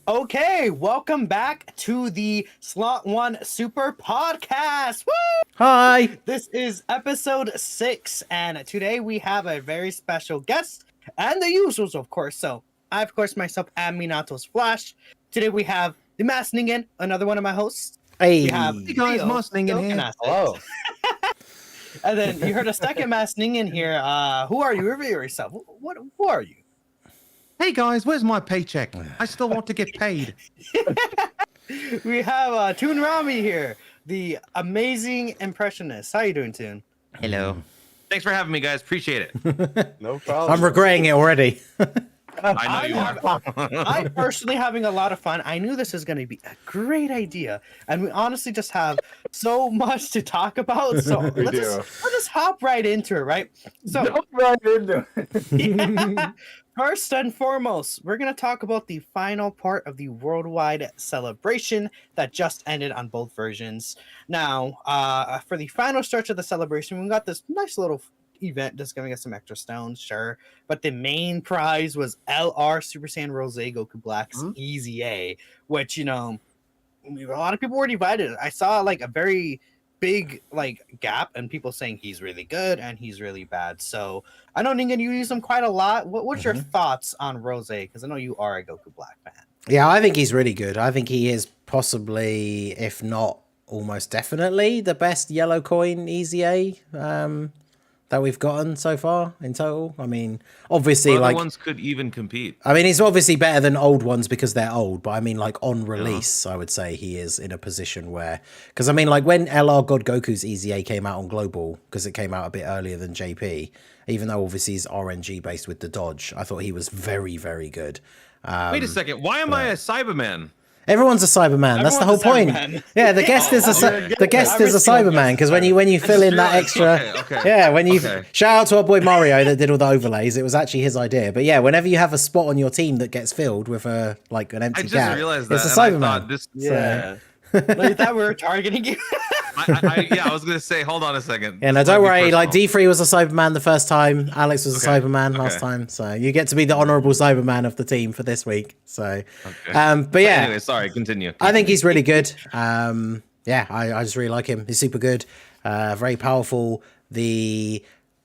Okay, welcome back to the Slot One Super Podcast. Woo! Hi. This is episode 6, and today we have a very special guest and the usuals, of course. So, I, of course, myself am Minato's Flash. Today we have the Mass Ningen, another one of my hosts. Hey. We have Hey guys, Mass Ningen here. Hello. And then you heard a second Mass Ningen here. Who are you? Reveal yourself. Who are you? Hey guys, where's my paycheck? I still want to get paid. We have Toonrami here, the amazing impressionist. How you doing, Toon? Hello. Thanks for having me, guys. Appreciate it. No problem. I'm regretting it already. I know you are. I'm personally having a lot of fun. I knew this was going to be a great idea, and we honestly just have so much to talk about. So let's just hop right into it, right? So Jump right into it. yeah. First and foremost, we're going to talk about the final part of the worldwide celebration that just ended on both versions. Now, for the final stretch of the celebration, we got this nice little event just giving us some extra stones, sure. But the main prize was LR Super Saiyan Rose Goku Black's EZA, which, you know, a lot of people were divided. I saw like a very big like gap and people saying he's really good and he's really bad. So I know, Ningen, you use him quite a lot. What's your thoughts on Rose? Because I know you are a Goku Black fan. Yeah, I think he's really good. I think he is possibly, if not almost definitely, the best yellow coin EZA that we've gotten so far in total. I mean, obviously, Other like ones could even compete. I mean, he's obviously better than old ones because they're old, but I mean, like on release, I would say he is in a position where, because I mean, like when LR God Goku's EZA came out on Global, because it came out a bit earlier than JP, even though obviously he's RNG based with the dodge, I thought he was very, very good. Wait a second. Why am I a Cyberman? Everyone's a Cyberman. That's the whole point. Yeah, the guest is a Cyberman because when you fill in that extra, shout out to our boy Mario that did all the overlays. It was actually his idea. But yeah, whenever you have a spot on your team that gets filled with an empty gap, realized that, it's a Cyberman. I thought we were targeting you. I was gonna say, hold on a second. Yeah, no, don't worry. Like D3 was a Cyberman the first time. Alex was a Cyberman last time. So you get to be the honorable Cyberman of the team for this week. So, but yeah. Anyway, sorry. Continue. I think he's really good. I just really like him. He's super good. Very powerful.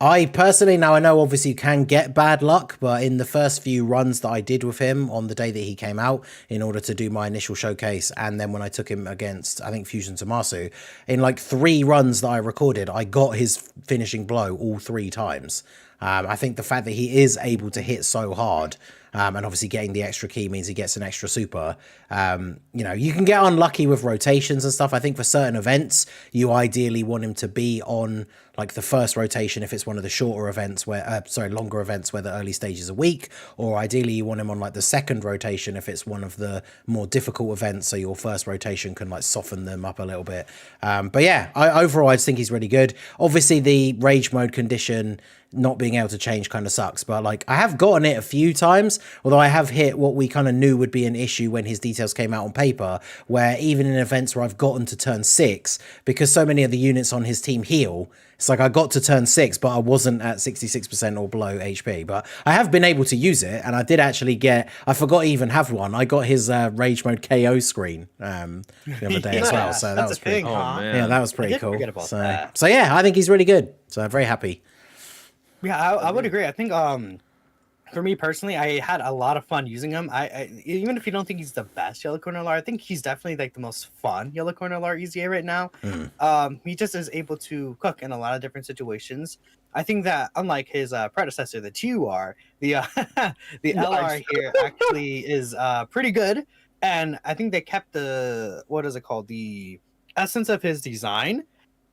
I personally, now I know obviously you can get bad luck, but in the first few runs that I did with him on the day that he came out in order to do my initial showcase, and then when I took him against, I think, Fusion Tommaso, in like 3 runs that I recorded, I got his finishing blow all 3 times. I think the fact that he is able to hit so hard, and obviously getting the extra key means he gets an extra super. You know, you can get unlucky with rotations and stuff. I think for certain events, you ideally want him to be on like the first rotation if it's one of the shorter events where, longer events where the early stages are weak, or ideally you want him on like the second rotation if it's one of the more difficult events, so your first rotation can like soften them up a little bit. But yeah, overall I just think he's really good. Obviously the rage mode condition not being able to change kind of sucks, but like I have gotten it a few times, although I have hit what we kind of knew would be an issue when his details came out on paper, where even in events where I've gotten to turn 6, because so many of the units on his team heal, it's like I got to turn 6 but I wasn't at 66% or below HP, but I have been able to use it, and I did actually get, I forgot to even have one, I got his rage mode KO screen the other day as well, so that was pretty cool. Yeah, that was pretty cool. So yeah, I think he's really good, so I'm very happy. Yeah, I would agree. I think for me personally, I had a lot of fun using him. I even if you don't think he's the best Yellow Corner LR, I think he's definitely like the most fun Yellow Corner LR EZA right now. He just is able to cook in a lot of different situations. I think that unlike his predecessor, the TUR, the LR here actually is pretty good, and I think they kept the the essence of his design.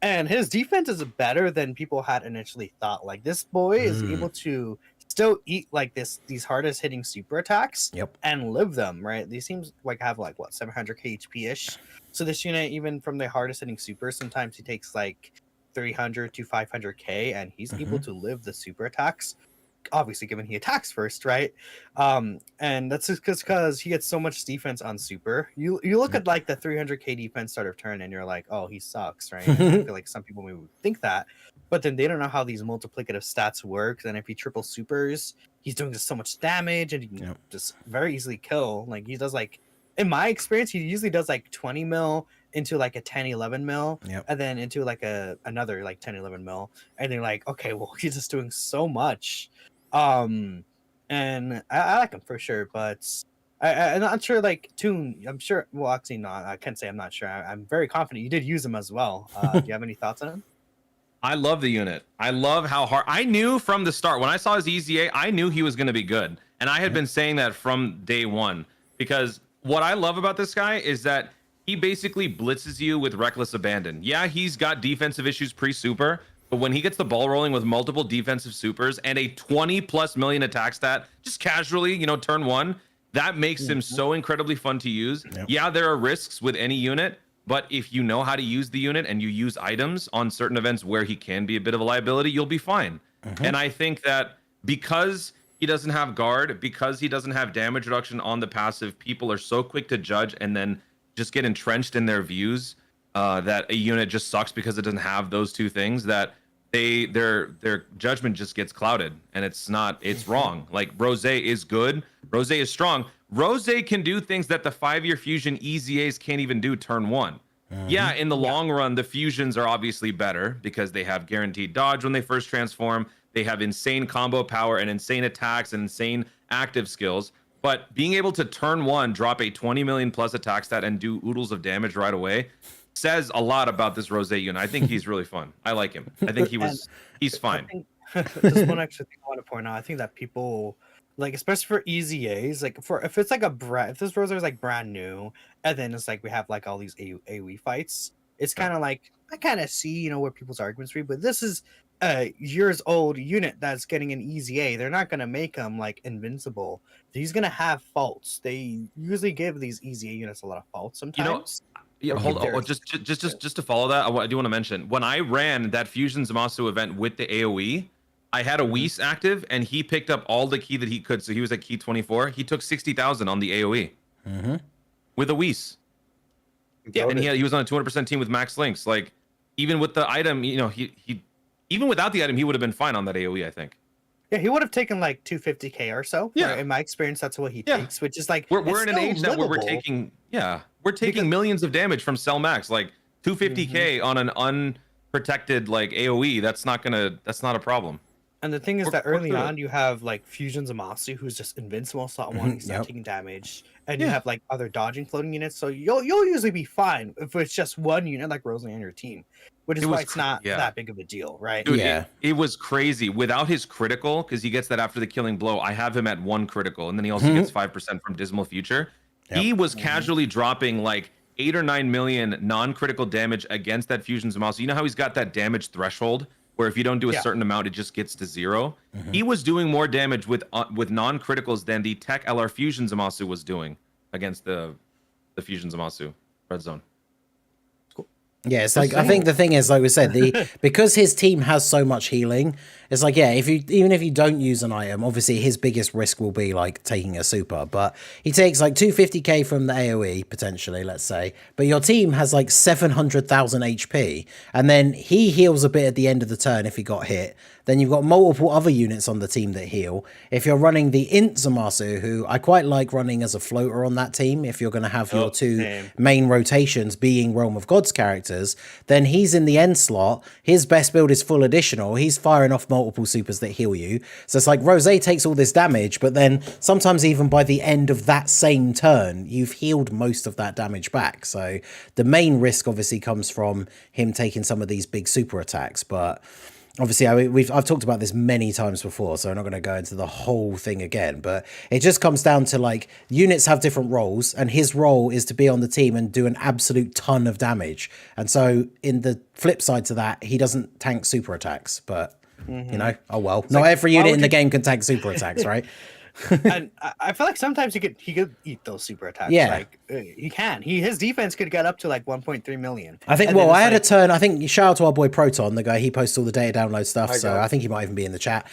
And his defense is better than people had initially thought. Like, this boy is able to still eat like these hardest hitting super attacks and live them, right? These seems like have like what 700k HP ish. So this unit, even from the hardest hitting super, sometimes he takes like 300 to 500k, and he's able to live the super attacks. Obviously, given he attacks first, right? And that's just because he gets so much defense on super. You look at like the 300k defense start of turn, and you're like, oh, he sucks, right? I feel like some people maybe would think that, but then they don't know how these multiplicative stats work. And if he triple supers, he's doing just so much damage, and he can just very easily kill. Like he does like in my experience, he usually does like 20 mil into like a 10, 11 mil, and then into like another like 10, 11 mil, and they're like, okay, well, he's just doing so much. And I like him for sure, but I'm not sure. Like Toon, I'm sure. Well, actually, not. I can't say I'm not sure. I'm very confident you did use him as well. Do you have any thoughts on him? I love the unit. I love how hard. I knew from the start when I saw his EZA, I knew he was going to be good, and I had been saying that from day one. Because what I love about this guy is that he basically blitzes you with reckless abandon. Yeah, he's got defensive issues pre-super, but when he gets the ball rolling with multiple defensive supers and a 20+ million attack stat, just casually, turn one, that makes him so incredibly fun to use. Yeah, there are risks with any unit, but if you know how to use the unit and you use items on certain events where he can be a bit of a liability, you'll be fine. And I think that because he doesn't have guard, because he doesn't have damage reduction on the passive, people are so quick to judge and then just get entrenched in their views that a unit just sucks because it doesn't have those two things, that their judgment just gets clouded, and it's wrong. Like, Rose is good, Rose is strong, Rose can do things that the 5-year fusion EZAs can't even do turn one. Yeah, in the long run, the fusions are obviously better because they have guaranteed dodge when they first transform. They have insane combo power and insane attacks and insane active skills. But being able to turn one, drop a 20 million plus attack stat and do oodles of damage right away says a lot about this Rose unit. I think he's really fun. I like him. I think he's fine. Just one extra thing I want to point out. I think that people, like, especially for EZAs, like if it's like if this Rose is like brand new, and then it's like we have like all these AoE fights, it's kind of like I kind of see where people's arguments read, but this is a years old unit that's getting an EZA. They're not gonna make him like invincible. He's gonna have faults. They usually give these EZA units a lot of faults sometimes. Yeah, hold on. Just to follow that, I do want to mention, when I ran that Fusion Zamasu event with the AoE, I had a Whis active, and he picked up all the key that he could. So he was at key 24. He took 60,000 on the AoE with a Whis. Yeah, and he was on a 200% team with Max Links. Like, even with the item, he even without the item, he would have been fine on that AoE, I think. Yeah, he would have taken like 250k or so. Yeah, in my experience, that's what he takes, which is like we're in an age now where we're taking millions of damage from Cell Max, like 250k on an unprotected like AoE. That's not a problem. And the thing is that early on you have like Fusion Zamasu, who's just invincible slot one, he's not taking damage, and you have like other dodging floating units, so you'll usually be fine if it's just one unit like Rose on your team. Which is why it's not that big of a deal, right? Dude, it was crazy. Without his critical, because he gets that after the killing blow, I have him at 1 critical, and then he also gets 5% from Dismal Future. He was casually dropping like 8 or 9 million non-critical damage against that Fusion Zamasu. You know how he's got that damage threshold, where if you don't do a certain amount, it just gets to 0? He was doing more damage with non-criticals than the Tech LR Fusion Zamasu was doing against the Fusion Zamasu red zone. Yeah, it's like, I think the thing is, like we said, because his team has so much healing, it's like, yeah, even if you don't use an item, obviously his biggest risk will be like taking a super, but he takes like 250k from the AoE potentially, let's say, but your team has like 700,000 HP, and then he heals a bit at the end of the turn if he got hit. Then you've got multiple other units on the team that heal. If you're running the Int Zamasu, who I quite like running as a floater on that team, if you're going to have your two main rotations being Realm of Gods characters, then he's in the end slot. His best build is full additional. He's firing off multiple supers that heal you. So it's like Rose takes all this damage, but then sometimes even by the end of that same turn, you've healed most of that damage back. So the main risk obviously comes from him taking some of these big super attacks, but obviously, I've talked about this many times before, so I'm not going to go into the whole thing again, but it just comes down to, like, units have different roles, and his role is to be on the team and do an absolute ton of damage. And so, in the flip side to that, he doesn't tank super attacks, but, oh well. Not every unit in the game can tank super attacks, right? And I feel like sometimes he could eat those super attacks. Yeah, like he can. His defense could get up to like 1.3 million. I think. Well, I had a turn. I think shout out to our boy Proton, the guy. He posts all the data download stuff, so I think he might even be in the chat.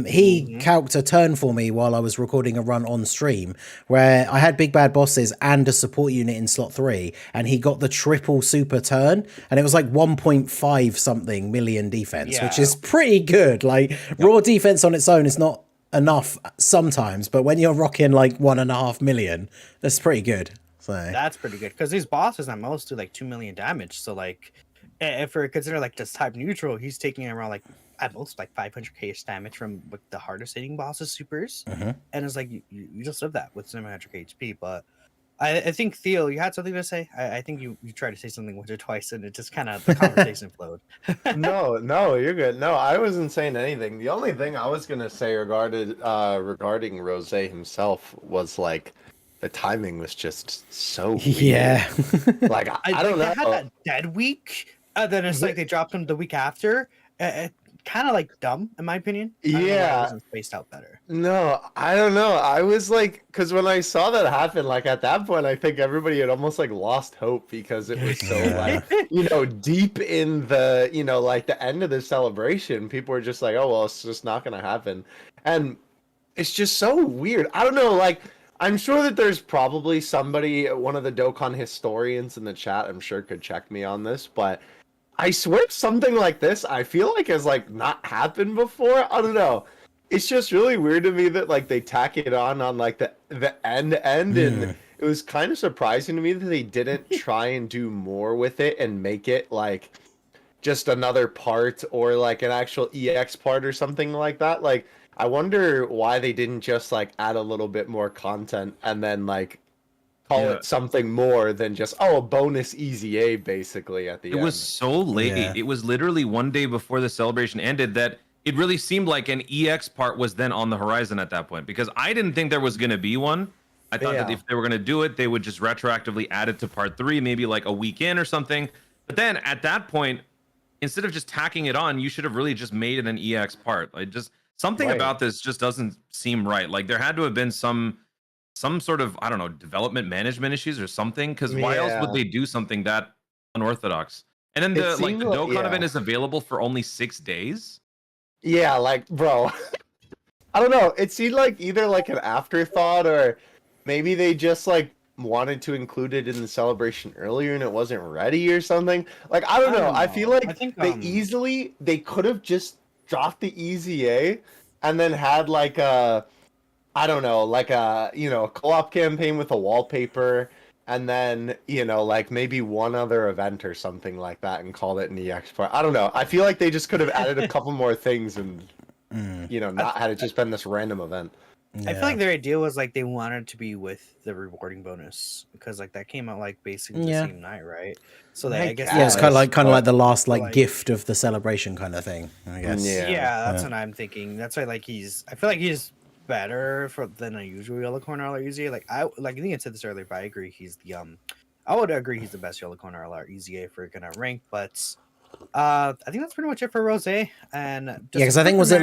He calced a turn for me while I was recording a run on stream where I had big bad bosses and a support unit in slot 3, and he got the triple super turn, and it was like 1.5 something million defense, which is pretty good. Like raw defense on its own is not enough sometimes, but when you're rocking like 1.5 million, that's pretty good. So That's pretty good because these bosses at most do like 2 million damage. So like, if we're considered like just type neutral, he's taking around like at most like 500k damage from like the hardest hitting bosses supers, Mhm. and it's like you just live that with 700 HP. But I think Theo, you had something to say. I think you tried to say something once or twice, and it just kind of the conversation flowed. No, you're good. No, I wasn't saying anything. The only thing I was gonna say regarding Rose himself was like the timing was just so weird. yeah. Like I don't They know. had that dead week, then it's like they dropped him the week after. Kind of like dumb, in my opinion. I don't know why it Yeah. wasn't spaced out better. No, I don't know. I was like, because when I saw that happen, like at that point, I think everybody had almost like lost hope because it was so Yeah. like, deep in the, like the end of the celebration. People were just like, oh, well, it's just not going to happen. And it's just so weird. I don't know. Like, I'm sure that there's probably somebody, one of the Dokkan historians in the chat, I'm sure could check me on this, but I swear something like this, I feel like has like not happened before. I don't know. It's just really weird to me that like they tack it on like the end, and it was kind of surprising to me that they didn't try and do more with it and make it like just another part or like an actual EX part or something like that. Like I wonder why they didn't just like add a little bit more content and then like call Yeah. it something more than just a bonus EZA basically at the It end. was so late. Yeah. It was literally one day before the celebration ended that it really seemed like an EX part was then on the horizon at that point, because I didn't think there was going to be one. I thought that Yeah. if they were going to do it, they would just retroactively add it to part 3, maybe like a week in or something. But then at that point, instead of just tacking it on, you should have really just made it an EX part. Like just something Right. about this just doesn't seem right. Like there had to have been some sort of, I don't know, development management issues or something, because why else would Yeah. they do something that unorthodox? And then It the seemed the like- Dokkan yeah. event is available for only 6 days. Yeah, like, bro, I don't know. It seemed like either like an afterthought or maybe they just like wanted to include it in the celebration earlier and it wasn't ready or something. Like, I don't know. I feel like I think, they could have just dropped the EZA and then had like a, I don't know, like a, a co-op campaign with a wallpaper and then, like maybe one other event or something like that and called it an EX part. I don't know. I feel like they just could have added a couple more things and, not had it just been this random event. I feel like their idea was like they wanted to be with the rewarding bonus because like that came out like basically Yeah. the same night, right? So I I guess Yeah, it's guess, kind of like the last like- gift of the celebration kind of thing, I guess. Yeah. yeah, that's Yeah. what I'm thinking. That's why like I feel like he's better than a usual yellow corner LR EZA. Like I think I said this earlier, but I agree he's the I would agree he's the best yellow corner LR EZA if we're gonna rank, but I think that's pretty much it for Rose. And Yeah, because I think was it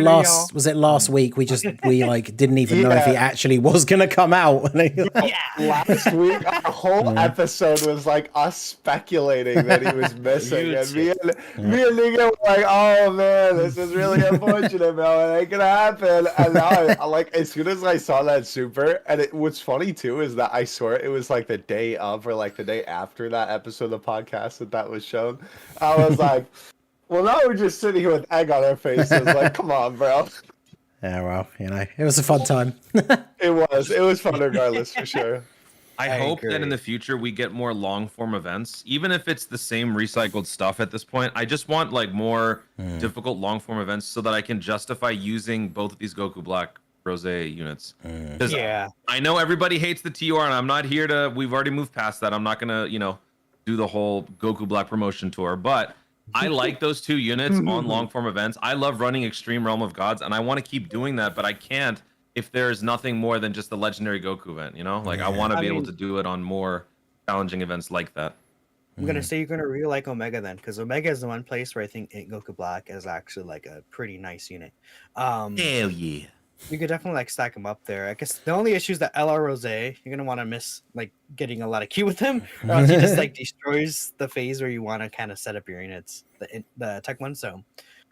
last week we like didn't even know if he Yeah. actually was gonna come out. Yeah. Last week, our whole episode was like us speculating that he was missing, You and me and Nico were like, "Oh man, this is really unfortunate, man. It ain't gonna happen." And now, I like as soon as I saw that super, and what's funny too is that I swear it was like the day of or like the day after that episode of the podcast that was shown. I was like, "Well, now we're just sitting here with egg on our faces. Like, come on, bro." Yeah, well, it was a fun time. It was fun regardless for sure. I I hope that in agree. the future we get more long form events, even if it's the same recycled stuff at this point. I just want like more difficult long form events so that I can justify using both of these Goku Black Rose units. Because Yeah. I know everybody hates the TR, and I'm not here to. We've already moved past that. I'm not gonna, do the whole Goku Black promotion tour, but I like those 2 units on long form events. I love running Extreme Realm of Gods, and I want to keep doing that, but I can't if there's nothing more than just the legendary Goku event. Like I want to be able to do it on more challenging events like that. I'm gonna say you're gonna really like Omega then, because Omega is the one place where I think Goku Black is actually like a pretty nice unit. Hell yeah! You could definitely like stack them up there. I guess the only issue is that LR Rose, you're gonna want to miss like getting a lot of Q with him, or else he just like destroys the phase where you want to kind of set up your units, the tech one. So,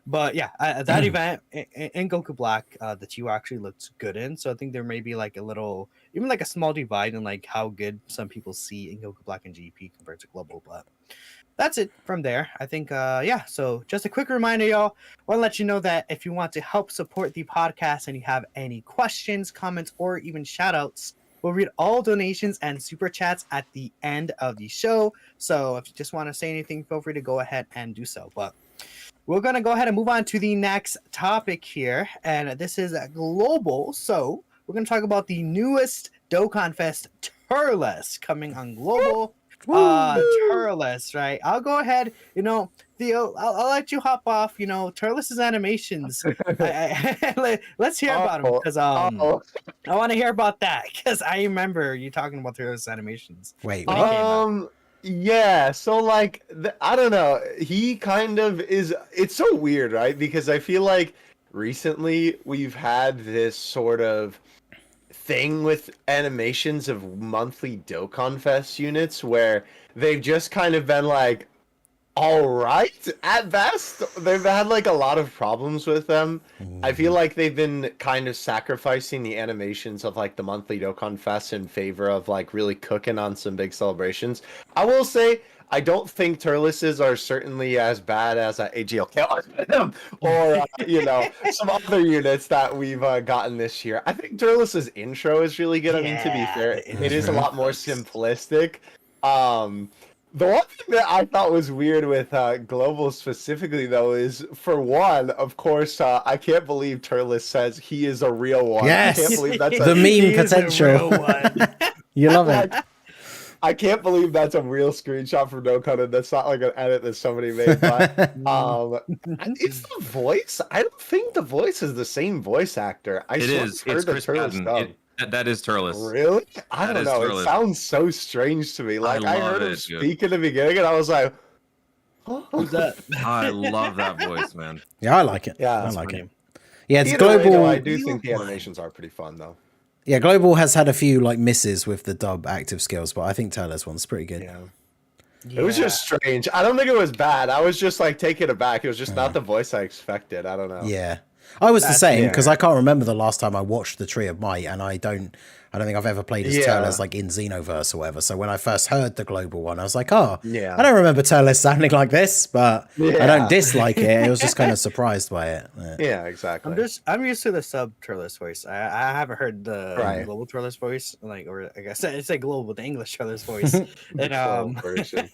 but yeah, at that event in Goku Black, the Q actually looks good in. So I think there may be like a little, even like a small divide in like how good some people see in Goku Black and GP compared to Global, but. That's it from there. I think, yeah. So just a quick reminder, y'all. I want to let you know that if you want to help support the podcast and you have any questions, comments, or even shout outs, We'll read all donations and super chats at the end of the show. So if you just want to say anything, feel free to go ahead and do so. But we're going to go ahead and move on to the next topic here. And this is global. So we're going to talk about the newest Dokkan Fest, Turles, coming on global. Turles, right? I'll go ahead. Theo, I'll let you hop off. Turles' animations. Let's hear about them because I want to hear about that because I remember you talking about Turles' animations. Wait, when he came out. Yeah, so like I don't know, he kind of is. It's so weird, right? Because I feel like recently we've had this sort of thing with animations of monthly Dokkan Fest units where they've just kind of been like, all right at best. They've had like a lot of problems with them. I feel like they've been kind of sacrificing the animations of like the monthly Dokkan Fest in favor of like really cooking on some big celebrations. I will say I don't think Turles's are certainly as bad as AGLK or some other units that we've gotten this year. I think Turles's intro is really good. I mean, to be fair, it is a lot more simplistic. The one thing that I thought was weird with Global specifically, though, is for one, of course, I can't believe Turles says he is a real one. Yes, I can't believe that's the meme potential. You love it. I can't believe that's a real screenshot from Dokkan, and that's not like an edit that somebody made. But it's the voice. I don't think the voice is the same voice actor. It is. It's Chris Patton. That is Turles. Really? I don't know. Turles. It sounds so strange to me. Like I heard him speak speak in the beginning, and I was like, "Who's that?" I love that voice, man. Yeah, I like it. Yeah, I like it. Yeah, it's either global. way, though, I do think the animations are pretty fun, though. Yeah, Global has had a few like misses with the dub active skills, but I think Turles one's pretty good. Yeah. It was just strange. I don't think it was bad. I was just like taken aback. It was just not the voice I expected. I don't know. Yeah. I was the same because I can't remember the last time I watched the Tree of Might, and I don't think I've ever played as Turles like in Xenoverse or whatever. So when I first heard the global one, I was like, I don't remember Turles sounding like this, but I don't dislike it. I was just kind of surprised by it. Yeah, exactly. I'm used to the sub Turles voice. I haven't heard the global Turles voice, or I guess it's like global, the English Turles voice. And version.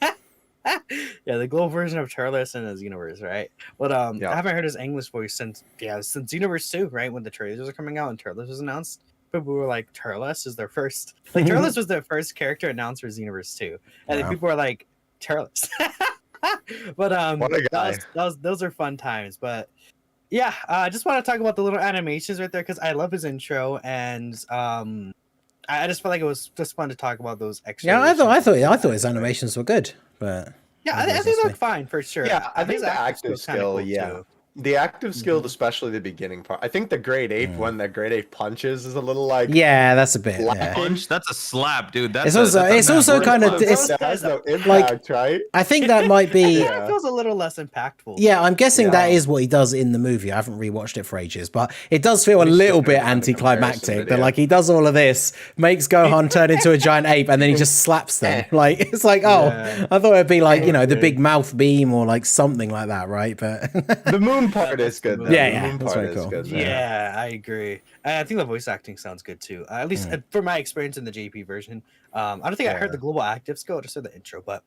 Yeah, the global version of Turles and the Xenoverse, right? But I haven't heard his English voice since Xenoverse 2, right? When the trailers are coming out and Turles was announced. People were like, Turles is their first, like Turles was their first character announced for Xenoverse 2. And then people were like, Turles. But what a guy. Those are fun times. But yeah, I just want to talk about the little animations right there because I love his intro, and I just felt like it was just fun to talk about those extra. Yeah, I thought his animations were good, but yeah, I think they look fine for sure. Yeah, I think the active skill, cool the active skill, especially the beginning part. I think the grade 8 when the grade 8 punches is a little like that's a bit. Punch, that's a slap, dude. That's it's also kind of has no impact, right? I think that might be. It feels a little less impactful. Yeah, I'm guessing that is what he does in the movie. I haven't rewatched it for ages, but it does feel a little bit anticlimactic. That like he does all of this, makes Gohan turn into a giant ape, and then he just slaps them. Like it's like, I thought it'd be like the big mouth beam or like something like that, right? But the moon part is good. Though. Yeah, the moon that's part very cool. is good. Yeah, I agree. I think the voice acting sounds good too. At least for my experience in the JP version. I don't think I heard the global active skill, just heard the intro. But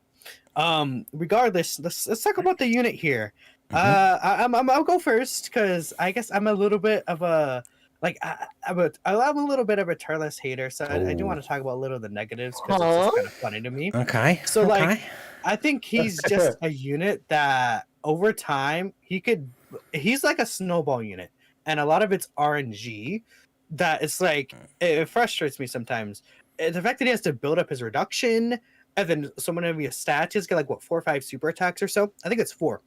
regardless, let's talk about the unit here. I'll go first because I guess I'm a little bit of a I'm a little bit of a Turles hater, so I do want to talk about a little of the negatives because it's just kind of funny to me. Okay. So like, I think he's just a unit that over time he's like a snowball unit, and a lot of it's RNG that it's like it frustrates me sometimes. The fact that he has to build up his reduction, and then so many of his stats, he's got like 4 or 5 super attacks or so. I think it's 4.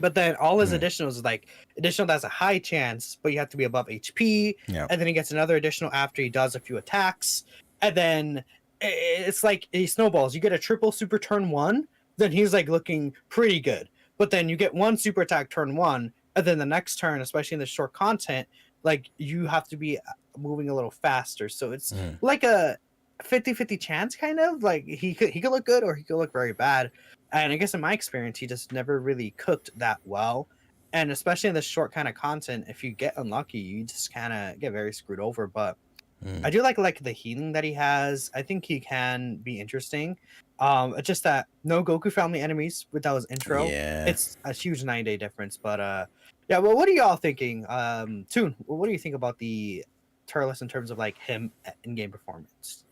But then all his additionals is like additional that's a high chance, but you have to be above HP. Yeah. And then he gets another additional after he does a few attacks. And then it's like he snowballs. You get a triple super turn 1, then he's like looking pretty good. But then you get 1 super attack turn 1, and then the next turn, especially in the short content, like you have to be moving a little faster. So it's like a 50-50 chance kind of. Like he could look good or he could look very bad. And I guess in my experience, he just never really cooked that well. And especially in this short kind of content, if you get unlucky, you just kind of get very screwed over. But I do like the healing that he has. I think he can be interesting. It's just that no Goku family enemies with that was intro. Yeah. It's a huge 9-day difference. But yeah. Well, what are y'all thinking? Toon, what do you think about the Turles in terms of like him in game performance?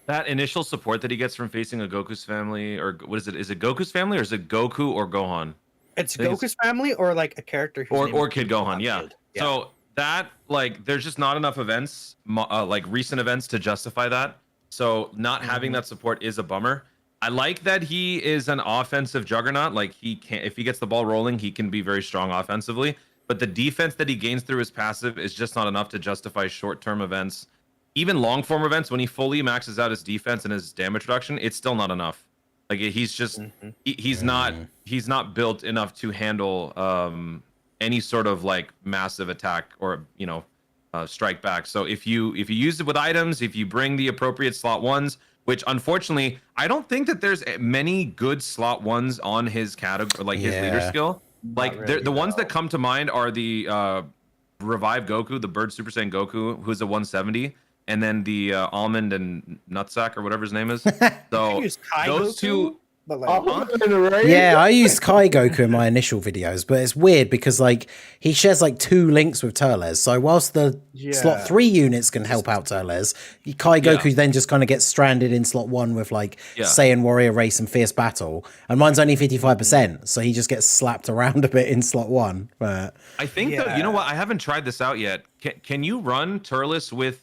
That initial support that he gets from facing a Goku's family, or what is it? Is it Goku's family, or is it Goku or Gohan? It's I think it's- Goku's family or like a character whose name or is Kid Gohan, yeah. So that like there's just not enough events, like recent events, to justify that. So not having that support is a bummer. I like that he is an offensive juggernaut. Like he can, if he gets the ball rolling, he can be very strong offensively. But the defense that he gains through his passive is just not enough to justify short-term events. Even long-form events, when he fully maxes out his defense and his damage reduction, it's still not enough. Like he's just he's not built enough to handle any sort of like massive attack or strike back. So if you use it with items, if you bring the appropriate slot ones, which unfortunately I don't think that there's many good slot ones on his category, like his leader skill. Like really, the ones that come to mind are the Revive Goku, the Bird Super Saiyan Goku, who's a 170, and then the Almond and Nutsack or whatever his name is. So use Kai those Goku, two. but like, Right? Yeah, I used Kai Goku in my initial videos, but it's weird because like he shares like 2 links with Turles. So whilst the slot 3 units can help out Turles, Kai Goku then just kind of gets stranded in slot 1 with like Saiyan Warrior Race and Fierce Battle, and mine's only 55%, so he just gets slapped around a bit in slot 1. But I think that, you know what? I haven't tried this out yet. Can you run Turles with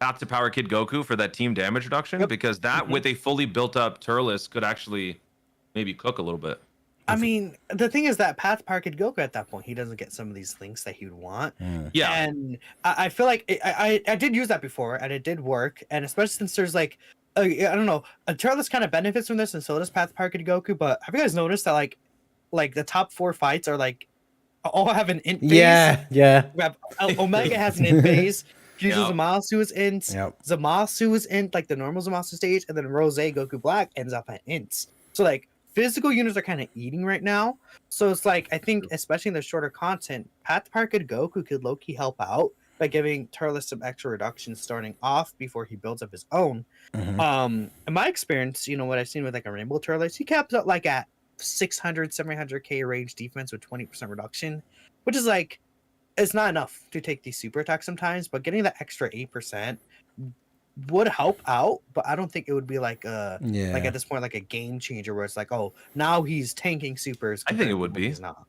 Path to Power Kid Goku for that team damage reduction? Because that with a fully built up Turles could actually maybe cook a little bit. I mean, the thing is that Path Power Kid Goku at that point, he doesn't get some of these links that he would want. Yeah. And I feel like I did use that before and it did work. And especially since there's like, I don't know, Turles kind of benefits from this and so does Path Power Kid Goku. But have you guys noticed that like the top 4 fights are like all have an int phase? Yeah. We have Omega has an int phase. Uses Yep. Zamasu is int. Zamasu is int, like the normal Zamasu stage, and then Rose Goku Black ends up at ints. So like physical units are kind of eating right now. So it's like I think especially in the shorter content, Path Power Kid Goku could low-key help out by giving Turles some extra reductions starting off before he builds up his own. In my experience, what I've seen with like a Rainbow Turles, he caps out like at 600, 700k range defense with 20% reduction, which is like it's not enough to take these super attacks sometimes, but getting that extra 8% would help out, but I don't think it would be like like at this point like a game changer where it's like, oh, now he's tanking supers. I think it would be. He's not.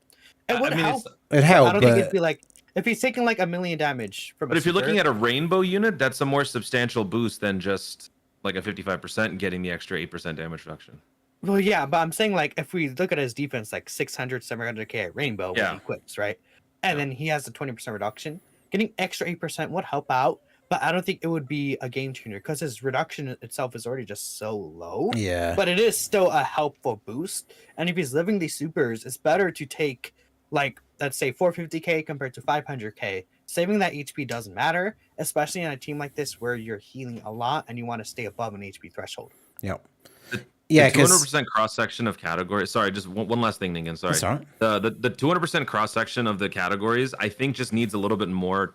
It would help. It helped, I don't but think it'd be like if he's taking like 1 million damage from. But if you're looking at a rainbow unit, that's a more substantial boost than just like a 55% and getting the extra 8% damage reduction. Well, yeah, but I'm saying like if we look at his defense, like 600, 700k at rainbow when he equips, right? And then he has a 20% reduction. Getting extra 8% would help out, but I don't think it would be a game changer because his reduction itself is already just so low. Yeah. But it is still a helpful boost. And if he's living these supers, it's better to take like let's say 450k compared to 500k. Saving that HP doesn't matter, especially in a team like this where you're healing a lot and you want to stay above an HP threshold. Yep. Yeah, 200% cross section of categories. Sorry, just one last thing, Ningen. Sorry. That's The 200% cross section of the categories, I think, just needs a little bit more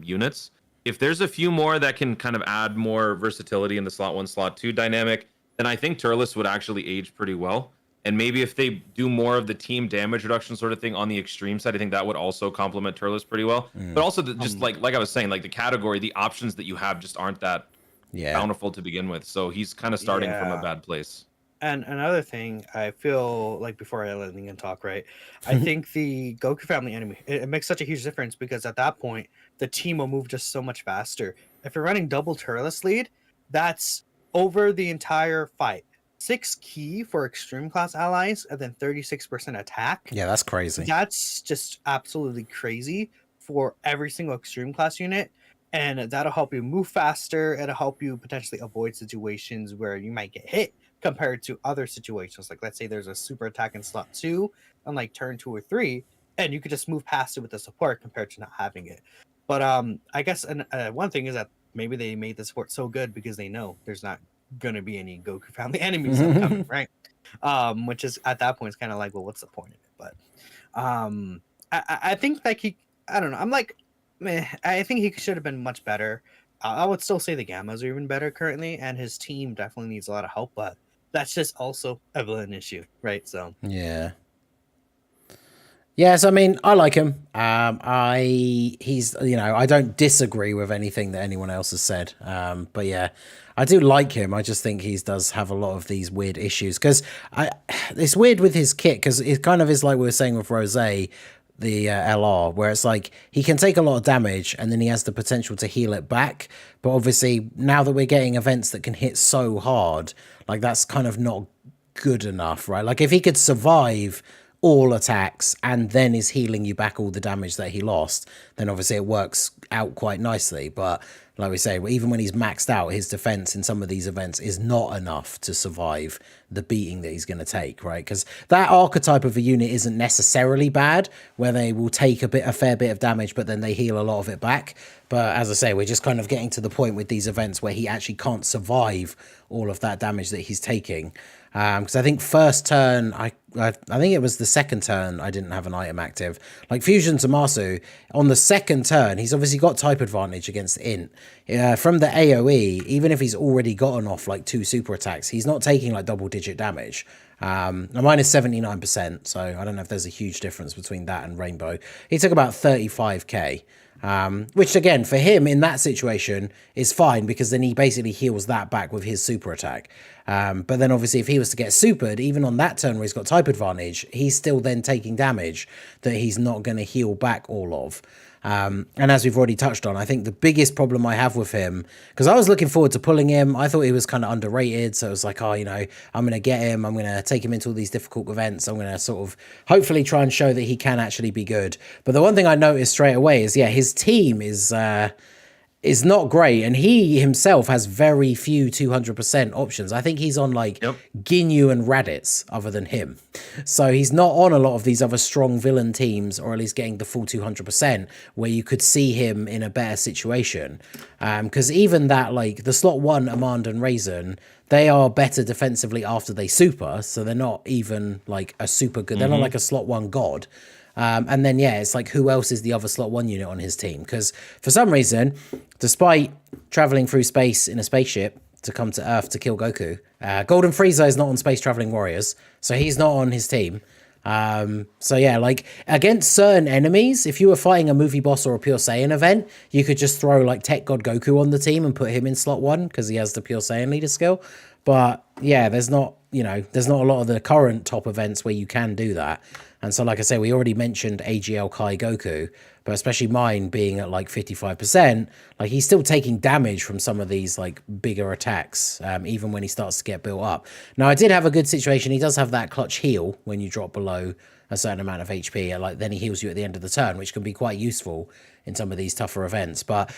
units. If there's a few more that can kind of add more versatility in the slot 1, slot 2 dynamic, then I think Turles would actually age pretty well. And maybe if they do more of the team damage reduction sort of thing on the extreme side, I think that would also complement Turles pretty well. But also, just like I was saying, like the category, the options that you have just aren't that bountiful to begin with. So he's kind of starting from a bad place. And another thing, I feel like before I let Ningen talk, right? I think the Goku family enemy, it makes such a huge difference because at that point, the team will move just so much faster. If you're running double Turles lead, that's over the entire fight. 6 key for extreme class allies and then 36% attack. Yeah, that's crazy. That's just absolutely crazy for every single extreme class unit. And that'll help you move faster. It'll help you potentially avoid situations where you might get hit compared to other situations. Like let's say there's a super attack in slot 2 on like turn 2 or 3, and you could just move past it with the support compared to not having it. But I guess one thing is that maybe they made the support so good because they know there's not gonna be any Goku family enemies coming, right? Which is at that point it's kind of like, well, what's the point of it? But I think like I don't know. I'm like, I think he should have been much better. I would still say the Gammas are even better currently, and his team definitely needs a lot of help, but that's just also a villain issue, right? So Yeah. Yes, I mean, I like him. He's, I don't disagree with anything that anyone else has said. But yeah, I do like him. I just think he does have a lot of these weird issues because it's weird with his kit because it kind of is like we were saying with Rose, the LR, where it's like he can take a lot of damage and then he has the potential to heal it back. But obviously, now that we're getting events that can hit so hard, like that's kind of not good enough, right? Like if he could survive all attacks and then is healing you back all the damage that he lost, then obviously it works out quite nicely. But like we say, even when he's maxed out, his defense in some of these events is not enough to survive the beating that he's going to take, right? Because that archetype of a unit isn't necessarily bad, where they will take a fair bit of damage, but then they heal a lot of it back. But as I say, we're just kind of getting to the point with these events where he actually can't survive all of that damage that he's taking. Because I think first turn, I think it was the second turn I didn't have an item active. Like Fusion Zamasu, on the second turn, he's obviously got type advantage against Int. From the AoE, even if he's already gotten off like 2 super attacks, he's not taking like double-digit damage. Mine is 79%, so I don't know if there's a huge difference between that and Rainbow. He took about 35k. Which again, for him in that situation is fine because then he basically heals that back with his super attack. But then obviously if he was to get supered, even on that turn where he's got type advantage, he's still then taking damage that he's not going to heal back all of. And as we've already touched on, I think the biggest problem I have with him, because I was looking forward to pulling him, I thought he was kind of underrated, so it was like, I'm going to get him, I'm going to take him into all these difficult events, I'm going to sort of hopefully try and show that he can actually be good. But the one thing I noticed straight away is, his team is not great, and he himself has very few 200% options. I think he's on like Ginyu and Raditz other than him. So he's not on a lot of these other strong villain teams, or at least getting the full 200% where you could see him in a better situation. Because even that, like the slot 1 Amand and Raisin, they are better defensively after they super, so they're not even like a super good, they're not like a slot 1 god. And then, it's like, who else is the other slot 1 unit on his team? Because for some reason, despite traveling through space in a spaceship to come to Earth to kill Goku, Golden Frieza is not on Space Traveling Warriors, so he's not on his team. Like against certain enemies, if you were fighting a movie boss or a Pure Saiyan event, you could just throw like Tech God Goku on the team and put him in slot 1 because he has the Pure Saiyan leader skill. But there's not a lot of the current top events where you can do that. And so, like I say, we already mentioned AGL Kai Goku, but especially mine being at like 55%, like he's still taking damage from some of these like bigger attacks, even when he starts to get built up. Now, I did have a good situation. He does have that clutch heal when you drop below a certain amount of HP, and like then he heals you at the end of the turn, which can be quite useful in some of these tougher events. But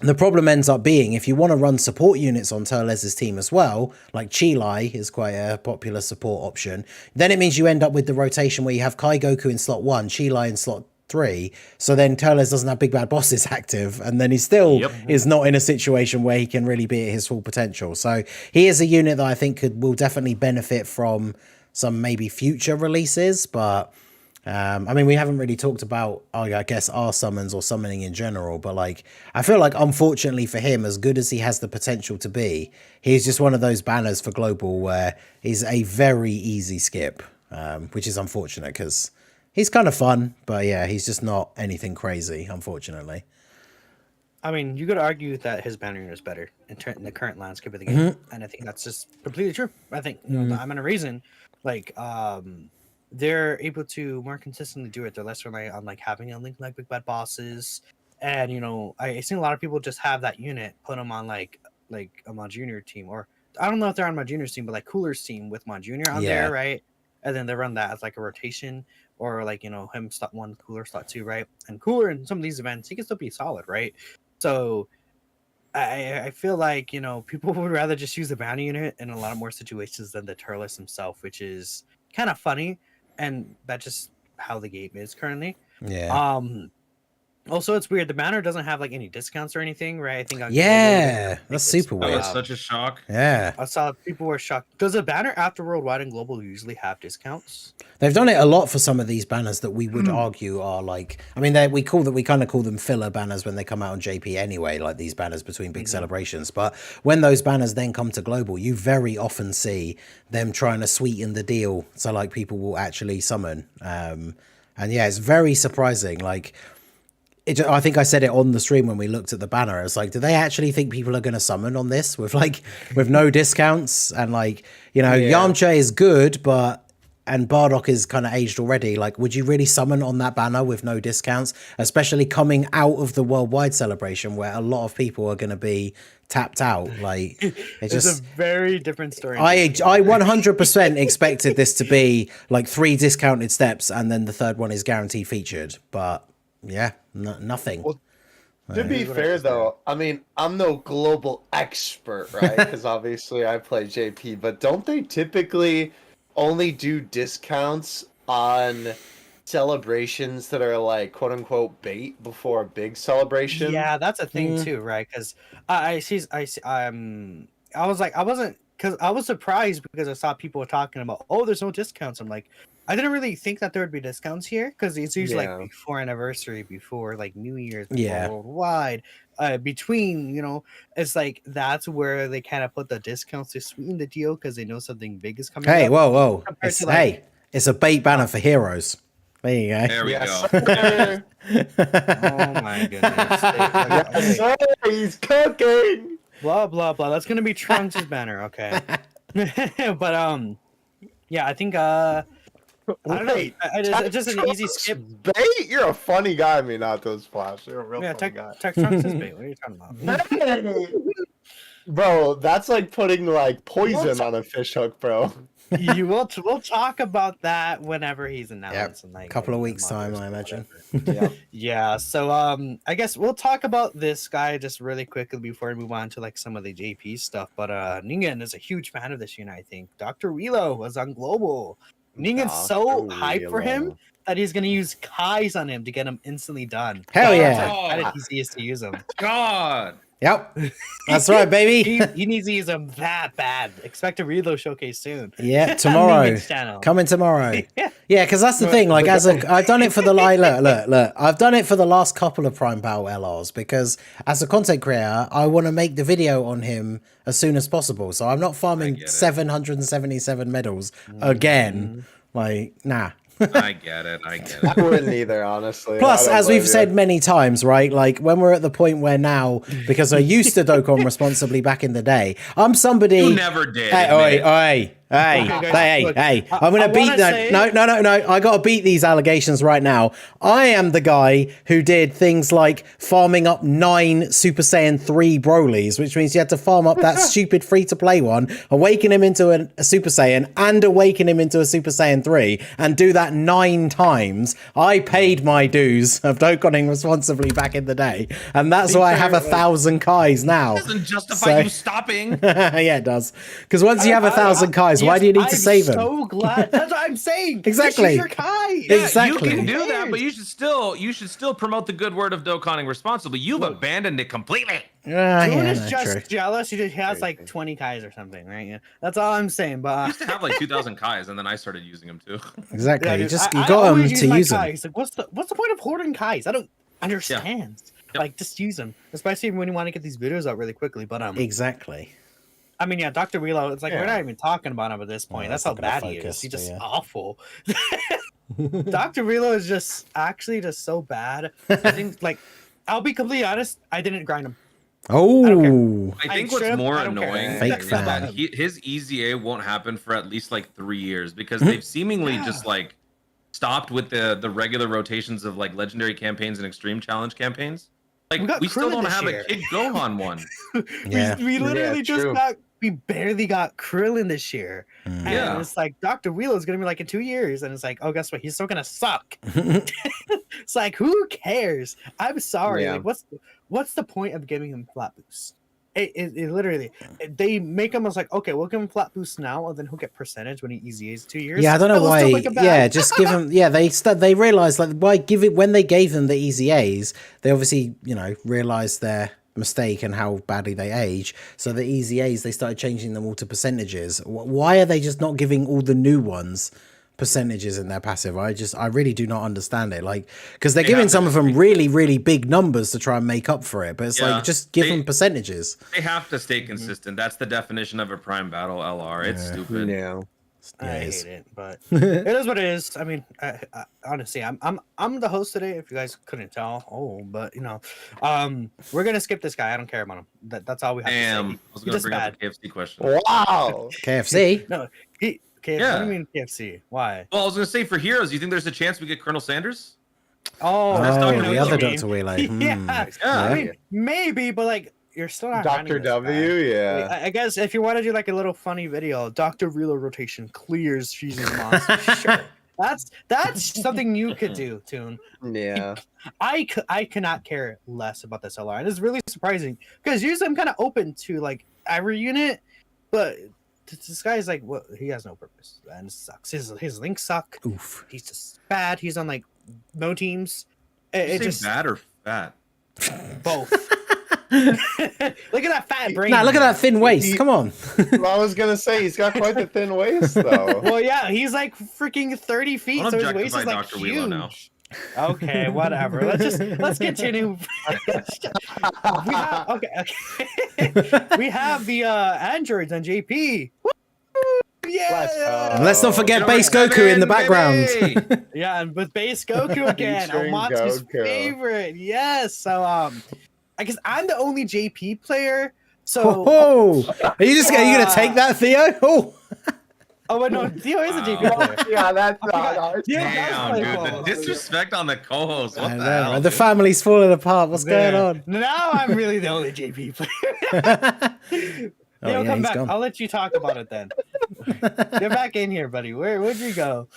the problem ends up being, if you want to run support units on Turles' team as well, like Chilai is quite a popular support option, then it means you end up with the rotation where you have Kai Goku in slot 1, Chilai in slot 3, so then Turles doesn't have Big Bad Bosses active, and then he still is not in a situation where he can really be at his full potential. So he is a unit that I think will definitely benefit from some maybe future releases, but we haven't really talked about, I guess, our summons or summoning in general, but like, I feel like unfortunately for him, as good as he has the potential to be, he's just one of those banners for global where he's a very easy skip, which is unfortunate because he's kind of fun, but he's just not anything crazy, unfortunately. I mean, you could argue that his banner unit is better in the current landscape of the game, and I think that's just completely true. I think I'm in a reason, like they're able to more consistently do it. They're less reliant on like having a link like Big Bad Bosses, and I seen a lot of people just have that unit, put them on like a Mon Junior team, or I don't know if they're on Mon Junior's team, but like Cooler's team with Mon Junior on there, right? And then they run that as like a rotation, or like him slot 1, Cooler slot 2, right? And Cooler in some of these events, he can still be solid, right? So I feel like people would rather just use the bounty unit in a lot of more situations than the Turles himself, which is kind of funny. And that's just how the game is currently. Also, it's weird. The banner doesn't have like any discounts or anything, right? I think on Yeah, that's super That weird. was such a shock. Yeah, I saw people were shocked. Does a banner after Worldwide and Global usually have discounts? they've done it a lot for some of these banners that we would argue are like. I mean, we kind of call them filler banners when they come out on JP anyway, like these banners between big celebrations. But when those banners then come to Global, you very often see them trying to sweeten the deal so like people will actually summon. And yeah, it's very surprising. Like. I think I said it on the stream when we looked at the banner. It's like, do they actually think people are going to summon on this with no discounts? And like, Yamcha is good, and Bardock is kind of aged already. Like, would you really summon on that banner with no discounts, especially coming out of the worldwide celebration where a lot of people are going to be tapped out? Like, it's just a very different story. I 100% expected this to be like 3 discounted steps, and then the third one is guaranteed featured, but. Yeah, nothing. Well, to be fair, though, I mean, I'm no global expert, right? Because obviously I play JP, but don't they typically only do discounts on celebrations that are like quote unquote bait before a big celebration? Yeah, that's a thing too, right? Because I was surprised because I saw people talking about, oh, there's no discounts. I'm like, I didn't really think that there would be discounts here because it's usually like before anniversary, before like New Year's, before Worldwide, between, it's like that's where they kind of put the discounts to sweeten the deal because they know something big is coming. Hey, up, whoa! It's a bait banner for heroes. There you go. There we go. Oh my goodness! Yes, he's cooking. Blah blah blah. That's gonna be Trunks' banner, okay? But yeah, I think I don't know. It's just an easy skip. Bait? You're a funny guy. I mean, not those Flash. You're a real funny guy. Tech Trunks is bait. What are you talking about? Bro, that's like putting like poison on a fish hook, bro. We'll talk about that whenever he's announced. Yep. In like a couple of weeks time, I imagine. Yeah. So I guess we'll talk about this guy just really quickly before we move on to like some of the JP stuff. But Ningen is a huge fan of this unit, I think. Dr. Wheelo was on Global. Ningen's so hyped for him that he's gonna use Kai's on him to get him instantly done. Hell yeah! How easy is to use him. God. Yep, that's right, baby. He needs to use them that bad. Expect a reload showcase soon. Yeah, tomorrow. Coming tomorrow. Yeah, because that's the thing. Like, I've done it for the look. I've done it for the last couple of Prime Battle LRs because as a content creator, I want to make the video on him as soon as possible. So I'm not farming 777 medals again. Like, nah. I get it. I wouldn't either, honestly. Plus, as we've said many times, right? Like when we're at the point where now, because I used to Dokkan responsibly back in the day, I'm somebody. You never did. Hey, I'm gonna beat that. No. I gotta beat these allegations right now. I am the guy who did things like farming up 9 Super Saiyan 3 Brolys, which means you had to farm up that stupid free-to-play one, awaken him into a Super Saiyan, and awaken him into a Super Saiyan 3, and do that 9 times. I paid my dues of Dokkaning responsibly back in the day, and that's why I have 1,000 Kais now. It doesn't justify you stopping. Yeah, it does. Because once you have 1,000 Kais, why do you need to save him? I'm so glad. That's what I'm saying. Exactly. Your Kai. Yeah, exactly. You can do that, but you should still promote the good word of Dokkaning responsibly. You've abandoned it completely. June is just jealous. He has like 20 Kais or something, right? Yeah. That's all I'm saying. But I used to have like 2,000 Kais, and then I started using them too. Exactly. Yeah, you got them to use them. He's like, what's the point of hoarding Kais? I don't understand. Yep. Like, just use them, especially when you want to get these videos out really quickly. But Exactly. I mean, yeah, Dr. Wheelo, it's like we're not even talking about him at this point. That's how bad he is. He's just awful. Dr. Wheelo is just actually just so bad. I think, like, I'll be completely honest, I didn't grind him. Oh, I think what's more annoying Fake is fan. that his EZA won't happen for at least like 3 years because they've seemingly just like stopped with the regular rotations of like legendary campaigns and extreme challenge campaigns. Like we still don't have a Kid Gohan one. We literally we barely got Krillin this year. And it's like Dr. Wheelo is gonna be like in 2 years, and it's like, oh, guess what? He's still gonna suck. It's like, who cares? I'm sorry. Like, what's the point of giving him flat boost? It literally, they make him as like, okay, we'll give him flat boost now, and then he'll get percentage when he EZAs 2 years. Yeah, I don't know That was why. still, like, a bad- Yeah, just give them. Yeah, they realized like why give it when they gave them the EZAs. They obviously realized their mistake and how badly they age. So the EZAs they started changing them all to percentages. Why are they just not giving all the new ones percentages in their passive? I really do not understand it. Like because they're giving some of them really big numbers to try and make up for it, but it's like just give them percentages. They have to stay consistent. That's the definition of a prime battle LR. It's stupid. Yeah. I hate it, but it is what it is. I mean, I, honestly, I'm the host today. If you guys couldn't tell, but we're gonna skip this guy. I don't care about him. That's all we have to say. I was gonna bring up the KFC question. Wow. KFC? No, KFC. Yeah. What do you mean KFC? Why? Well, I was gonna say for heroes, you think there's a chance we get Colonel Sanders? Oh, that's Dr. the Wheelo. other Dr. Wheelo. Yeah. I mean, maybe, but like you're still not running Dr. this W, guy. yeah. Like, I guess if you want to do like a little funny video, Dr. Wheelo rotation clears Jesus monster. Sure. That's something you could do, Toon. Yeah. I cannot care less about this LR. And it's really surprising because usually I'm kind of open to like every unit, but this guy's like, what? He has no purpose and it sucks. His links suck. Oof. He's just bad. He's on like no teams. Did It you just say bad or fat? both. Look at that fat brain. Nah, look at that thin waist. Come on. Well, I was gonna say he's got quite the thin waist though. Well, yeah, he's like freaking 30 feet, Don't so his waist objectify is like Dr. huge. Wheelo now. Okay, whatever. Let's continue. We have, okay. We have the androids on JP. Woo! Yeah. And let's not forget Get Base over Goku in the seven, background. baby! Yeah, and with base Goku again, Featuring Almatsu's Goku. favorite. Yes. So I guess I'm the only JP player. So Oh, are you gonna take that, Theo? Oh, wait, no, Theo is a JP player. Yeah, that's forgot. Yeah, Damn, that's dude, my the fault. disrespect on the co-host. What I the know, hell? man. The dude? family's falling apart. What's going There. on? Now I'm really the only JP player. Oh, Theo, yeah, come he's back. gone. I'll let you talk about it then. Get back in here, buddy. Where'd you go?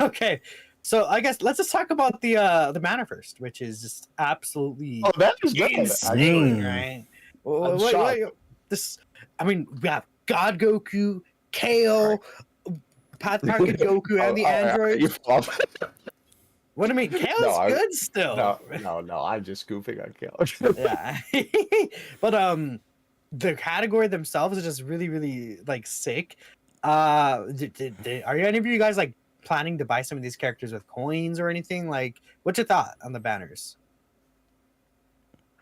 Okay, so I guess let's just talk about the banner first, which is just absolutely Oh, that is good. insane, Mm. right? I'm shocked. This, I mean, we have God Goku, Kale, Pathmarket Goku, and the androids. What do you mean? Kale's No, good still. No, I'm just goofing on Kale. Yeah. But the category themselves is just really like sick. Are any of you guys like planning to buy some of these characters with coins or anything? Like, what's your thought on the banners?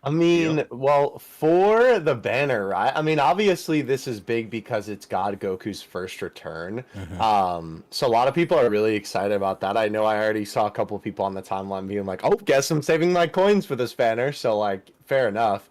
I mean, well, for the banner, right? I mean, obviously this is big because it's God Goku's first return. So a lot of people are really excited about that. I know I already saw a couple of people on the timeline being like, "Oh, guess I'm saving my coins for this banner." So like, fair enough.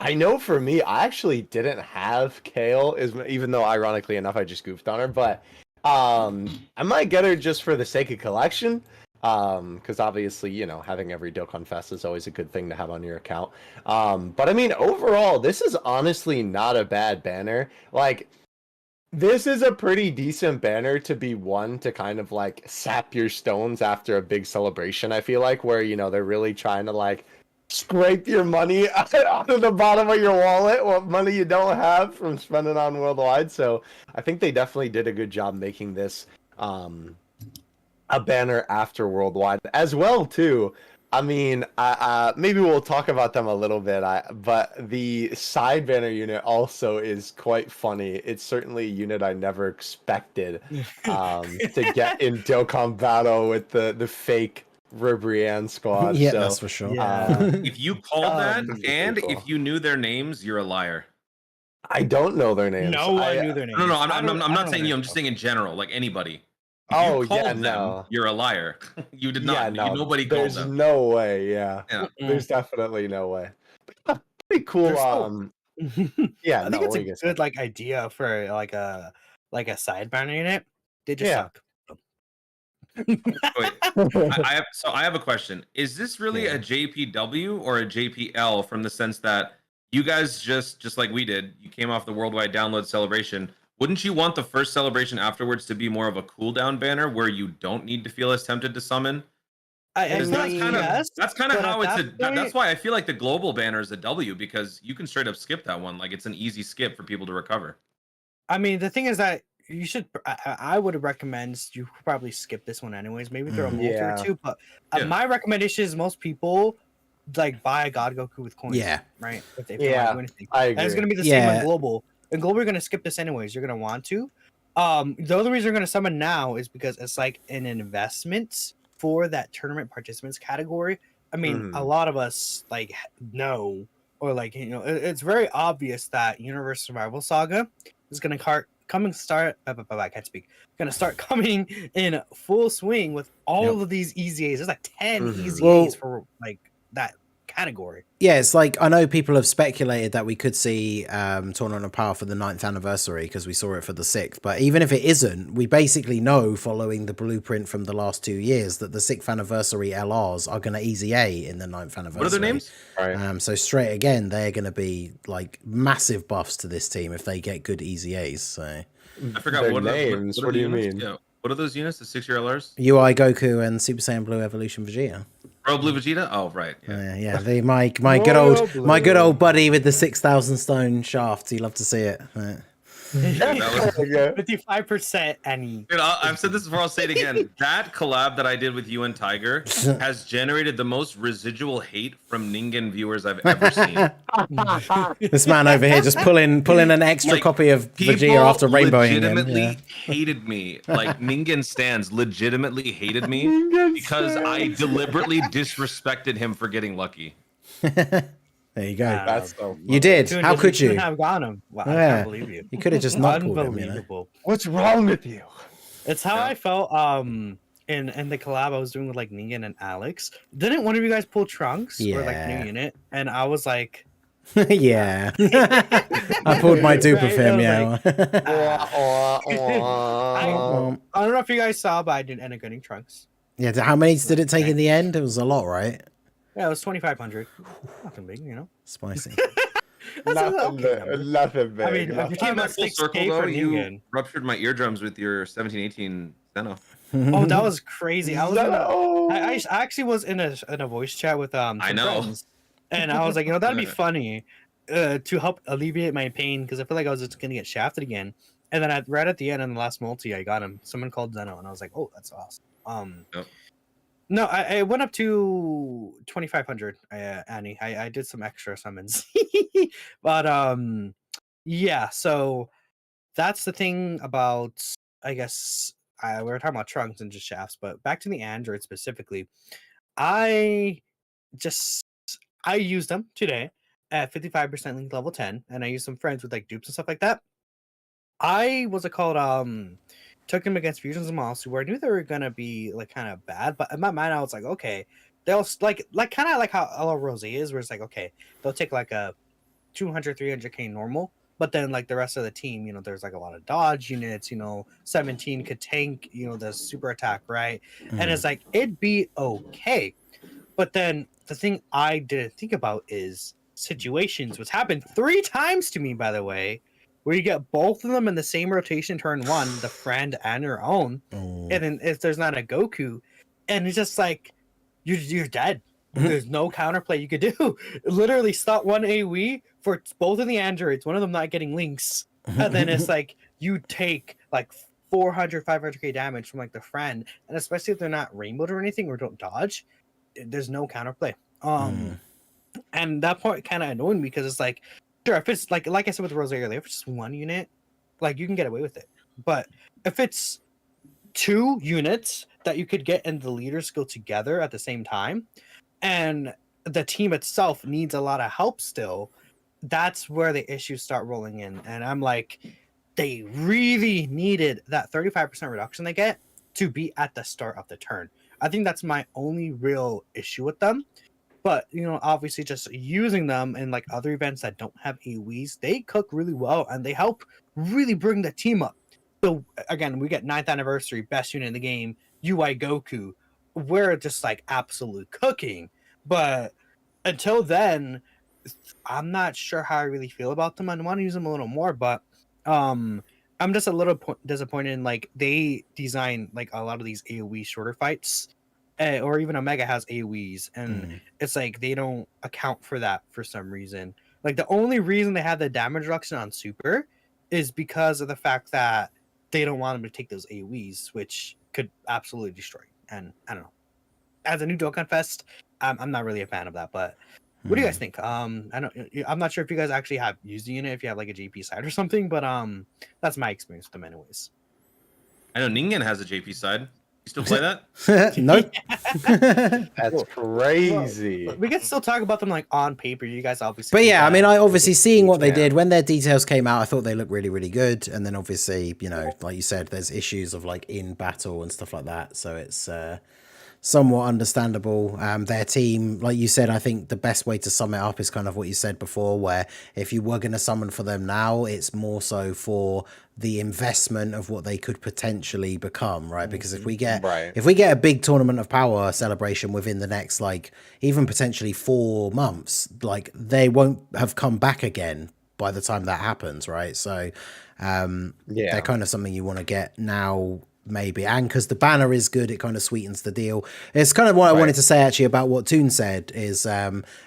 I know for me, I actually didn't have Kale, even though ironically enough, I just goofed on her. But I might get her just for the sake of collection. Because obviously, you know, having every Dokkan Fest is always a good thing to have on your account. But I mean, overall, this is honestly not a bad banner. Like, this is a pretty decent banner to be one to kind of like sap your stones after a big celebration. I feel like where, you know, they're really trying to like scrape your money out of the bottom of your wallet, what money you don't have from spending on Worldwide. So I think they definitely did a good job making this a banner after Worldwide as well too. I mean, maybe we'll talk about them a little bit. But the side banner unit also is quite funny. It's certainly a unit I never expected to get in Dokkan Battle with the fake Ribrianne squad. Yeah, so, that's for sure. If you called that this is and pretty cool. if you knew their names, you're a liar. I don't know their names. No one knew their names. No, I I'm don't not saying know you. I'm their just saying in general, like anybody. If Oh, you called yeah, them, no. you're a liar. You did not. Yeah, no. Nobody called There's them. no way. Yeah. Yeah. There's definitely no way. But yeah, pretty cool. They're so- Yeah, I think no, it's what are a you gonna good say? like idea for like a side banner unit. They just Yeah. suck. Wait, I have a question. Is this really a JPW or a JPL from the sense that you guys just like we did, you came off the worldwide download celebration. Wouldn't you want the first celebration afterwards to be more of a cooldown banner where you don't need to feel as tempted to summon? I Because feel that's like kind of yes, that's kind of but how at it's that that's point, why I feel like the global banner is a W because you can straight up skip that one. Like it's an easy skip for people to recover. I mean, the thing is that you should. I would recommend you probably skip this one anyways. Maybe throw a multi or Yeah. two. But Yeah. my recommendation is most people like buy a God Goku with coins. Yeah. Right. If they Yeah, want to do anything, I and it's agree. gonna be the same on Yeah. global. And global, you're gonna skip this anyways. You're gonna want to. The other reason you're gonna summon now is because it's like an investment for that tournament participants category. I mean, a Mhm. lot of us like know, or like it's very obvious that Universe Survival Saga is gonna I can't speak. Gonna start coming in full swing with all of these EZAs. There's like 10 Mhm. EZAs Well- for like that category. Yeah, it's like I know people have speculated that we could see Tournament of Power for the 9th anniversary because we saw it for the 6th. But even if it isn't, we basically know, following the blueprint from the last 2 years, that the 6th anniversary LRs are going to EZA in the 9th anniversary. What are their names? Right. So straight again, they're going to be like massive buffs to this team if they get good EZAs. So I forgot Their what are the- names. what are What the do you units? mean? Yeah. What are those units? The 6-year LRs? UI Goku and Super Saiyan Blue Evolution Vegeta. Pro Blue Vegeta? Oh, right. Yeah. Yeah, my good Royal old Blue. buddy with the 6,000 stone shaft. He loved to see it. That was- Yeah. 55% any. Dude, I've said this before. I'll say it again. That collab that I did with you and Tiger has generated the most residual hate from Ningen viewers I've ever seen. This man over here just pulling an extra Like, copy of People Vegeta after rainbowing him. legitimately Yeah. hated me. Like Ningen stands legitimately hated me because I deliberately disrespected him for getting lucky. There you go. That's so funny. You did. Dude, How could couldn't you? have gone him. Wow, I Yeah. can't believe you. You could have just not pulled him. You know? Unbelievable. What's wrong with you? It's how Yeah. I felt in the collab I was doing with like Ningen and Alex. Didn't one of you guys pull Trunks or like Yeah. new unit? And I was like, Yeah. I pulled my dupe of Right, him. I Yeah. I don't know if you guys saw, but I did end up getting Trunks. Yeah. How many did it take in the end? It was a lot, right? Yeah, it was 2,500. Nothing big, you know. Spicy. That's a Nothing okay big. number. Nothing big. I mean, nothing if you came That out full 6K circle, for though, you Ningen. ruptured my eardrums with your 17-18 Zeno. Oh, that was crazy. I was in a, No. I actually was in a voice chat with some I know. friends, and I was like, that'd be funny to help alleviate my pain because I feel like I was just gonna get shafted again. And then right at the end on the last multi, I got him. Someone called Zeno, and I was like, oh, that's awesome. Yep. No, I went up to 2,500. Annie, I did some extra summons, but yeah. So that's the thing about, I guess, we were talking about Trunks and just shafts, but back to the Android specifically, I used them today at 55% link level 10, and I used some friends with like dupes and stuff like that. Took him against fusions and moss where I knew they were gonna be like kind of bad, but in my mind I was like, okay, they'll like kind of like how LL Rose is, where it's like, okay, they'll take like a 200-300k normal, but then like the rest of the team, there's like a lot of dodge units, 17 could tank, the super attack, right? And it's like it'd be okay. But then the thing I didn't think about is situations, which happened 3 times to me, by the way, where you get both of them in the same rotation turn 1, the friend and your own, and then if there's not a Goku, and it's just like you're dead. There's no counterplay you could do. Literally stop one AoE for both of the androids, one of them not getting links, and then it's like you take like 400-500k damage from like the friend, and especially if they're not rainbowed or anything or don't dodge, there's no counterplay. And that part kind of annoyed me because it's like, sure, if it's like I said with Rose earlier, if it's just one unit, like you can get away with it. But if it's 2 units that you could get in the leader skill together at the same time, and the team itself needs a lot of help still, that's where the issues start rolling in. And I'm like, they really needed that 35% reduction they get to be at the start of the turn. I think that's my only real issue with them. But, obviously just using them in like other events that don't have AoEs, they cook really well and they help really bring the team up. So again, we get 9th anniversary, best unit in the game, UI Goku. We're just like absolute cooking. But until then, I'm not sure how I really feel about them. I want to use them a little more, but I'm just a little disappointed in like they design like a lot of these AoE shorter fights or even Omega has AoEs, and it's like they don't account for that for some reason. Like the only reason they have the damage reduction on Super is because of the fact that they don't want them to take those AoEs, which could absolutely destroy. And I don't know. As a new Dokkan Fest, I'm not really a fan of that. But what do you guys think? I'm not sure if you guys actually have used the unit, if you have like a JP side or something, but that's my experience with them anyways. I know Ningen has a JP side. You still play that? Nope. That's crazy. Well, we can still talk about them like on paper. You guys obviously. But yeah, I mean, I obviously seeing what they Yeah. did when their details came out, I thought they looked really, really good. And then obviously, you know, like you said, there's issues of like in battle and stuff like that. So it's somewhat understandable. Their team, like you said, I think the best way to sum it up is kind of what you said before, where if you were going to summon for them now, it's more so for the investment of what they could potentially become, right? Because if we get a big tournament of power celebration within the next, like, even potentially 4 months, like they won't have come back again by the time that happens, right? So they're kind of something you want to get now, maybe. And because the banner is good, it kind of sweetens the deal. It's kind of what I wanted to say actually about what Toon said, is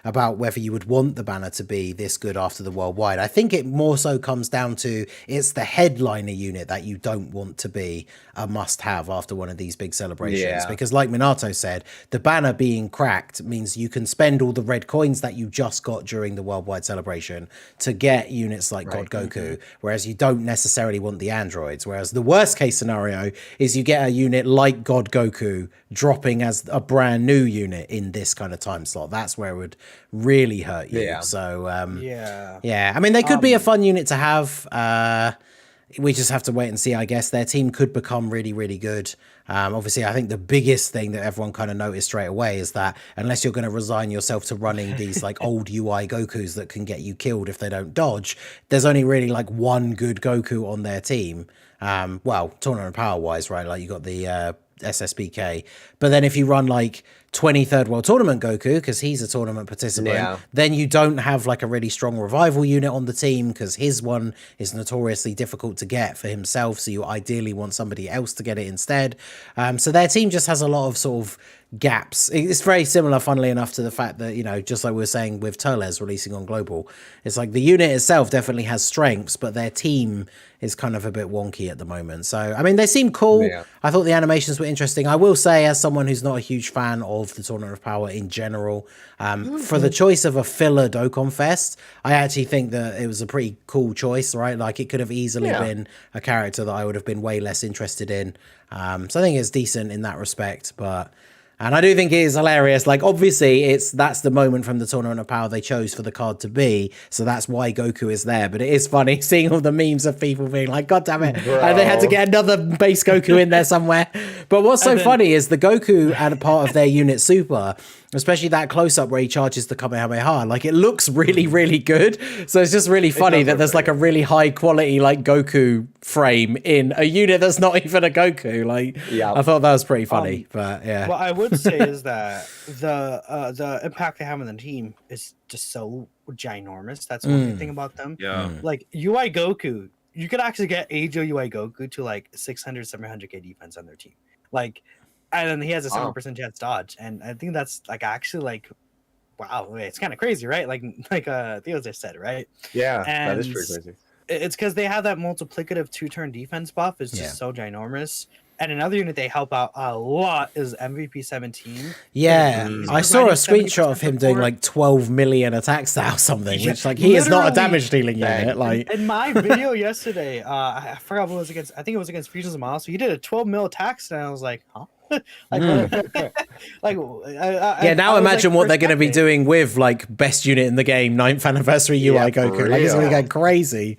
about whether you would want the banner to be this good after the worldwide. I think it more so comes down to it's the headliner unit that you don't want to be a must-have after one of these big celebrations, because like Minato said, the banner being cracked means you can spend all the red coins that you just got during the worldwide celebration to get units like God Goku, whereas you don't necessarily want the androids. Whereas the worst case scenario is you get a unit like God Goku dropping as a brand new unit in this kind of time slot. That's where it would really hurt you. So I mean, they could be a fun unit to have. We just have to wait and see, I guess. Their team could become really, really good. Obviously, I think the biggest thing that everyone kind of noticed straight away is that unless you're going to resign yourself to running these like old UI Gokus that can get you killed if they don't dodge, there's only really like one good Goku on their team. Well, tournament power wise, right? Like you got the SSBK, but then if you run like 23rd World Tournament Goku, because he's a tournament participant, then you don't have like a really strong revival unit on the team, because his one is notoriously difficult to get for himself, so you ideally want somebody else to get it instead. So their team just has a lot of sort of gaps. It's very similar, funnily enough, to the fact that, you know, just like we were saying with Turles releasing on Global, it's like the unit itself definitely has strengths, but their team is kind of a bit wonky at the moment. So, I mean, they seem cool. I thought the animations were interesting. I will say, as someone who's not a huge fan of the Tournament of Power in general, for the choice of a filler Dokkan Fest, I actually think that it was a pretty cool choice, right? Like, it could have easily been a character that I would have been way less interested in. So I think it's decent in that respect, but... And I do think it is hilarious. Like, obviously, that's the moment from the Tournament of Power they chose for the card to be. So that's why Goku is there. But it is funny seeing all the memes of people being like, God damn it. And they had to get another base Goku in there somewhere. But what's so funny is the Goku and a part of their unit Super, especially that close-up where he charges the Kamehameha, like, it looks really, really good. So it's just really funny that there's like a really high-quality like Goku frame in a unit that's not even a Goku. Like, I thought that was pretty funny. But yeah. What I would say is that the impact they have on the team is just so ginormous. That's one good thing about them. Like UI Goku, you could actually get Ajo UI Goku to like 600, 700k defense on their team. Like, and then he has a 7% chance dodge, and I think that's like actually like, wow, it's kind of crazy, right? Like Theo just said, right? Yeah, and that is pretty crazy. It's because they have that multiplicative 2-turn defense buff. It's just so ginormous. And another unit they help out a lot is MVP 17. Yeah, I saw a screenshot of him doing like 12 million attacks now or something, which like he is not a damage dealing unit. Like in my video yesterday, I forgot what it was against. I think it was against Fusions of Miles. So he did a 12 mil attacks, and I was like, huh? Now imagine what they're going to be doing with like best unit in the game, 9th anniversary UI Goku. Like it's going to get crazy.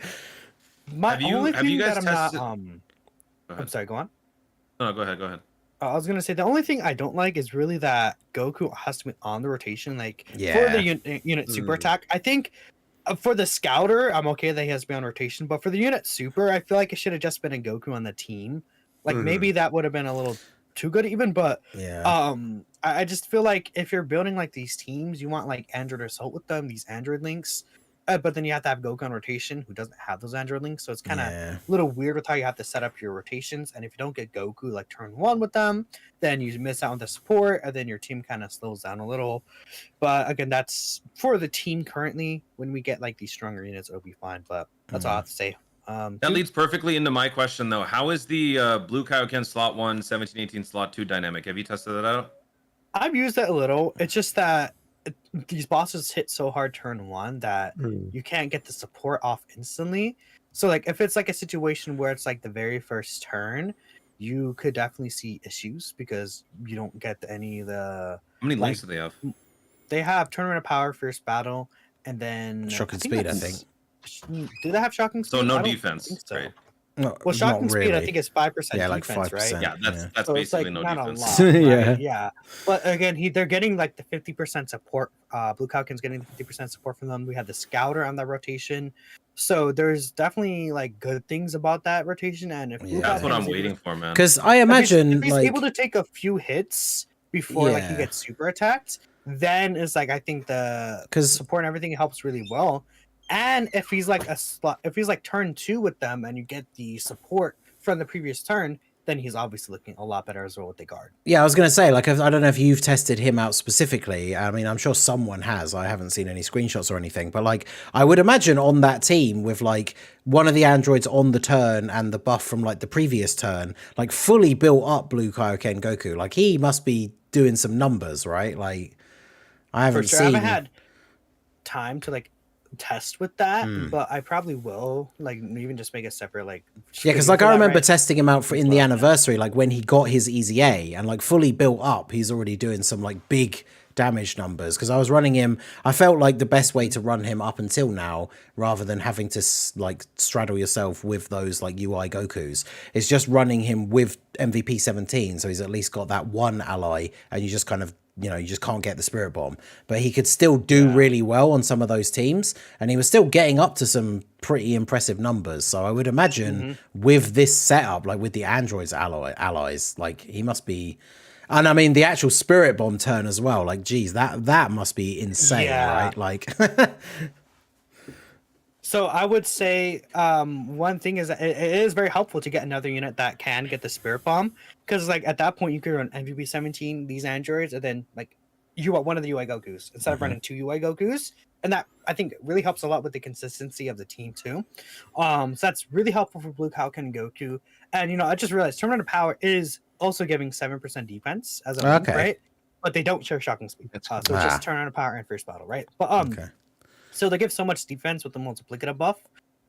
My only thing that I'm tested... not. I'm sorry. Go on. No, go ahead. I was gonna say the only thing I don't like is really that Goku has to be on the rotation, like for the unit super attack. I think for the scouter, I'm okay that he has to be on rotation, but for the unit super, I feel like it should have just been a Goku on the team. Like maybe that would have been a little too good even, but I just feel like if you're building like these teams, you want like Android Assault with them, these Android links. But then you have to have Goku on rotation, who doesn't have those android links, so it's kind of Yeah. a little weird with how you have to set up your rotations. And if you don't get Goku like turn 1 with them, then you miss out on the support, and then your team kind of slows down a little. But again, that's for the team currently. When we get like these stronger units, it'll be fine. But that's all I have to say. That leads perfectly into my question, though. How is the Blue Kaioken slot 1, 17-18 slot 2 dynamic? Have you tested that out? I've used it a little. It's just that these bosses hit so hard turn 1 that you can't get the support off instantly. So like if it's like a situation where it's like the very first turn, you could definitely see issues because you don't get any of the. How many links like, do they have? They have tournament of power, first battle, and then Shocking speed, I think. Do they have shocking speed? So no I don't defense, think so. right? No, Well, shocking not speed, I really. think, is 5% Yeah, like defense, 5%. right? Yeah, that's So it's basically like no not defense. a lot, right? Yeah. Yeah. But again, they're getting like the 50% support. Blue Falcon's getting the 50% support from them. We have the Scouter on that rotation. So there's definitely like good things about that rotation. And if Blue Yeah. That's what Falcon I'm is able waiting for, man. Because I if imagine he's like able to take a few hits before like he Yeah. gets super attacked, then it's like I think the 'Cause- support and everything helps really well. And if he's like if he's like turn 2 with them and you get the support from the previous turn, then he's obviously looking a lot better as well with the guard. Yeah, I was going to say, like, I don't know if you've tested him out specifically. I mean, I'm sure someone has. I haven't seen any screenshots or anything. But, like, I would imagine on that team with, like, one of the androids on the turn and the buff from, like, the previous turn, like, fully built up Blue Kaioken Goku. Like, he must be doing some numbers, right? Like, I haven't For sure, seen... I haven't had time to, like, test with that, but I probably will, like, even just make a separate, like... Yeah, because, stream like, for I that, remember right? testing him out for in the Well, yeah. anniversary, like, when he got his EZA and, like, fully built up, he's already doing some, like, big damage numbers. Because I was running him, I felt like the best way to run him up until now, rather than having to, like, straddle yourself with those, like, UI Gokus, is just running him with MVP 17, so he's at least got that one ally, and you just kind of, you know, you just can't get the Spirit Bomb. But he could still do really well on some of those teams, and he was still getting up to some pretty impressive numbers. So I would imagine with this setup, like with the androids allies, like he must be... And I mean, the actual Spirit Bomb turn as well, like, geez, that must be insane, Yeah. right? Like... So I would say one thing is that it is very helpful to get another unit that can get the Spirit Bomb, because like at that point you could run MVP 17 these androids, and then like you want one of the UI Gokus instead of running 2 UI Gokus, and that I think really helps a lot with the consistency of the team too. So that's really helpful for Blue Kaioken and Goku. And you know, I just realized Tournament of Power is also giving 7% defense as a link, Okay. right? But they don't share shocking speed. So it's just Tournament of Power and first battle, right? But Okay. so they give so much defense with the multiplicative buff.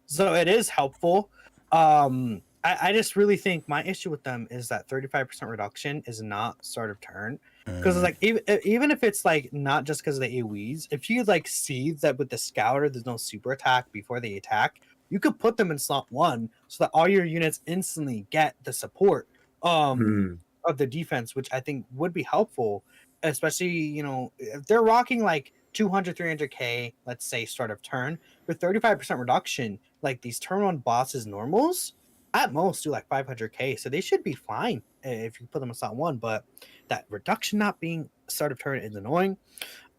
So it is helpful. I just really think my issue with them is that 35% reduction is not start of turn. Because like even if it's like not just because of the AoEs, if you like see that with the Scouter there's no super attack before they attack, you could put them in slot 1 so that all your units instantly get the support of the defense, which I think would be helpful, especially, you know, if they're rocking like 200 300k, let's say start of turn, with 35% reduction, like these turn 1 bosses normals at most do like 500k, so they should be fine if you put them in slot 1. But that reduction not being start of turn is annoying.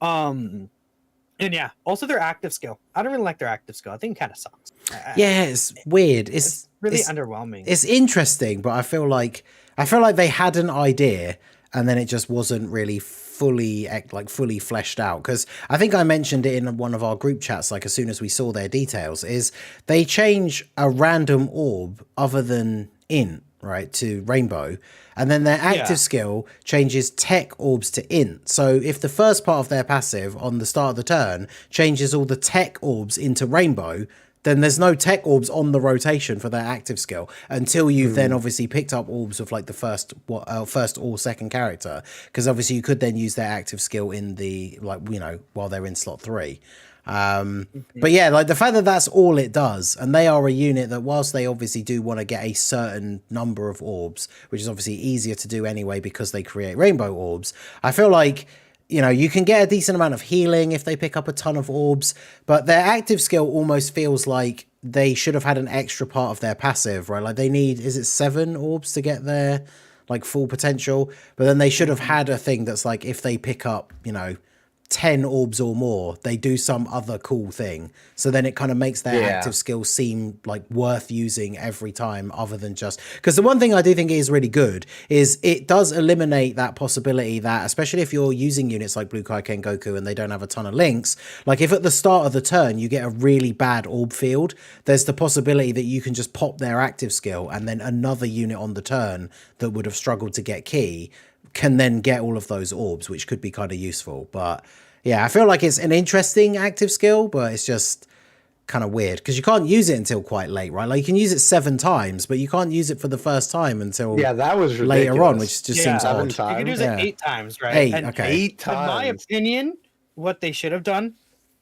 And yeah, also their active skill, I don't really like their active skill. I think it kind of sucks. Yeah, it's weird. It's really underwhelming. It's interesting, but I feel like they had an idea and then it just wasn't really fully fleshed out. Because I think I mentioned it in one of our group chats, like as soon as we saw their details, is they change a random orb other than int, right, to rainbow, and then their active skill changes tech orbs to int. So if the first part of their passive on the start of the turn changes all the tech orbs into rainbow, then there's no tech orbs on the rotation for their active skill until you've then obviously picked up orbs of like the first or second character, because obviously you could then use their active skill in the, like, you know, while they're in slot 3. But yeah, like the fact that that's all it does, and they are a unit that, whilst they obviously do want to get a certain number of orbs, which is obviously easier to do anyway because they create rainbow orbs, I feel like, you know, you can get a decent amount of healing if they pick up a ton of orbs, but their active skill almost feels like they should have had an extra part of their passive, right? Like they need, is it 7 orbs to get their like full potential? But then they should have had a thing that's like, if they pick up, you know, 10 orbs or more, they do some other cool thing. So then it kind of makes their Yeah. active skill seem like worth using every time, other than just because the one thing I do think is really good is it does eliminate that possibility that, especially if you're using units like Blue Kaisen Goku and they don't have a ton of links, like if at the start of the turn you get a really bad orb field, there's the possibility that you can just pop their active skill and then another unit on the turn that would have struggled to get key can then get all of those orbs, which could be kind of useful. But yeah, I feel like it's an interesting active skill, but it's just kind of weird because you can't use it until quite late, right? Like you can use it 7 times, but you can't use it for the first time until that was ridiculous. later on, which just seems odd. You could use it 8 times, right? 8, And okay. 8 times. in my opinion, what they should have done,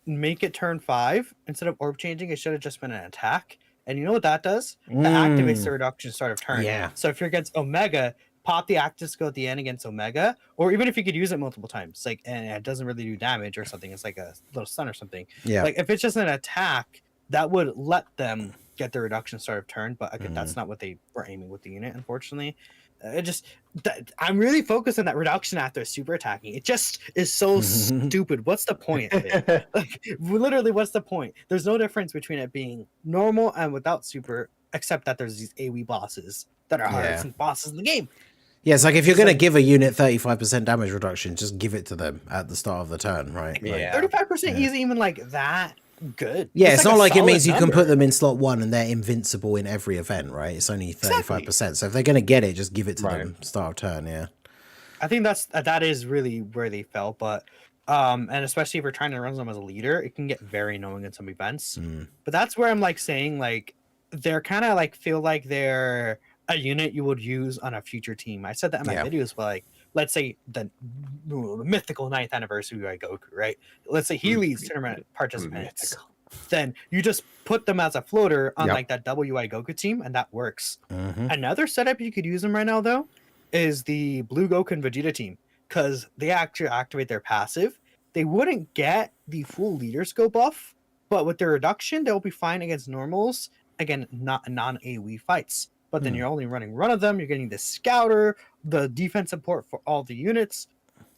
make it turn 5 instead of orb changing. It should have just been an attack. And you know what that does? That activates the reduction start of turn. Yeah. So if you're against Omega, pop the active skill at the end against Omega, or even if you could use it multiple times, like, and it doesn't really do damage or something, it's like a little stun or something. Yeah. Like if it's just an attack, that would let them get the reduction start of turn, but again, that's not what they were aiming with the unit, unfortunately. I'm really focused on that reduction after super attacking. It just is so stupid. What's the point of it? Like, literally, what's the point? There's no difference between it being normal and without super, except that there's these AoE bosses that are hardest bosses in the game. Yeah, it's like if you're going to give a unit 35% damage reduction, just give it to them at the start of the turn, right? Yeah. 35% isn't even like that good. Yeah, it's not like it means you solid can put them in slot 1 and they're invincible in every event, right? It's only 35%. So if they're going to get it, just give it to them start of turn, yeah. I think that is really where they fell, but and especially if you're trying to run them as a leader, it can get very annoying in some events. But that's where I'm like saying like they're kind of like feel like they're a unit you would use on a future team. I said that in my videos, but like let's say the mythical 9th anniversary of Goku, right? Let's say he leads tournament participants. Then you just put them as a floater on like that WI Goku team, and that works. Another setup you could use them right now though is the Blue Goku and Vegeta team, because they actually activate their passive. They wouldn't get the full leader skill buff, but with their reduction, they'll be fine against normals. Again, not non-AoE fights. But then you're only running one of them. You're getting the scouter, the defense support for all the units.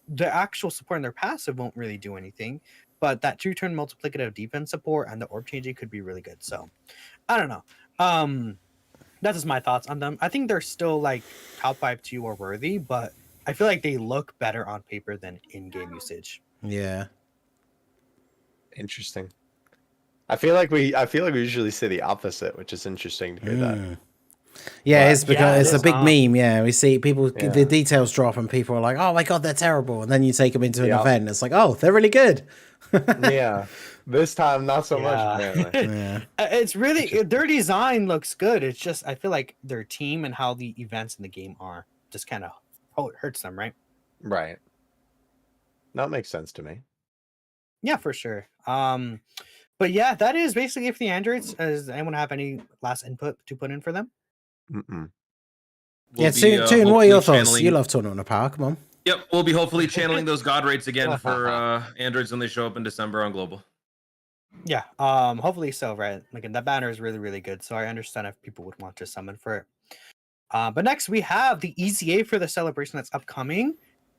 The actual support in their passive won't really do anything, but that 2-turn multiplicative defense support and the orb changing could be really good. So, I don't know. That's just my thoughts on them. I think they're still like top 5 2 or worthy, but I feel like they look better on paper than in-game usage. Yeah. Interesting. I feel like we usually say the opposite, which is interesting to hear that. Yeah, it's because it's a big is, meme. Yeah, we see people, the details drop, and people are like, "Oh my god, they're terrible!" And then you take them into an event, and it's like, "Oh, they're really good." Yeah, this time not so much. Apparently. It's really their design looks good. It's just I feel like their team and how the events in the game are just kind of hurts them, right? Right. That makes sense to me. Yeah, for sure. But yeah, that is basically it for the androids. Does anyone have any last input to put in for them? Yeah, Toon, what are your thoughts? You love Tournament of Power, come on. Yep, we'll be hopefully channeling those god rates again for androids when they show up in December on Global. Yeah, hopefully so, right? Like, that banner is really, really good, so I understand if people would want to summon for it. But next we have the EZA for the celebration that's upcoming.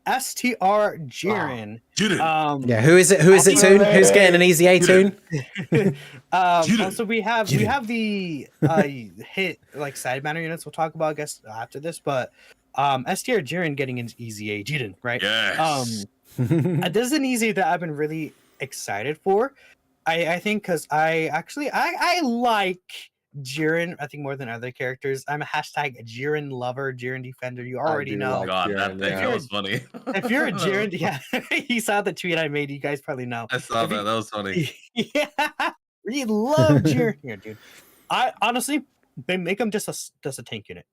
STR Jiren. Yeah, who is it? Who is it, Toon? Who's getting an EZA, Toon? Also, we have the hit like side banner units. We'll talk about, I guess, after this. But STR Jiren getting an EZA, Jiren, right? Yes. This is an EZA that I've been really excited for. I think because I like Jiren, I think, more than other characters. I'm a hashtag Jiren lover, Jiren defender. You already know. Like God, Jiren, that was funny. If you're a Jiren, yeah, you saw the tweet I made. You guys probably know. I saw that. That was funny. Yeah, we love Jiren here, dude. I honestly, they make him just a tank unit,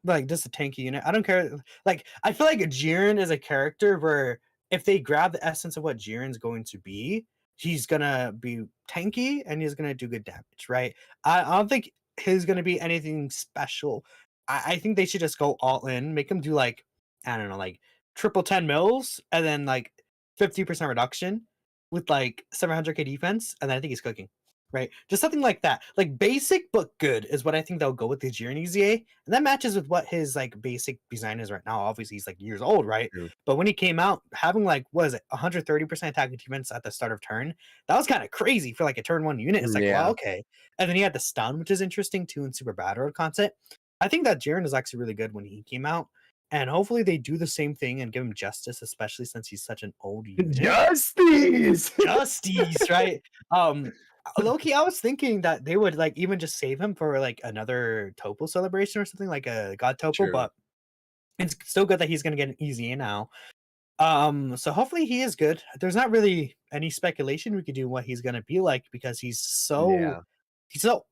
like just a tanky unit. I don't care. Like, I feel like Jiren is a character where if they grab the essence of what Jiren's going to be, he's gonna be tanky and he's gonna do good damage, right? I don't think he's gonna be anything special. I think they should just go all in, make him do like, I don't know, like triple 10 mils and then like 50% reduction with like 700k defense, and then I think he's cooking. right? Just something like that. Like basic but good is what I think they'll go with the Jiren EZA. And that matches with what his like basic design is right now. Obviously, he's like years old, right? True. But when he came out, having like what is it, 130% attack and defense at the start of turn, that was kind of crazy for like a turn 1 unit. It's like, Yeah. wow, okay. And then he had the stun, which is interesting too in Super Battle Road content. I think that Jiren is actually really good when he came out. And hopefully they do the same thing and give him justice, especially since he's such an old unit. Justice. Justice, right? Loki, I was thinking that they would like even just save him for like another Topo celebration or something like a God Topo, True. but it's still good that he's gonna get an EZA now. So hopefully he is good. There's not really any speculation we could do what he's gonna be like because he's so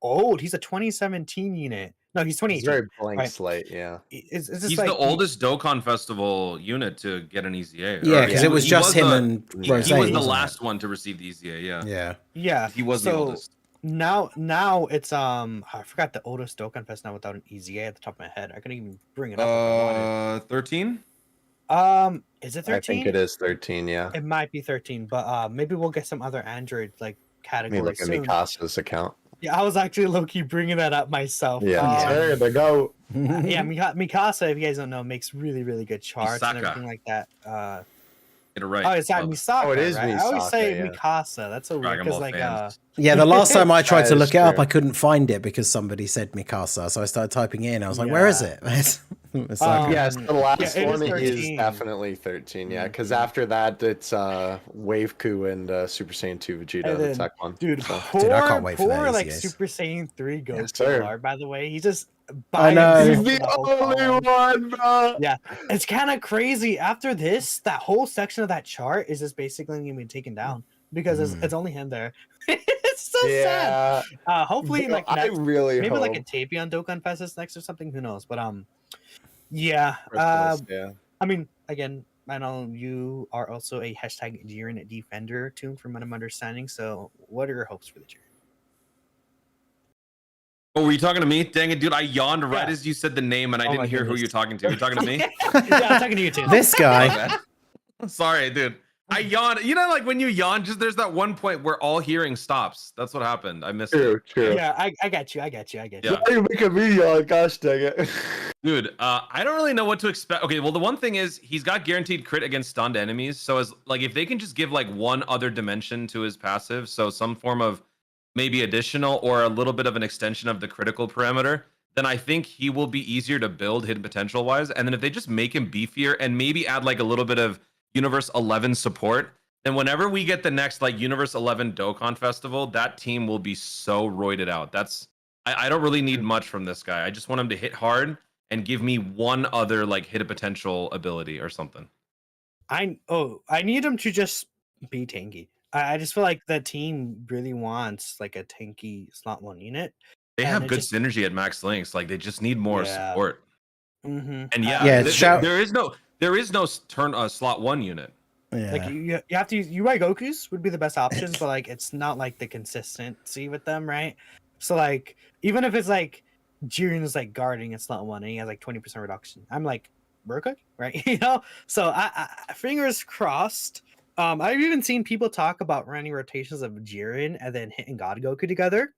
old. He's a 2017 unit. No, he's It's 2018. very blank right? slate. Yeah. It's just He's like the oldest Dokkan Festival unit to get an EZA. Yeah, because it was he just him the- and He Rose. was the wasn't it? last one to receive the EZA. Yeah. Yeah. Yeah, He was the so oldest. now it's I forgot the oldest Dokkan Fest now without an EZA at the top of my head. I couldn't even bring it up if I wanted. 13. Is it 13? I think it is 13. Yeah. It might be 13, but maybe we'll get some other Android like Let me categories look at soon. Mikasa's account. Yeah, I was actually low-key bringing that up myself. Yeah. There they go. Yeah, Mikasa, if you guys don't know, makes really, really good charts and Misaka. everything like that. Get it right. Oh, it's not Love. Misaka. Oh, it is right? I always Misaka, say yeah. Mikasa. That's so weird Dragon because Ball like fans. Yeah, the last time I tried That to is look it up, true. I couldn't find it because somebody said Mikasa. So I started typing it in. I was like, where is it? It's like, Yes, the last yeah, it is one is 13. definitely 13. Yeah, because after that it's Waveku and Super Saiyan 2 Vegeta, And the then, tech one. dude, So- poor, Dude, I can't wait for poor that like EZAs. Super Saiyan 3 goes sir. to Lard, by the way. He just I know. He's himself the for whole only column. one, bro. Yeah, it's kind of crazy. After this, that whole section of that chart is just basically gonna be taken down because it's only him there. It's so sad. Yeah. Hopefully, Bro, like I next, really maybe hope. like a Tapion Dokkan Fest is next or something. Who knows? But yeah. Christmas, yeah. I mean, again, I know you are also a hashtag Jiren defender too, from what I'm understanding. So, what are your hopes for the Jiren? Oh, were you talking to me? Dang it, dude! I yawned right Yeah. as you said the name, and I Oh my didn't hear who goodness. you're talking to. You're talking to me? Yeah, I'm talking to you too. this My guy. bad. Sorry, dude. I yawned. You know, like when you yawn, just there's that one point where all hearing stops. That's what happened. I missed True, it. true. Yeah, I got you. Yeah. Why are you making me yawn? Gosh dang it. Dude, I don't really know what to expect. Okay, well, the one thing is he's got guaranteed crit against stunned enemies. So as like if they can just give like one other dimension to his passive, so some form of maybe additional or a little bit of an extension of the critical parameter, then I think he will be easier to build hidden potential wise. And then if they just make him beefier and maybe add like a little bit of Universe 11 support, then whenever we get the next like Universe 11 Dokkan Festival, that team will be so roided out. I don't really need much from this guy. I just want him to hit hard and give me one other like hit a potential ability or something. I need him to just be tanky. I just feel like the team really wants like a tanky slot 1 unit. They And have it good just- synergy at max links. Like they just need more Yeah. support. Mm-hmm. And yeah, Yeah, there is no turn slot 1 unit. Yeah. Like you have to use UI Goku's would be the best options, but like it's not like the consistency with them, right? So like even if it's like Jiren is like guarding at slot 1 and he has like 20% reduction, I'm like we're good, right? You know. So I fingers crossed. I've even seen people talk about running rotations of Jiren and then hitting God Goku together,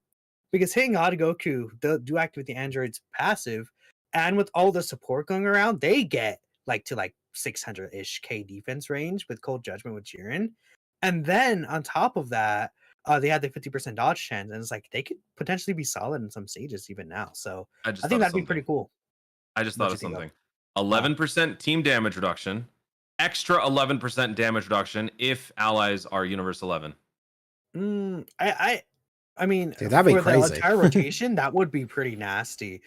because hitting God Goku do activate the android's passive, and with all the support going around, they get like to like 600-ish K defense range with Cold Judgment with Jiren. And then on top of that, they had the 50% dodge chance, and it's like they could potentially be solid in some stages even now. So I think that'd be pretty cool. I just What thought you of think of? something. 11% team damage reduction, extra 11% damage reduction if allies are Universe 11. I mean, Dude, that'd be for crazy. the entire rotation, that would be pretty nasty.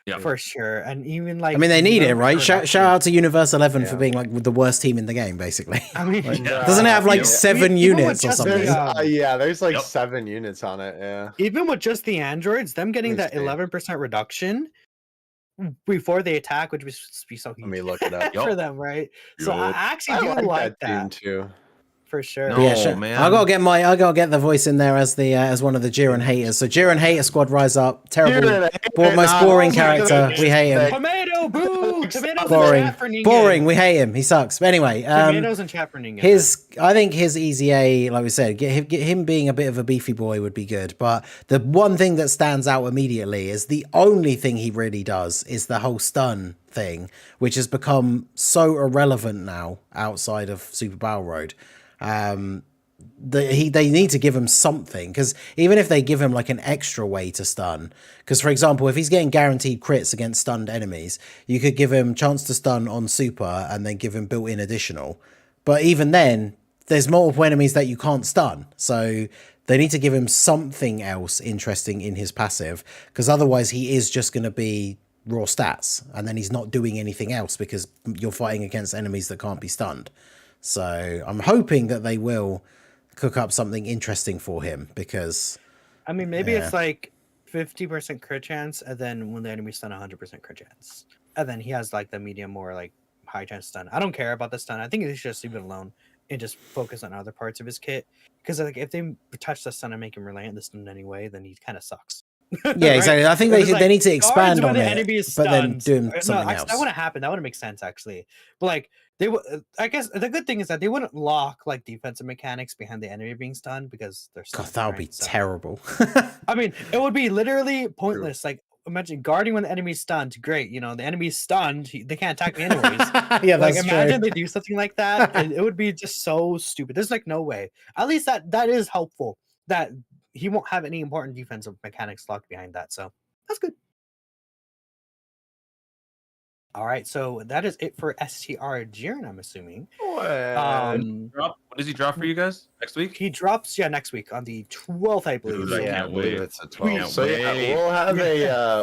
Yeah. For sure. And even like I mean, they need it, right? Shout reduction- out to Universe 11 for Yeah. being like the worst team in the game, basically. I mean, Doesn't it have like Yeah. 7 Even with units or just the, something? There's like Yep. 7 units on it. Yeah. even with just the androids, them getting Let that me see. 11% reduction before they attack, which would be so Let huge me look it up. for Yup. them, right? So I Yup. actually I do like that that team too. for sure. No. But yeah, Oh, man. I gotta get the voice in there as the as one of the Jiren haters. So Jiren hater squad rise up. Terrible, Jiren, most boring oh my character. goodness. We hate him. Tomato boo! tomatoes Boring. in chat for Ningen. Boring. We hate him. He sucks. But anyway, Tomatoes in chat for Ningen. I think his EZA, like we said, get him being a bit of a beefy boy would be good. But the one thing that stands out immediately is the only thing he really does is the whole stun thing, which has become so irrelevant now outside of Super Battle Road. They need to give him something, because even if they give him like an extra way to stun, because for example, if he's getting guaranteed crits against stunned enemies, you could give him chance to stun on super and then give him built-in additional. But even then, there's multiple enemies that you can't stun, so they need to give him something else interesting in his passive, because otherwise he is just going to be raw stats, and then he's not doing anything else because you're fighting against enemies that can't be stunned. So I'm hoping that they will cook up something interesting for him, because I mean, maybe it's like 50% crit chance, and then when the enemy's stun, 100% crit chance, and then he has like the medium or like high chance stun. I don't care about the stun. I think he should just leave it alone and just focus on other parts of his kit, because like if they touch the stun and make him rely on the stun anyway, then he kind of sucks. yeah, Right? exactly. I think they need to expand on the it, enemy is but then stunned. doing No, something actually, else. that wouldn't happen. That wouldn't make sense actually. But like they would, I guess the good thing is that they wouldn't lock like defensive mechanics behind the enemy being stunned, because they're stunned. God, that would be So, terrible. I mean, it would be literally pointless. Like imagine guarding when the enemy's stunned. Great, you know the enemy's stunned. They can't attack me anyways. Yeah, Like that's imagine true. they do something like that, and it would be just so stupid. There's like no way. At least that is helpful. That he won't have any important defensive mechanics locked behind that. So that's good. All right, so that is it for STR Jiren, I'm assuming. When does he drop for you guys next week? He drops next week on the 12th, I believe. Dude, I So- can't I believe wait. it's a 12. Can't So yeah, wait.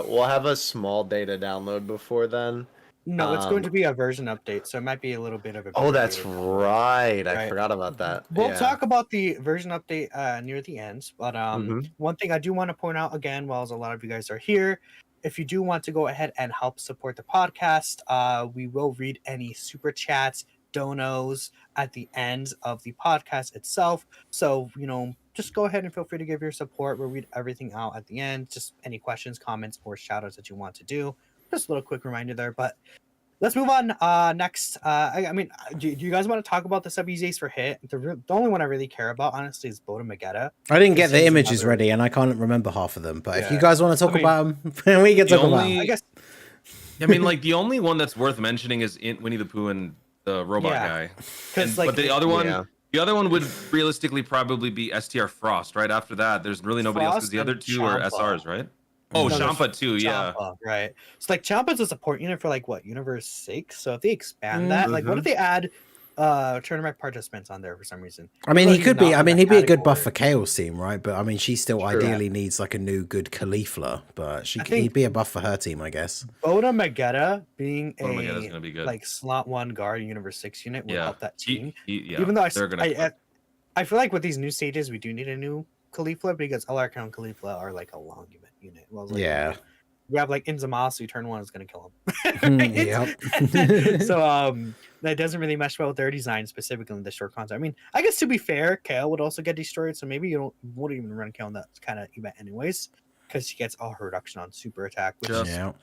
we'll have a small data download before then. No, it's going to be a version update, so it might be a little bit of a. Oh, bigger that's data. right. I Right. forgot about that. We'll Yeah. talk about the version update near the end, but Mhm. one thing I do want to point out again, while a lot of you guys are here, if you do want to go ahead and help support the podcast, we will read any super chats, donos at the end of the podcast itself. So just go ahead and feel free to give your support. We'll read everything out at the end. Just any questions, comments, or shout outs that you want to do. Just a little quick reminder there, but. Let's move on. Next, I mean, do you guys want to talk about the sub EZAs for hit? The only one I really care about, honestly, is Boda Magetta. I didn't get This the is images another- ready, and I can't remember half of them. But if you Yeah. guys want to talk I mean, about them, we can the talk about only- them. I guess I mean, like the only one that's worth mentioning is Winnie the Pooh and the robot Yeah. guy. because like But the other one, Yeah. the other one would realistically probably be STR Frost. Right after that, there's really nobody else, because Frost the other and two are Champa. SRs, right? Oh, No, there's Champa too. Yeah. Champa, right. It's like Champa's a support unit for like what Universe 6. So if they expand that, like what if they add tournament participants on there for some reason? I mean, Even he though could he's be. not I in mean, that he'd be a good buff for category. Chaos Team, right? But I mean, she still ideally needs like a new good Caulifla. But I think- he'd be a buff for her team, I guess. Boda Magetta being Boda Magetta's gonna be good. like slot 1 guard Universe 6 unit would Yeah. help that team. Yeah. Even though they're gonna. I feel like with these new stages, we do need a new Caulifla, because Alarka and Caulifla are like a long unit. Well, like, Yeah. we have like Inzamasa, turn 1 is going to kill Yep. him. So that doesn't really mesh well with their design, specifically in the short content. I mean, I guess to be fair, Kale would also get destroyed, so maybe you wouldn't even run Kale in that kind of event anyways, because she gets all her reduction on super attack. Which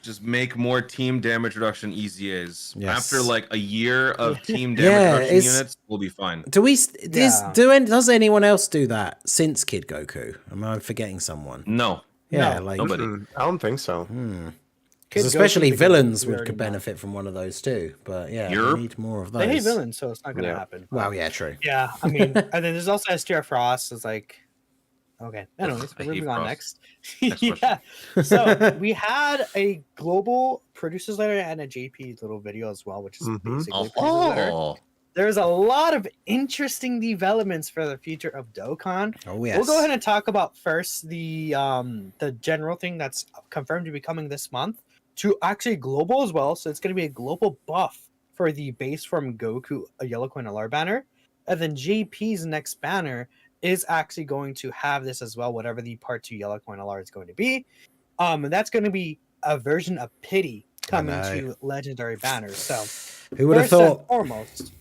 Just make more team damage reduction EZAs. Yes. After like a year of team damage Yeah, reduction it's- units, we'll be fine. Do we? Yeah. Does anyone else do that since Kid Goku? Am I forgetting someone? No, Yeah, No, like nobody. I don't think so. Kid Goku, especially because villains we could already know. benefit from one of those too. But yeah, Yerp. we need more of those. They hate villains, so it's not going to Yeah. happen. Well, yeah, true. Yeah, I mean, and then there's also STR Frost. It's like, okay, anyways, I we're hate moving on Frost. next. Next Yeah, so we had a global producers letter and a JP little video as well, which is Mhm. basically a producers letter. Oh, There's a lot of interesting developments for the future of Dokkan. Oh yes. We'll go ahead and talk about first the general thing that's confirmed to be coming this month to actually global as well. So it's going to be a global buff for the base from Goku, a Yellow Coin Alar banner, and then JP's next banner is actually going to have this as well, whatever the part 2 Yellow Coin Alar is going to be. And that's going to be a version of Pity coming know. to legendary banners. So Who would have first and thought? foremost,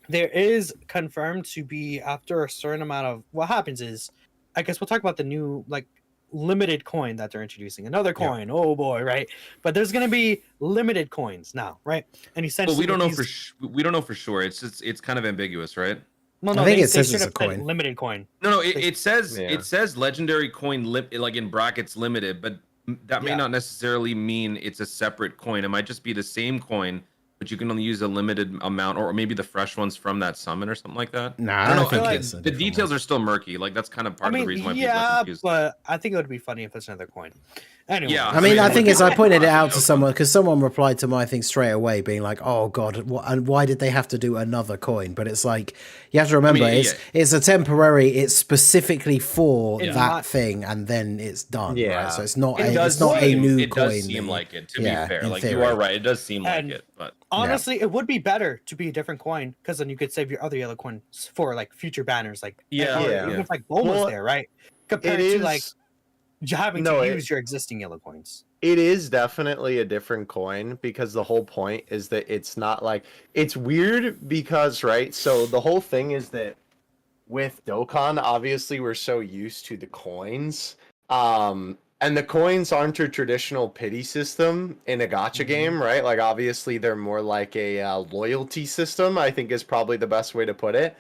there is confirmed to be after a certain amount of what happens is, I guess we'll talk about the new like limited coin that they're introducing. Another Yeah. coin, oh boy, right? But there's gonna be limited coins now, right? And essentially, Well, we don't know these- we don't know for sure. It's kind of ambiguous, right? No, I think it says straight it's a up said coin. limited coin. No, it says Yeah. it says legendary coin like in brackets limited, but that may Yeah. not necessarily mean it's a separate coin. It might just be the same coin, but you can only use a limited amount, or maybe the fresh ones from that summon or something like that. Nah, I I don't don't know. think like it's a The different details one. are still murky. Like that's kind of part of the reason why people are yeah, confused. but I think it would be funny if it's another coin. Anyway, Yeah, I mean, I think as I pointed it out to Okay. someone, because someone replied to my thing straight away, being like, "Oh God, what, and why did they have to do another coin?" But it's like you have to remember, it's a temporary. It's specifically for It's that not- thing, and then it's done. Yeah. Right? So it's not It a, does it's not a seem- new it coin. does seem that- like it. To yeah, be fair, in like you theory. are right. It does seem like And- it, but honestly, it would be better to be a different coin because then you could save your other yellow coins for like future banners, like Yeah, or yeah. even if like Bulma's Well, there, right? Compared It to is like having No, to it- use your existing yellow coins. It is definitely a different coin because the whole point is that it's not like it's weird because right. So the whole thing is that with Dokkan, obviously we're so used to the coins, and the coins aren't a traditional pity system in a gacha game, right? Like obviously they're more like a loyalty system. I think is probably the best way to put it.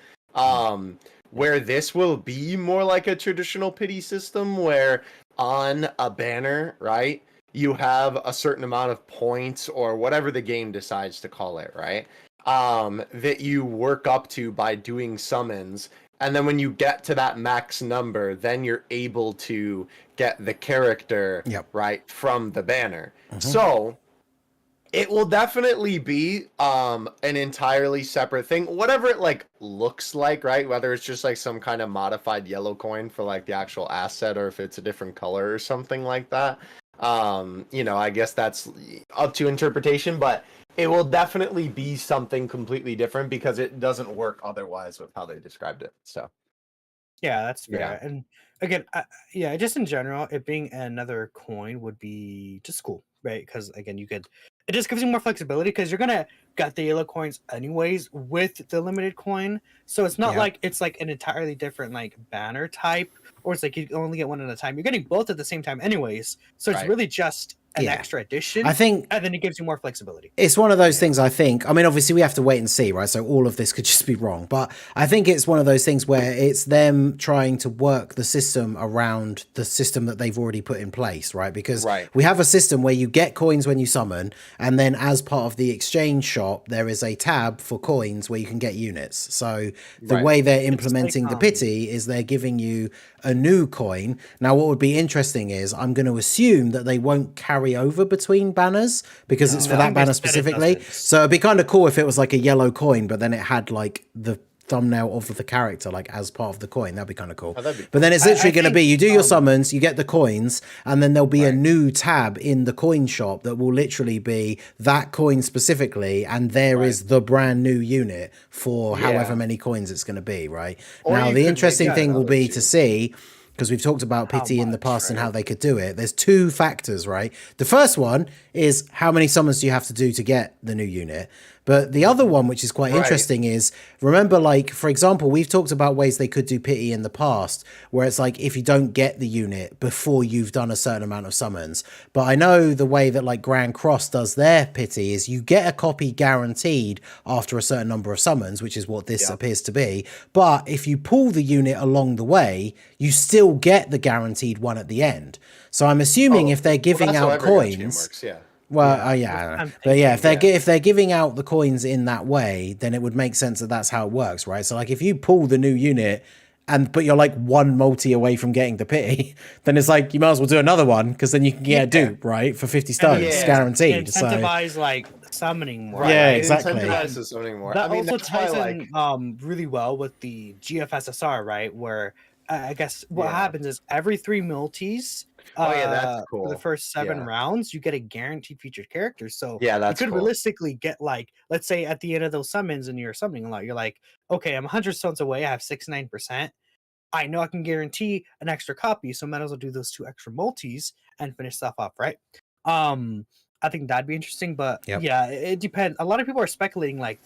Where this will be more like a traditional pity system, where on a banner, right? You have a certain amount of points or whatever the game decides to call it, right? That you work up to by doing summons. And then when you get to that max number, then you're able to get the character, Yep. right, from the banner. So it will definitely be an entirely separate thing. Whatever it like looks like, right? Whether it's just like some kind of modified yellow coin for like the actual asset or if it's a different color or something like that. I guess that's up to interpretation, but it will definitely be something completely different because it doesn't work otherwise with how they described it. So Yeah, that's fair. Yeah. And again, yeah, just in general, it being another coin would be just cool, right? Because again, it just gives you more flexibility because you're gonna get the yellow coins anyways with the limited coin. So it's not Yeah. like it's like an entirely different like banner type, or it's like you only get one at a time. You're getting both at the same time anyways. So it's Right. really just an Yeah. extra addition. I think and then it gives you more flexibility. it's one of those things. I think. I mean, obviously, we have to wait and see, right? So all of this could just be wrong, but I think it's one of those things where it's them trying to work the system around the system that they've already put in place, right? Because Right. we have a system where you get coins when you summon, and then as part of the exchange shop, there is a tab for coins where you can get units. So the Right. way they're implementing the um, pity is they're giving you a new coin. Now, what would be interesting is I'm going to assume that they won't carry over between banners because it's for I that think they banner said it specifically. doesn't. So it'd be kind of cool if it was like a yellow coin, but then it had like the thumbnail of the character like as part of the coin. That'd be kind of cool. Oh, that'd be But then it's I literally going to think, be you do your summons, you get the coins, and then there'll be a Right. new tab in the coin shop that will literally be that coin specifically, and there is the brand new unit for however Yeah. many coins it's going to be, right? Or Now you the could interesting make thing will another be too. to see, because we've talked about How pity in the much, past and right? how they could do it. There's two factors, right? The first one is how many summons do you have to do to get the new unit? But the other one, which is quite Right. interesting, is remember, like, for example, we've talked about ways they could do pity in the past, where it's like if you don't get the unit before you've done a certain amount of summons. But I know the way that like Grand Cross does their pity is you get a copy guaranteed after a certain number of summons, which is what this appears to be. But if you pull the unit along the way, you still get the guaranteed one at the end. So I'm assuming if they're giving that's how out every gacha game coins. works, yeah. Well, yeah, I don't know. I'm But yeah, thinking, if they're giving out the coins in that way, then it would make sense that that's how it works, right? So like if you pull the new unit but you're like one multi away from getting the pity, then it's like you might as well do another one because then you can get a dupe, right, for 50 stones, Yeah. guaranteed. So Incentivize like summoning more. Yeah, right? It exactly. incentivizes summoning more. That I mean, also that's why, ties like, in really well with the GFSSR, right? Where I guess what Yeah. happens is every 3 multis Oh, yeah, that's for the cool. first 7 Yeah. rounds, you get a guaranteed featured character. So Yeah, you that's could cool. realistically get like, let's say at the end of those summons and you're summoning a lot, you're like, okay, I'm 100 stones away, I have 69%. I know I can guarantee an extra copy, so might as well do those 2 extra multis and finish stuff off, right? I think that'd be interesting, but Yep. yeah, it depends. A lot of people are speculating like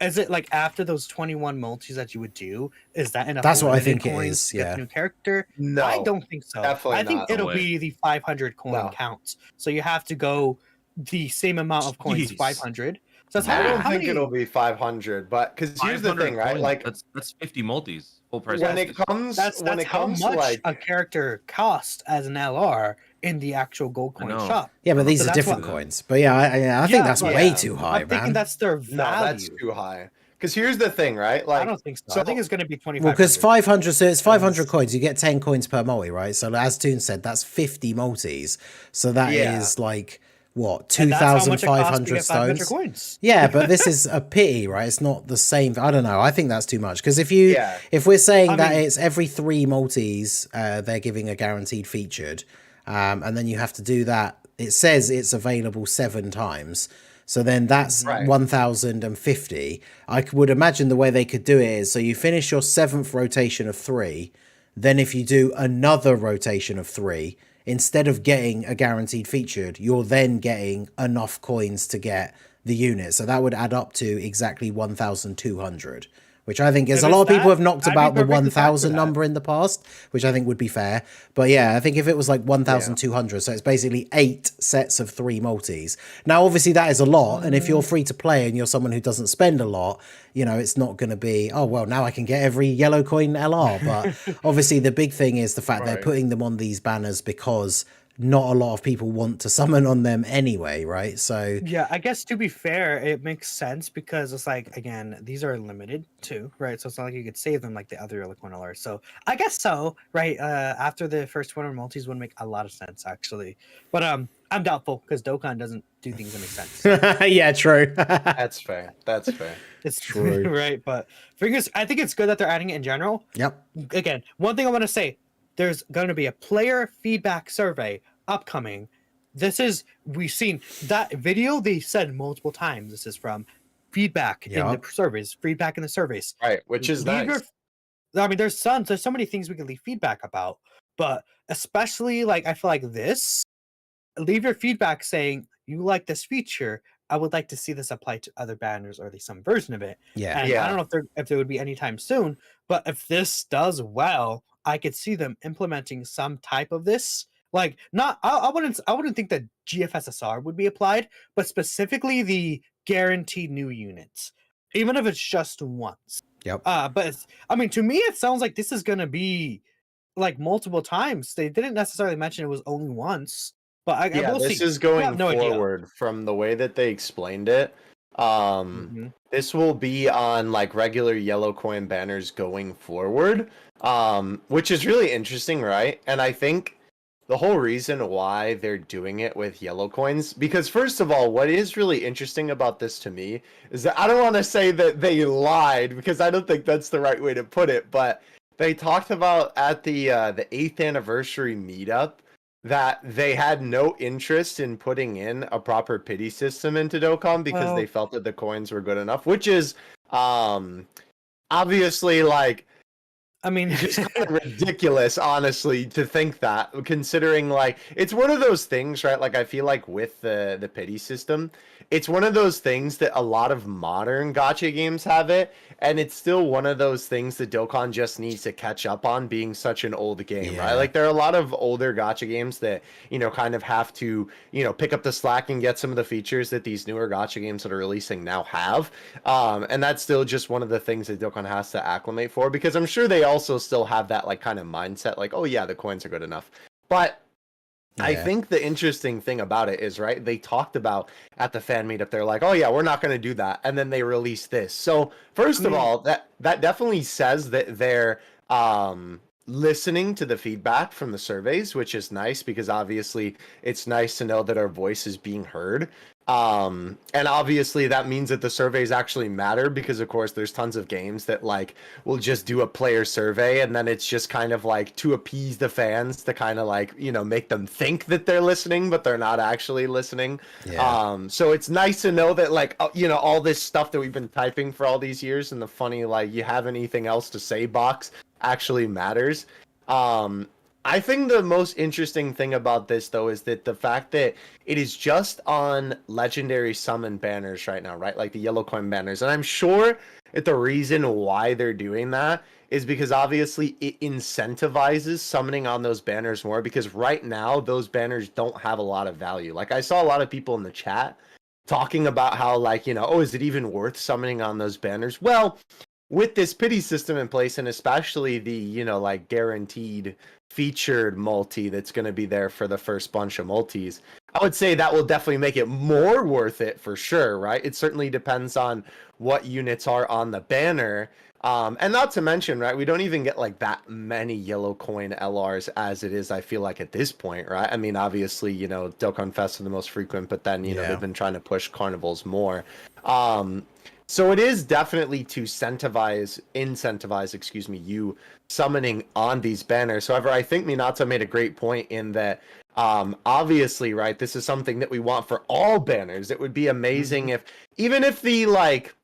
is it like after those 21 multis that you would do? Is that enough? That's what I limited think it coins is, to get yeah. the new character. No, I don't think so. definitely I think not. it'll No way. be the 500 coin No. counts. So you have to go the same amount of coins, Jeez. 500. So that's I don't how think many... it'll be 500, but because here's the 500 thing, right? coins, Like that's 50 multis. Full price. when multis. it comes, That's when it how comes much to like, a character costs as an LR in the actual gold I coin know. shop. Yeah, but these So are that's different what- coins. But yeah, I think Yeah, that's but- way Yeah. too high, I'm thinking man. that's their no, that's value. too high. Because here's the thing, right? Like, I don't think so. so- I think it's going to be 25. Well, because 500, so it's 500 coins. You get 10 coins per multi, right? So as Toon said, that's 50 multis. So that is Yeah. like what, And that's how much it costs to 2,500 get 500 stones? coins. Yeah, but this is a pity, right? It's not the same. I don't know. I think that's too much because if Yeah. we're saying I that mean- it's every 3 multis, they're giving a guaranteed featured, and then you have to do that. It says it's available 7 times. So then that's Right. 1,050. I would imagine the way they could do it is so you finish your 7th rotation of 3, then if you do another rotation of 3, instead of getting a guaranteed featured, you're then getting enough coins to get the unit. So that would add up to exactly 1,200, which I think is If a lot of it's people that, have knocked I'd be about the perfectly fine 1,000 with that. number in the past, which I think would be fair. But yeah, I think if it was like 1,200, so it's basically 8 sets of 3 multis. Now, obviously that is a lot. And if you're free to play and you're someone who doesn't spend a lot, you know, it's not going to be, oh, well, now I can get every yellow coin LR. But obviously the big thing is the fact they're Right. putting them on these banners because not a lot of people want to summon on them anyway, right? So Yeah, I guess to be fair, it makes sense because it's like, again, these are limited too, right? So it's not like you could save them like the other Liquid LRs. So I guess so, right? After the first 200 multis would make a lot of sense actually. But I'm doubtful because Dokkan doesn't do things that make sense. yeah, true. That's fair. That's fair. It's True. right? But fingers, I think it's good that they're adding it in general. Yep. Again, one thing I want to say, there's going to be a player feedback survey upcoming. We've seen that video. They said multiple times this is from feedback in Yup. the surveys, feedback in the surveys. Right, which is Leave nice. I mean, there's so many things we can leave feedback about, but especially like I feel like this, leave your feedback saying you like this feature. I would like to see this applied to other banners or at least some version of it. Yeah. And Yeah. I don't know if there would be anytime soon, but if this does well, I could see them implementing some type of this. Like, not I wouldn't think that GFSSR would be applied, but specifically the guaranteed new units, even if it's just once. Yep. But I mean, to me, it sounds like this is gonna be like multiple times. They didn't necessarily mention it was only once, but I Yeah, will this see. is We have going no idea. forward from the way that they explained it. Mhm. This will be on like regular yellow coin banners going forward, which is really interesting, right? And I think the whole reason why they're doing it with yellow coins, because first of all, what is really interesting about this to me is that I don't want to say that they lied because I don't think that's the right way to put it, but they talked about at the 8th anniversary meetup that they had no interest in putting in a proper pity system into Dokkan because Well- they felt that the coins were good enough, which is obviously like I mean, just kind of ridiculous, honestly, to think that, considering like it's one of those things, right? Like I feel like with the pity system, it's one of those things that a lot of modern gacha games have it, and it's still one of those things that Dokkan just needs to catch up on, being such an old game, Yeah. right? Like there are a lot of older gacha games that, you know, kind of have to, you know, pick up the slack and get some of the features that these newer gacha games that are releasing now have. And that's still just one of the things that Dokkan has to acclimate for, because I'm sure they also still have that like kind of mindset, like, oh yeah, the coins are good enough. But I Yeah. think the interesting thing about it is, right, they talked about at the fan meetup, they're like, oh yeah, we're not going to do that, and then they released this. So first of all, that definitely says that they're listening to the feedback from the surveys, which is nice, because obviously it's nice to know that our voice is being heard. And obviously that means that the surveys actually matter, because of course there's tons of games that like will just do a player survey and then it's just kind of like to appease the fans, to kind of like, you know, make them think that they're listening but they're not actually listening. Yeah. So it's nice to know that like, you know, all this stuff that we've been typing for all these years and the funny like you have anything else to say box actually matters. I think the most interesting thing about this, though, is that the fact that it is just on legendary summon banners right now, right? Like the yellow coin banners. And I'm sure that the reason why they're doing that is because obviously it incentivizes summoning on those banners more, because right now those banners don't have a lot of value. Like I saw a lot of people in the chat talking about how, like, you know, oh, is it even worth summoning on those banners? Well, with this pity system in place, and especially the, you know, like guaranteed featured multi that's going to be there for the first bunch of multis, I would say that will definitely make it more worth it for sure, right? It certainly depends on what units are on the banner. And not to mention, right, we don't even get like that many yellow coin LRs as it is, I feel like, at this point, right? I mean, obviously, you know, Dokkan Fest are the most frequent, but then, you know, they've been trying to push carnivals more. So it is definitely to incentivize, excuse me, you summoning on these banners. However, I think Minato made a great point in that, obviously, right, this is something that we want for all banners. It would be amazing if, even if the, like,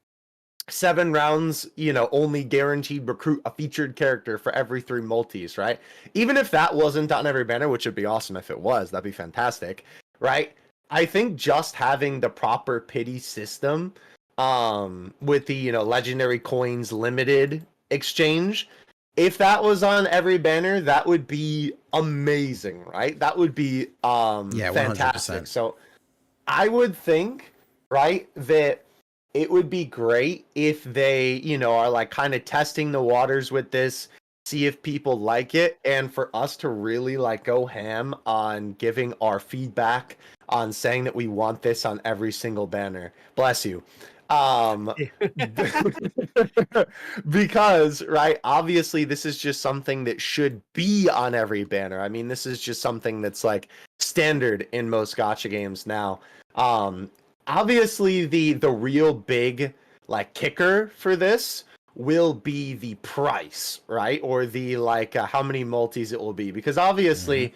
7 rounds, you know, only guaranteed recruit a featured character for every 3 multis, right? Even if that wasn't on every banner, which would be awesome if it was, that'd be fantastic, right? I think just having the proper pity system, with the, you know, legendary coins limited exchange, if that was on every banner, that would be amazing, right? That would be fantastic. 100%. So I would think, right, that it would be great if they, you know, are like kind of testing the waters with this, see if people like it, and for us to really like go ham on giving our feedback on saying that we want this on every single banner. Bless you. Because, right, obviously this is just something that should be on every banner. I mean, this is just something that's like standard in most gacha games now. Obviously the real big like kicker for this will be the price, right? Or the like how many multis it will be, because obviously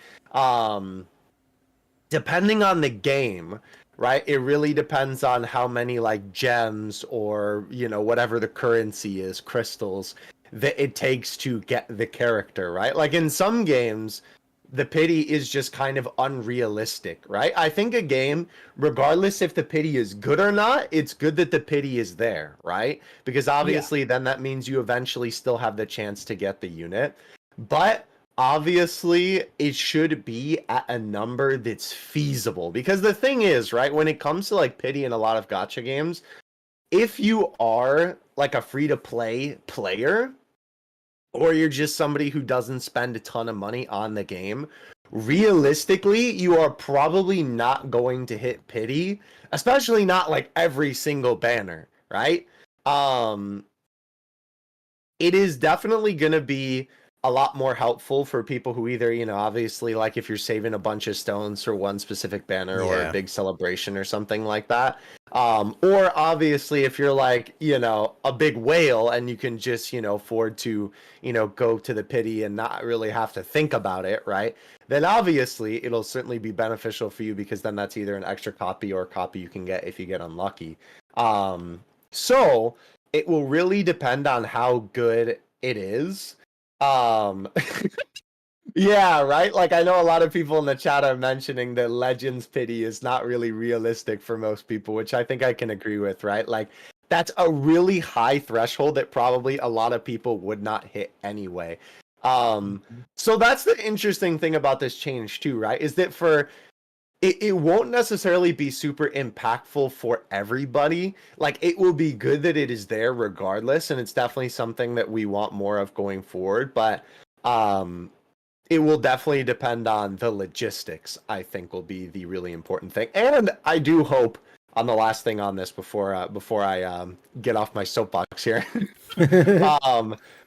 depending on the game, right, it really depends on how many like gems or, you know, whatever the currency is, crystals, that it takes to get the character, right? Like in some games the pity is just kind of unrealistic, right? I think a game, regardless if the pity is good or not, it's good that the pity is there, right? Because obviously then that means you eventually still have the chance to get the unit. But obviously it should be at a number that's feasible. Because the thing is, right, when it comes to like pity in a lot of gacha games, if you are like a free-to-play player, or you're just somebody who doesn't spend a ton of money on the game, realistically, you are probably not going to hit pity, especially not like every single banner, right? It is definitely going to be a lot more helpful for people who either, you know, obviously, like if you're saving a bunch of stones for one specific banner or a big celebration or something like that. Or obviously if you're like, you know, a big whale and you can just, you know, afford to, you know, go to the pity and not really have to think about it, right? Then obviously it'll certainly be beneficial for you, because then that's either an extra copy or a copy you can get if you get unlucky. So it will really depend on how good it is. Yeah, right? Like, I know a lot of people in the chat are mentioning that Legends pity is not really realistic for most people, which I think I can agree with, right? Like, that's a really high threshold that probably a lot of people would not hit anyway. So that's the interesting thing about this change too, right? Is that it won't necessarily be super impactful for everybody. Like, it will be good that it is there regardless, and it's definitely something that we want more of going forward, but it will definitely depend on the logistics, I think, will be the really important thing. And I do hope, on the last thing on this before I get off my soapbox here,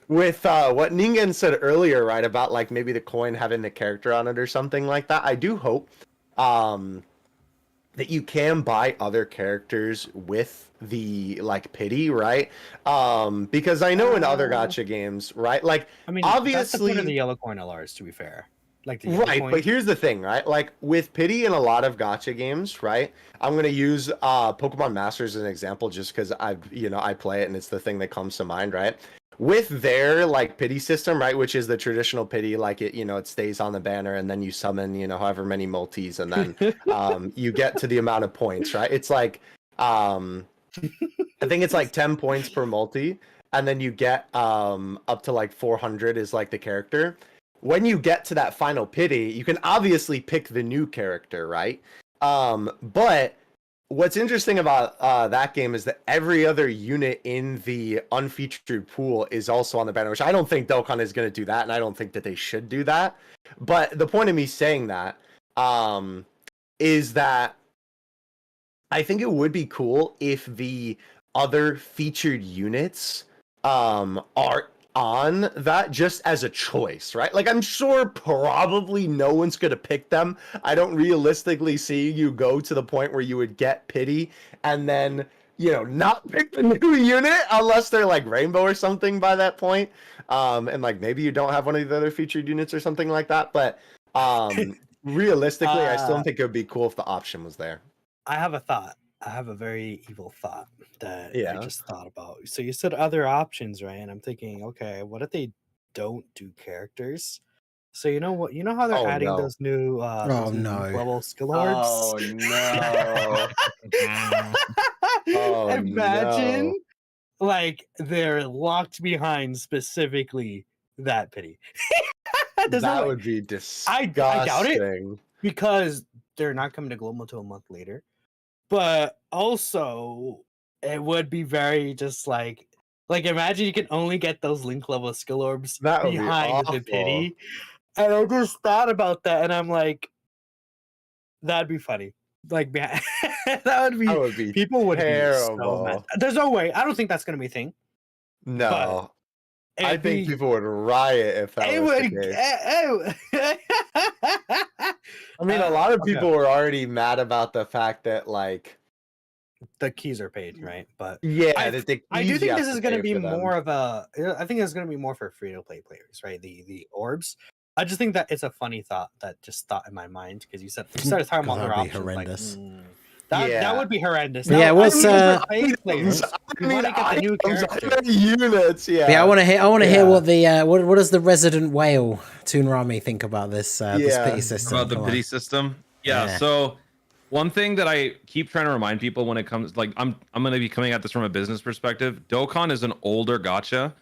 with what Ningen said earlier, right, about like maybe the coin having the character on it or something like that, I do hope that you can buy other characters with the like pity, right? Because I know in other gacha games, right? Like, I mean, obviously that's the point of the yellow coin LRs, to be fair. Like the yellow right, coin. but here's the thing, right? Like with pity in a lot of gacha games, right? I'm gonna use Pokemon Masters as an example, just because I play it and it's the thing that comes to mind, right? with their like pity system, right, which is the traditional pity, like it, it stays on the banner and then you summon, however many multis, and then you get to the amount of points, right? It's like I think it's like 10 points per multi, and then you get up to like 400 is like the character. When you get to that final pity, you can obviously pick the new character, right? But what's interesting about that game is that every other unit in the unfeatured pool is also on the banner, which I don't think Dokkan is going to do that, and I don't think that they should do that. But the point of me saying that is that I think it would be cool if the other featured units are on that just as a choice, right? Like, I'm sure probably no one's going to pick them. I don't realistically see you go to the point where you would get pity and then, not pick the new unit unless they're like rainbow or something by that point. And like maybe you don't have one of the other featured units or something like that. But realistically, I still think it would be cool if the option was there. I have a thought. I have a very evil thought that I Yeah. just thought about. So you said other options, right? And I'm thinking, okay, what if they don't do characters? So you know what? You know how they're Oh, adding no. those new level skill orbs? Oh no. Oh, Imagine no. like they're locked behind specifically that pity. That would be disgusting. I doubt it because they're not coming to Global until a month later. But also, it would be very just like imagine you can only get those link level skill orbs That would be behind the awful. pity. And I just thought about that, and I'm like, that'd be funny. Like, that would be people would terrible. be so mad. There's no way. I don't think that's gonna be a thing. No. I think people would riot if that was the case. I mean, a lot of people were already mad about the fact that, like, the keys are paid, right? But yeah, I do think this is going to be more of a. I think it's going to be more for free to play players, right? The orbs. I just think that it's a funny thought that just thought in my mind because you started talking about their options. Horrendous. Like, that would be horrendous. Yeah, what's players? Units? Yeah, I want to hear what the what does the resident whale Toonrami think about this this pity system? About the pity system? Yeah. So one thing that I keep trying to remind people when it comes, like, I'm going to be coming at this from a business perspective. Dokkan is an older gacha,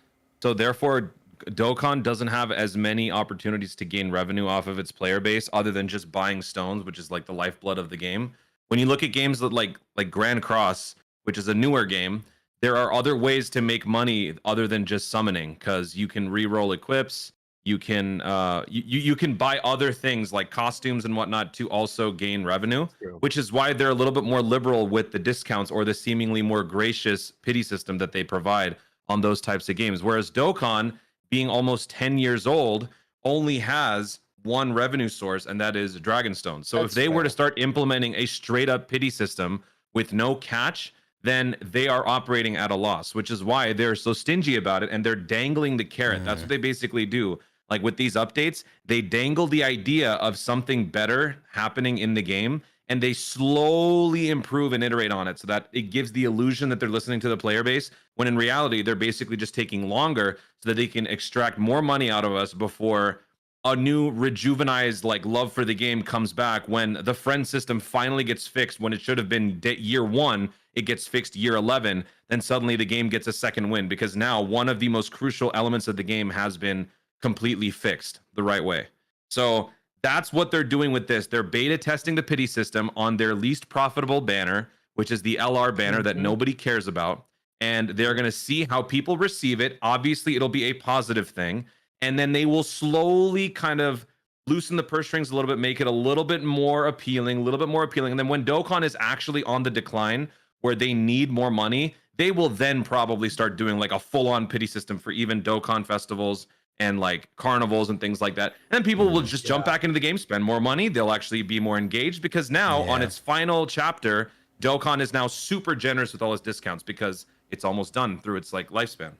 so therefore Dokkan doesn't have as many opportunities to gain revenue off of its player base other than just buying stones, which is like the lifeblood of the game. When you look at games that like Grand Cross, which is a newer game, there are other ways to make money other than just summoning, because you can re-roll equips, you can you can buy other things like costumes and whatnot to also gain revenue, which is why they're a little bit more liberal with the discounts or the seemingly more gracious pity system that they provide on those types of games. Whereas Dokkan, being almost 10 years old, only has one revenue source, and that is Dragonstone. So if they were to start implementing a straight up pity system with no catch, then they are operating at a loss, which is why they're so stingy about it, and they're dangling the carrot. That's what they basically do. Like with these updates, they dangle the idea of something better happening in the game, and they slowly improve and iterate on it so that it gives the illusion that they're listening to the player base, when in reality, they're basically just taking longer so that they can extract more money out of us before a new rejuvenized like love for the game comes back. When the friend system finally gets fixed, when it should have been year 1, it gets fixed year 11, then suddenly the game gets a second win, because now one of the most crucial elements of the game has been completely fixed the right way. So that's what they're doing with this. They're beta testing the pity system on their least profitable banner, which is the LR banner that nobody cares about, and they're going to see how people receive it. Obviously it'll be a positive thing, and then they will slowly kind of loosen the purse strings a little bit, make it a little bit more appealing, And then when Dokkan is actually on the decline, where they need more money, they will then probably start doing like a full-on pity system for even Dokkan festivals and like carnivals and things like that. And then people will just jump back into the game, spend more money. They'll actually be more engaged, because now on its final chapter, Dokkan is now super generous with all its discounts because it's almost done through its like lifespan.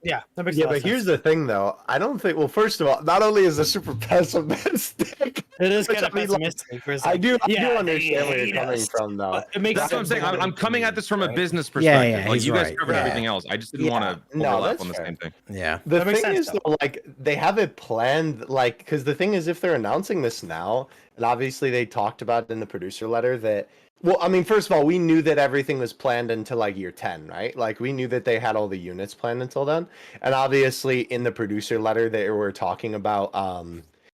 Yeah, that makes a Yeah, lot but of here's sense. the thing, though. I don't think. Well, first of all, not only is it super pessimistic, It is which kind of I mean, like, pessimistic. Where it's I like, do yeah, understand where they you're hate coming us, from, though. but it makes That's what I'm sense saying. for I'm the coming at this from a right? business Yeah, perspective. yeah, Like he's you guys right. covered Yeah. everything else. I just didn't want to No, overlap that's on the fair. same thing. Yeah. The That makes thing sense, is, though, like they have it planned, like because the thing is, if they're announcing this now, and obviously they talked about it in the producer letter that. Well, I mean, first of all, we knew that everything was planned until like year 10, right? Like we knew that they had all the units planned until then. And obviously in the producer letter they were talking about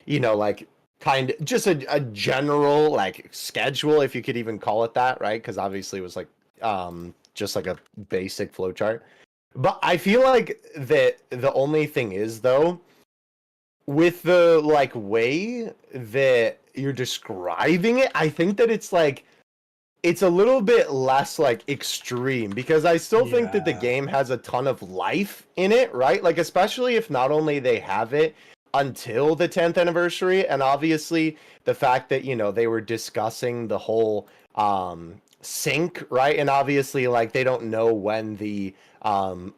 like kind of just a general like schedule, if you could even call it that, right? Because obviously it was like just like a basic flow chart. But I feel like that the only thing is though, with the like way that you're describing it, I think that it's a little bit less like extreme because I still think that the Yeah. game has a ton of life in it, right? Like especially if not only they have it until the 10th anniversary, and obviously the fact that they were discussing the whole sync, right? And obviously like they don't know when the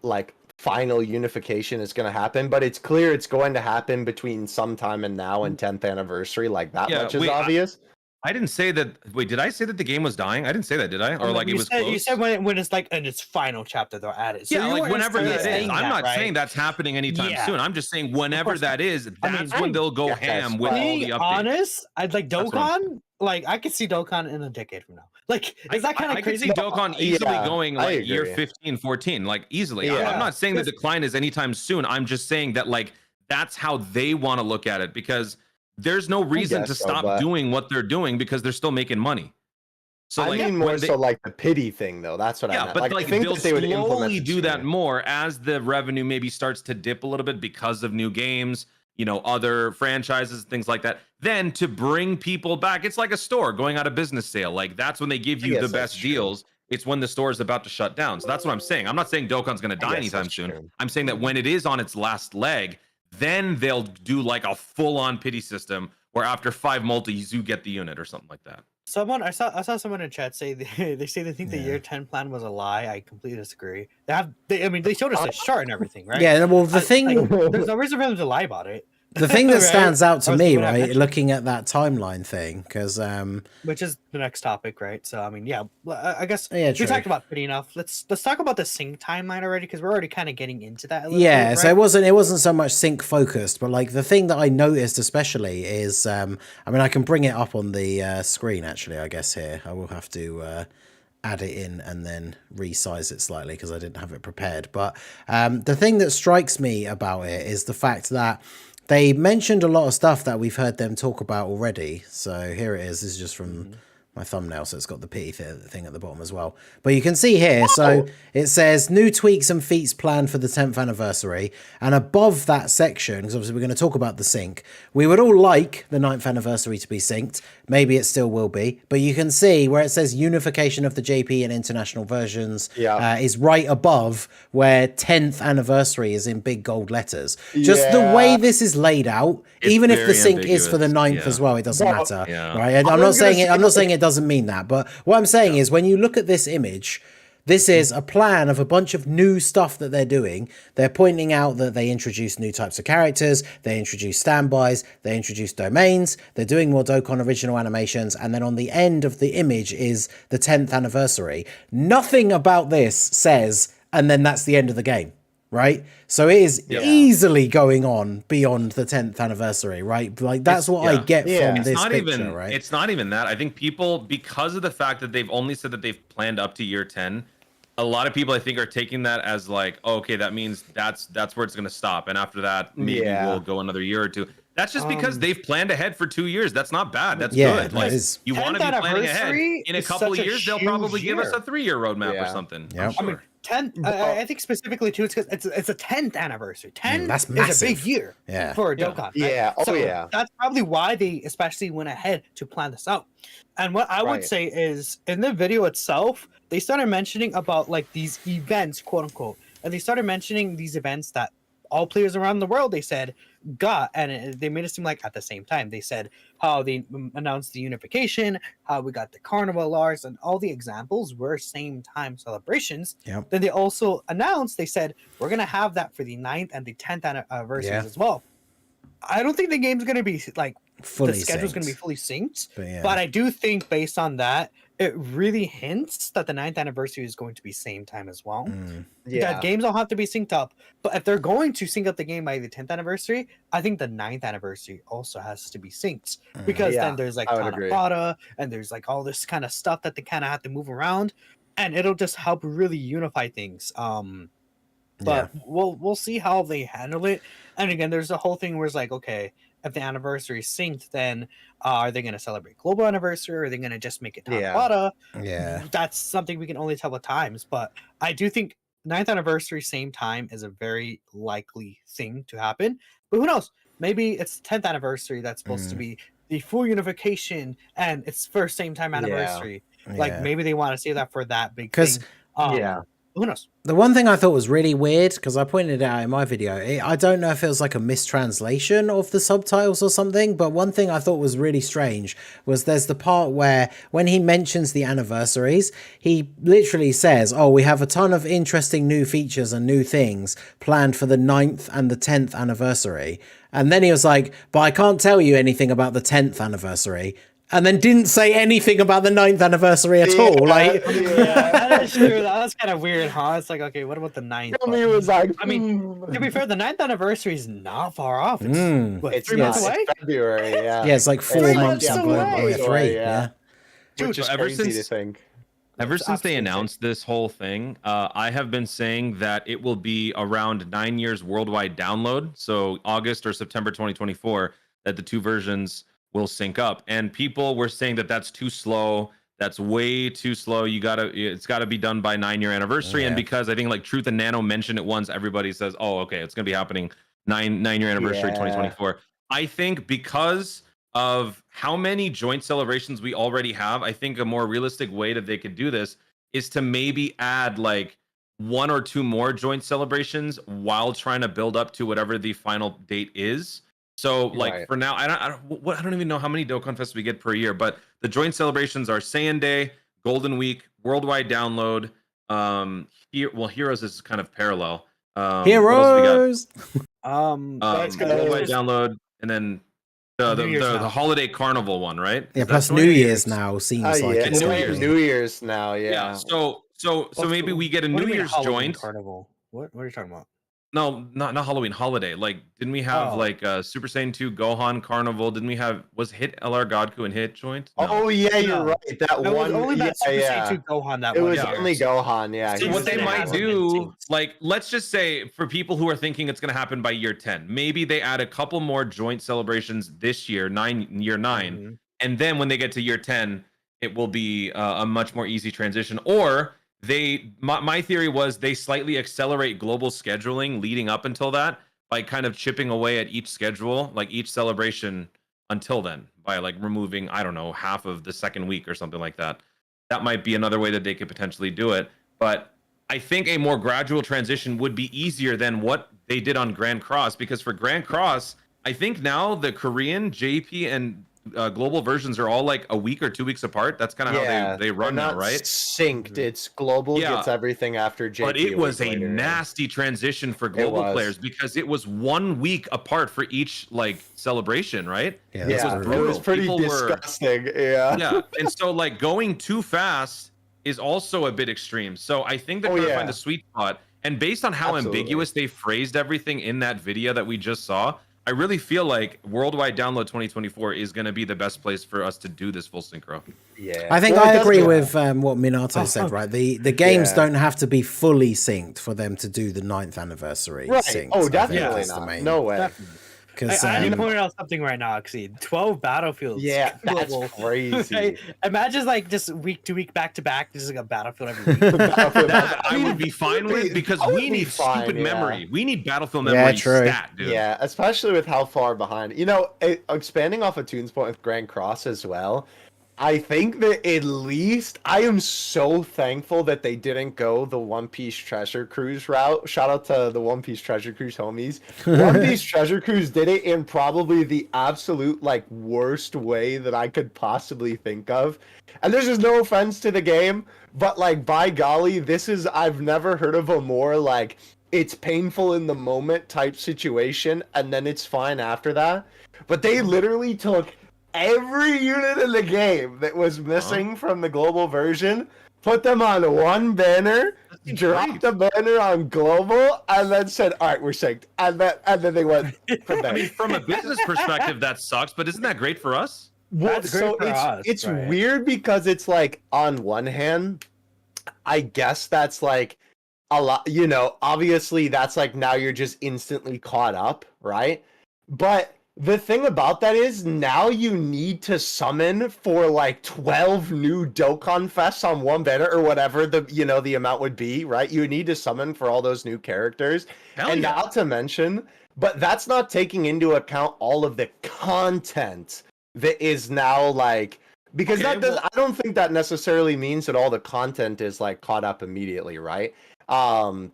like final unification is going to happen, but it's clear it's going to happen between sometime and now and 10th anniversary, like that Yeah, much is obvious. I didn't say that. Wait, did I say that the game was dying? I didn't say that, did I? Or like it you was said, close? You said when it's like in its final chapter they'll add it. So Yeah, you like weren't whenever that is. saying I'm that, not right? saying that's happening anytime Yeah. soon. I'm just saying whenever course that not. is, I mean, that's when they'll go Yes, ham with but- all the Being updates. honest, I'd like That's what I'm Dokkan. Like I could see Dokkan in a decade from now. Like is that kind I of could see crazy? Dokkan easily Yeah, going I like year agree. 15, 14, like easily. Yeah. I'm not saying the decline is anytime soon. I'm just saying that like that's how they want to look at it because there's no reason to guess so, stop but- doing what they're doing because they're still making money. So I like mean when more they- so like the pity thing though. That's what I yeah, meant. but Like, like I think they'll that they would implement slowly it do that sooner. more as the revenue maybe starts to dip a little bit because of new games, other franchises, things like that. Then to bring people back, it's like a store going out of business sale. Like that's when they give you guess the that's best true. deals. It's when the store is about to shut down. So that's what I'm saying. I'm not saying Dokkan's going to die guess anytime that's soon. true. I'm saying that when it is on its last leg, then they'll do like a full-on pity system where after 5 multis you get the unit or something like that. I saw someone in chat say they say they think the year 10 plan was a lie. I completely disagree. I mean they showed us a chart and everything, right? Yeah, well, the thing, There's no reason for them to lie about it. the thing that Right? stands out to Or me, what I right, mentioned. looking at that timeline thing, because Which is the next topic, right? So I mean, yeah, I guess Yeah, we true. talked about pretty enough. Let's talk about the sync timeline already because we're already kind of getting into that. A little yeah, bit, so right? it wasn't so much sync focused, but like the thing that I noticed especially is, I mean, I can bring it up on the screen actually. I guess here I will have to add it in and then resize it slightly because I didn't have it prepared. But the thing that strikes me about it is the fact that they mentioned a lot of stuff that we've heard them talk about already. So here it is. This is just from my thumbnail, so it's got the pity thing at the bottom as well. But you can see here, so it says new tweaks and feats planned for the 10th anniversary. And above that section, because obviously we're going to talk about the sync, we would all like the 9th anniversary to be synced. Maybe it still will be. But you can see where it says unification of the JP and international versions is right above where 10th anniversary is in big gold letters. Just the way this is laid out, It's even if the very sync is for the 9th ambiguous, as well, it doesn't matter. Yeah. Right? I'm not saying it doesn't mean that, but what I'm saying is when you look at this image, this is a plan of a bunch of new stuff that they're doing. They're pointing out that they introduce new types of characters, they introduce standbys, they introduce domains, they're doing more Dokkan original animations, and then on the end of the image is the 10th anniversary. Nothing about this says, and then that's the end of the game. Right, so it is easily going on beyond the 10th anniversary, right? Like that's what I get from this picture, right? It's not even that. I think people, because of the fact that they've only said that they've planned up to year 10, a lot of people I think are taking that as like, oh, okay, that means that's where it's going to stop, and after that maybe we'll go another year or two. That's just because they've planned ahead for 2 years. That's not bad. That's good. Like you want to be planning ahead. In a couple of years, they'll probably give us a 3-year roadmap or something. Yep. Sure. I mean, 10. I think specifically too. It's because it's a 10th anniversary. 10 that's is a massive. big year. Yeah. For Dokkan. Right? Yeah. Oh, So yeah. That's probably why they especially went ahead to plan this out. And what I would say is in the video itself, they started mentioning about like these events, quote unquote, and they started mentioning these events that all players around the world, they said, got, and they made it seem like at the same time. They said how they announced the unification, how we got the carnival Lars, and all the examples were same time celebrations. Yep. Then they also announced, they said, we're going to have that for the 9th and the 10th anniversaries as well. I don't think the game's going to be like fully the schedule's synced. going to be fully synced, But, but I do think based on that, it really hints that the 9th anniversary is going to be same time as well. That games don't have to be synced up, but if they're going to sync up the game by the 10th anniversary, I think the 9th anniversary also has to be synced, because then there's like Tanabata and there's like all this kind of stuff that they kind of have to move around, and it'll just help really unify things. But we'll see how they handle it. And again, there's the whole thing where it's like, okay, if the anniversary is synced, then are they going to celebrate global anniversary, or are they going to just make it Tanabata? That's something we can only tell with times. But I do think 9th anniversary same time is a very likely thing to happen. But who knows? Maybe it's 10th anniversary that's supposed to be the full unification, and it's first same time anniversary. Like maybe they want to save that for that big thing. Who knows? The one thing I thought was really weird, because I pointed it out in my video, I don't know if it was like a mistranslation of the subtitles or something, but one thing I thought was really strange was there's the part where when he mentions the anniversaries, he literally says, oh, we have a ton of interesting new features and new things planned for the 9th and the 10th anniversary. And then he was like, but I can't tell you anything about the 10th anniversary. And then didn't say anything about the 9th anniversary at all. Like, that is true. That was kind of weird, huh? It's like, okay, what about the 9th? It was like, I mean, to be fair, the 9th anniversary is not far off. It's, what, it's 3 months away? February, yeah, it's like 4 months away. 3, Dude, which is crazy to think. Ever since they announced this whole thing, I have been saying that it will be around 9 years worldwide download. So August or September 2024, that the two versions will sync up, and people were saying that that's too slow. That's way too slow. It's gotta be done by 9-year anniversary. And because I think like Truth and Nano mentioned it once, everybody says, oh, okay, it's gonna be happening 9-year anniversary 2024. I think because of how many joint celebrations we already have, I think a more realistic way that they could do this is to maybe add like 1 or 2 more joint celebrations while trying to build up to whatever the final date is. So like for now, I don't even know how many Dokkan Fests we get per year, but the joint celebrations are Saiyan Day, Golden Week, worldwide download. Heroes is kind of parallel. Heroes. Worldwide download, and then the holiday carnival one, right? Yeah, plus New Year's now seems like it's New Year's now. Yeah. So maybe we get a New Year's joint carnival. What are you talking about? No, not Halloween, holiday. Like, didn't we have like Super Saiyan 2 Gohan Carnival? Didn't we have, was Hit LR Godku and Hit joint? No. Oh yeah, you're right. That no, one. Only that Super Saiyan 2 Gohan. That it one. was only Gohan. Yeah. So what they might do, like, let's just say for people who are thinking it's going to happen by year 10, maybe they add a couple more joint celebrations this year, year 9, and then when they get to year 10, it will be a much more easy transition. Or my theory was they slightly accelerate global scheduling leading up until that by kind of chipping away at each schedule, like each celebration until then, by like removing, I don't know, half of the second week or something like that. That might be another way that they could potentially do it. But I think a more gradual transition would be easier than what they did on Grand Cross, because for Grand Cross, I think now the Korean, JP, and global versions are all like a week or 2 weeks apart. That's kind of how they run now, right? Synced. It's global gets everything after JP. But it was a nasty transition for global players because it was 1 week apart for each like celebration, right? Yeah, it was pretty disgusting. Yeah, and so like going too fast is also a bit extreme. So I think they're trying to find the sweet spot. And based on how ambiguous they phrased everything in that video that we just saw, I really feel like Worldwide Download 2024 is going to be the best place for us to do this full synchro. Yeah, I think I agree with what Minato said. Right, the games don't have to be fully synced for them to do the 9th anniversary. Right? Synced. Oh, definitely not. No way. Because I need to point out something right now, Exceed. 12 battlefields. Yeah, that's crazy. Imagine like just week to week, back to back, just like a battlefield every week. That I would be fine with, because we need stupid memory. We need battlefield memory stat, dude. Yeah, especially with how far behind. You know, expanding off of Toon's point with Grand Cross as well, I think that at least I am so thankful that they didn't go the One Piece Treasure Cruise route. Shout out to the One Piece Treasure Cruise homies. One Piece Treasure Cruise did it in probably the absolute like worst way that I could possibly think of. And there's just no offense to the game, but like by golly, I've never heard of a more like it's painful in the moment type situation and then it's fine after that. But they literally took every unit in the game that was missing from the global version, put them on one banner, dropped the banner on global, and then said, "All right, we're synced." And then they went from there. I mean, from a business perspective, that sucks, but isn't that great for us? Well, That's great so for us, it's right? weird because it's like on one hand, I guess that's like a lot, obviously that's like now you're just instantly caught up, right? But the thing about that is now you need to summon for like 12 new Dokkan Fests on one banner or whatever the amount would be, right? You need to summon for all those new characters. Hell And yeah. not to mention, but that's not taking into account all of the content that is now like, because Okay, I don't think that necessarily means that all the content is like caught up immediately, right?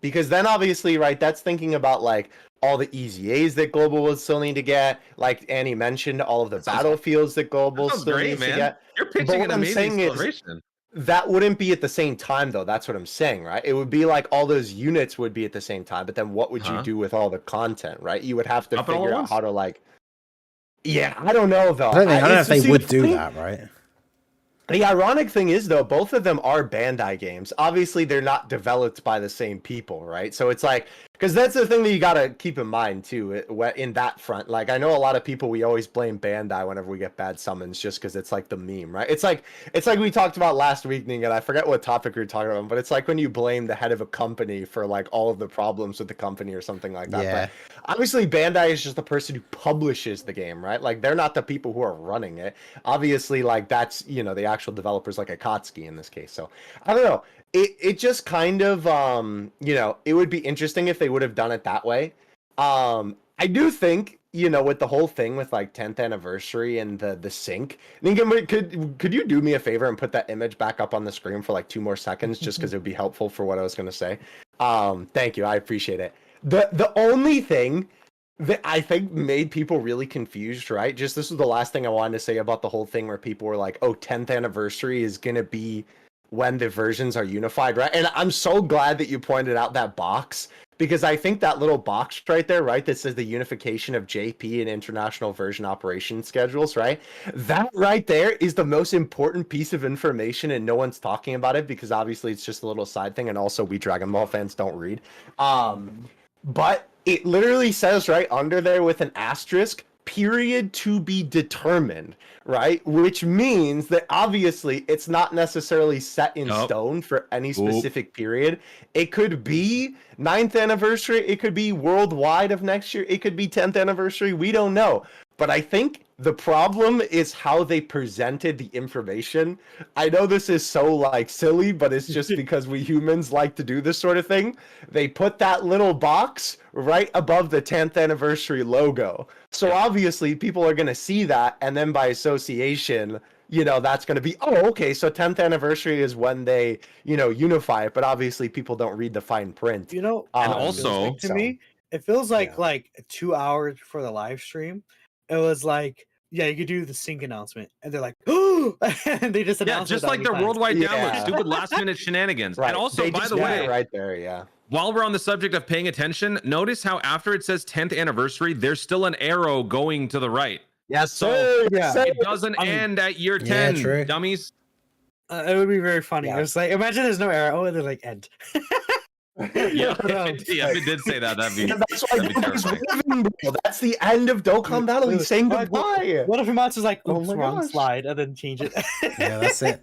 Because then obviously, right, that's thinking about like all the EZAs that Global will still need to get, like Annie mentioned, all of the battlefields that Global That sounds still great, needs to man. get. You're But pitching what an I'm amazing saying is, celebration. that wouldn't be at the same time though. That's what I'm saying, right? It would be like all those units would be at the same time, but then what would you do with all the content, right? You would have to Drop it all figure at out once? how to like. Yeah, I don't know though. I don't know if they see, would the do thing- that, right? The ironic thing is, though, both of them are Bandai games. Obviously, they're not developed by the same people, right? So it's like, because that's the thing that you gotta keep in mind too, in that front. Like, I know a lot of people, we always blame Bandai whenever we get bad summons, just because it's like the meme, right? It's like we talked about last week, and I forget what topic we were talking about, but it's like when you blame the head of a company for like all of the problems with the company or something like that. Yeah. But obviously, Bandai is just the person who publishes the game, right? Like, they're not the people who are running it. Obviously, like, that's, the actual developers like Akatsuki in this case. So, I don't know. It just kind of, it would be interesting if they would have done it that way. I do think, with the whole thing with, like, 10th anniversary and the sync, Ninja, could you do me a favor and put that image back up on the screen for, like, 2 more seconds, just because it would be helpful for what I was going to say? Thank you. I appreciate it. The only thing that I think made people really confused, right? Just this was the last thing I wanted to say about the whole thing where people were like, oh, 10th anniversary is going to be when the versions are unified, right? And I'm so glad that you pointed out that box, because I think that little box right there, right, that says the unification of JP and international version operation schedules, right? That right there is the most important piece of information, and no one's talking about it because obviously it's just a little side thing, and also we Dragon Ball fans don't read. But it literally says right under there with an asterisk, period to be determined, right? Which means that obviously it's not necessarily set in stone for any specific period. It could be 9th anniversary. It could be worldwide of next year. It could be 10th anniversary. We don't know. But I think the problem is how they presented the information. I know this is so like silly, but it's just because we humans like to do this sort of thing. They put that little box right above the 10th anniversary logo. So obviously people are going to see that, and then by association, that's going to be, oh, okay, so 10th anniversary is when they, unify it, but obviously people don't read the fine print. And it also- feels like, to me, it feels like 2 hours before the live stream, it was like, yeah, you could do the sync announcement, and they're like, oh, and they just announced just it like their 1,000 times. worldwide download, Yeah. stupid last minute shenanigans. Right. And also, They by just the did way, it right there, yeah. while we're on the subject of paying attention, notice how after it says 10th anniversary, there's still an arrow going to the right. Yes, So, sir. yeah. Yes, sir. It doesn't end at year Yeah, 10, true. dummies. It would be very funny. Yeah. It's like, imagine there's no arrow, and they're like, end. Yeah, Um, if it did say that, that'd be, And that's why that'd be nobody's terrifying. living, bro. That's the end of Dokkan Battle. He's saying What- goodbye. What if Himatsu's like, Oh oops, my wrong gosh. slide, and then change it? Yeah, that's it.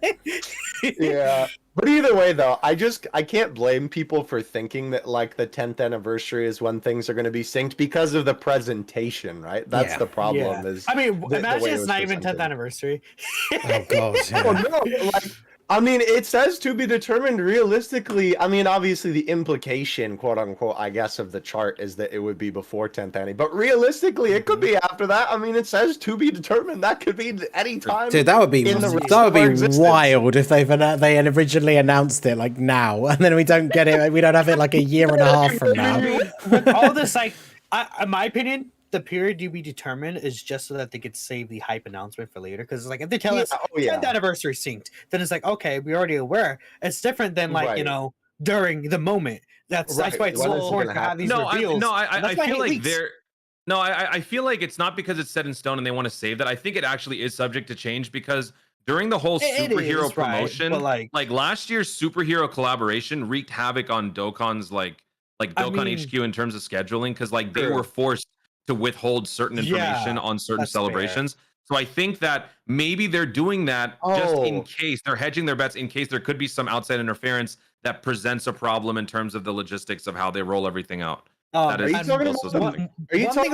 Yeah. But either way, though, I can't blame people for thinking that like the 10th anniversary is when things are going to be synced because of the presentation, right? That's Yeah. the problem. Yeah. Is I mean, the imagine way it it's was not even 10th presented. anniversary. Oh god. Oh Yeah. no! Like I mean, it says to be determined realistically. I mean, obviously, the implication, quote unquote, I guess, of the chart is that it would be before 10th Annie. But realistically, it could be after that. I mean, it says to be determined. That could be any time. Dude, that would be wild if they had originally announced it like now, and then we don't get it. We don't have it like a year and a half from now. With all this, like, in my opinion, the period to be determined is just so that they could save the hype announcement for later. Because like if they tell us 10th anniversary synced, then it's like, okay, we're already aware. It's different than like you know during the moment. That's why it's so important to have these reveals. I feel like they're. No, I feel like it's not because it's set in stone and they want to save that. I think it actually is subject to change because during the whole superhero promotion, right, like last year's superhero collaboration wreaked havoc on Dokkan's like Dokkan HQ in terms of scheduling because like they were forced to withhold certain information on certain celebrations. So I think that maybe they're doing that just in case they're hedging their bets in case there could be some outside interference that presents a problem in terms of the logistics of how they roll everything out. Are you talking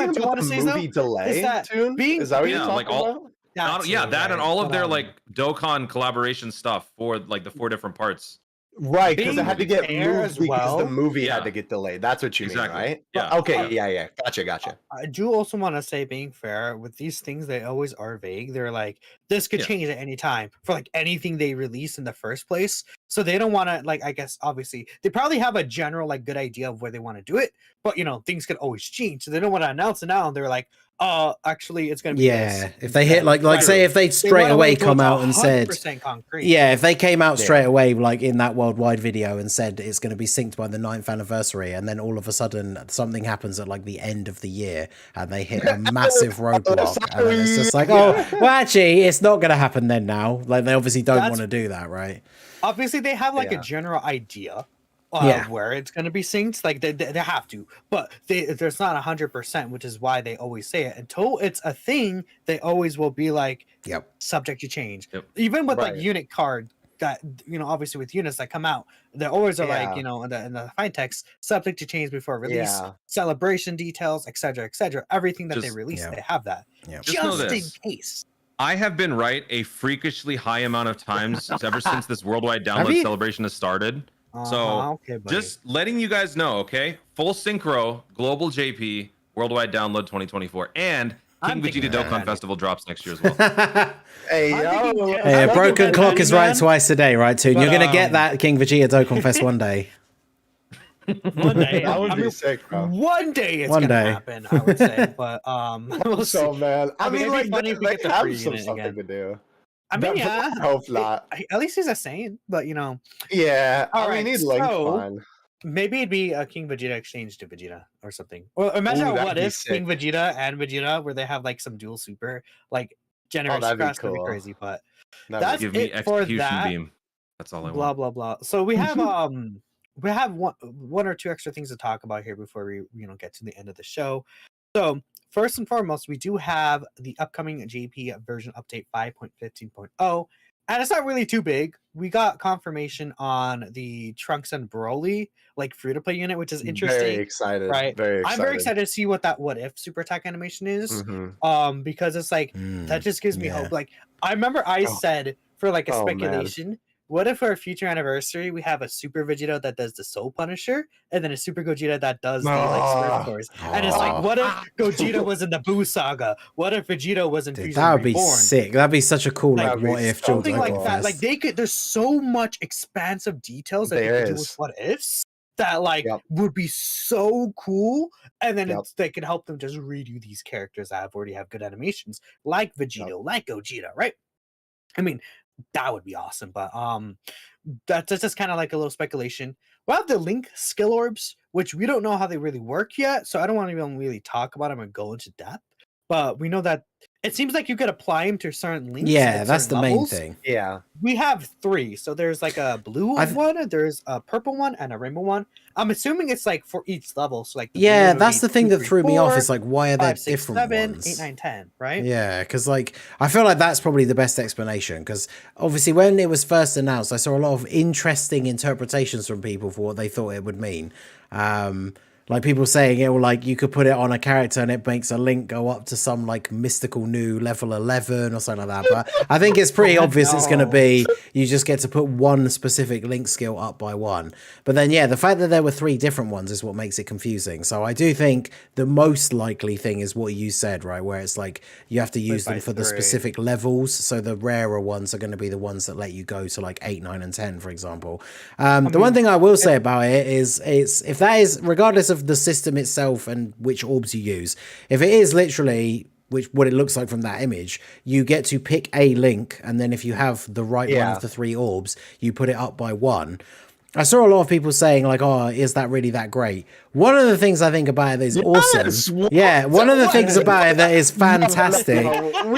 about the movie delay? Is that what you're talking about? That and all of their like Dokkan collaboration stuff for like the 4 different parts. Right, because it had to get moved because the movie had to get delayed. That's what you mean, right? Yeah. Okay, yeah. Gotcha. I do also want to say, being fair, with these things, they always are vague. They're like, this could change at any time for like anything they release in the first place. So they don't want to, like, I guess, obviously, they probably have a general, like, good idea of where they want to do it. But, you know, things could always change. So they don't want to announce it now. And they're like, actually it's gonna be this. If they hit like say if they straight away come out and said concrete. if they came out straight away like in that worldwide video and said it's going to be synced by the 9th anniversary and then all of a sudden something happens at like the end of the year and they hit a massive roadblock and then it's just like well actually it's not going to happen then now, like they obviously don't want to do that, right? Obviously they have like a general idea where it's going to be synced, like they have to, but there's not 100%, which is why they always say it until it's a thing. They always will be like subject to change, even with like unit card that, you know, obviously with units that come out, they always are like, you know, in the fine text, subject to change before release, celebration details, etc., everything that they release, they have that just in case. I have been right a freakishly high amount of times ever since this worldwide download celebration has started. So just letting you guys know, okay? Full synchro, global JP, worldwide download 2024, and King Vegeta Dokkan Festival drops next year as well. Hey, broken clock is right twice a day, right, Toon? You're gonna get that King Vegeta Dokkan Fest one day. One day, that would be sick, bro. One day it's gonna happen, I would say. But we'll see. Man, I mean, like they have something to do. I mean, yeah. Hope not. At least he's a Saint, but you know. Yeah. I mean, he's like fine. Maybe it'd be a King Vegeta exchange to Vegeta or something. Or imagine what if King Vegeta and Vegeta, where they have like some dual super, like generous class, cool. That'd be crazy. But that's give me it for that. Beam. That's all I want. Blah blah blah. So we have one or two extra things to talk about here before we get to the end of the show. So first and foremost, we do have the upcoming JP version update 5.15.0, and it's not really too big. We got confirmation on the Trunks and Broly like free-to-play unit, which is interesting. Very excited, right? Very excited. I'm very excited to see what that what if super attack animation is. Because it's like that just gives me hope. Like I remember I said for like a speculation. Man. What if for a future anniversary we have a Super Vegeta that does the Soul Punisher, and then a Super Gogeta that does the like Course? And it's like, what if Gogeta was in the Boo Saga? What if Vegeta was in Fusion That would be Reborn? sick. That'd be such a cool like what if something like that. Like they could. There's so much expansive details that they could do with what ifs that like would be so cool. And then they could help them just redo these characters that already have good animations, like Vegeta, like Gogeta, right? I mean. That would be awesome, but that's just kind of like a little speculation. We'll have the Link skill orbs, which we don't know how they really work yet, so I don't want to even really talk about them and go into depth. But we know that it seems like you could apply them to certain links. Yeah, that's the main thing. Yeah, we have 3. So there's like a blue one, there's a purple one, and a rainbow one. I'm assuming it's like for each level. So like that's the thing that threw me off. Is like why are there different 7, ones? 8, 9, 10, right? Yeah, because like I feel like that's probably the best explanation. Because obviously when it was first announced, I saw a lot of interesting interpretations from people for what they thought it would mean. Like people saying it will like you could put it on a character and it makes a link go up to some like mystical new level 11 or something like that. But I think it's pretty obvious it's going to be you just get to put one specific link skill up by one. But then yeah, the fact that there were 3 different ones is what makes it confusing. So I do think the most likely thing is what you said, right? Where it's like you have to use them for the specific levels. So the rarer ones are going to be the ones that let you go to like 8, 9, and 10, for example. The one thing I will say about it is it's if that is regardless of the system itself and which orbs you use, if it is literally what it looks like from that image, you get to pick a link, and then if you have the right one of the 3 orbs, you put it up by 1. I saw a lot of people saying like, oh, is that really that great? One of the things I think about it that is awesome. Yeah, one of the things about it that is fantastic.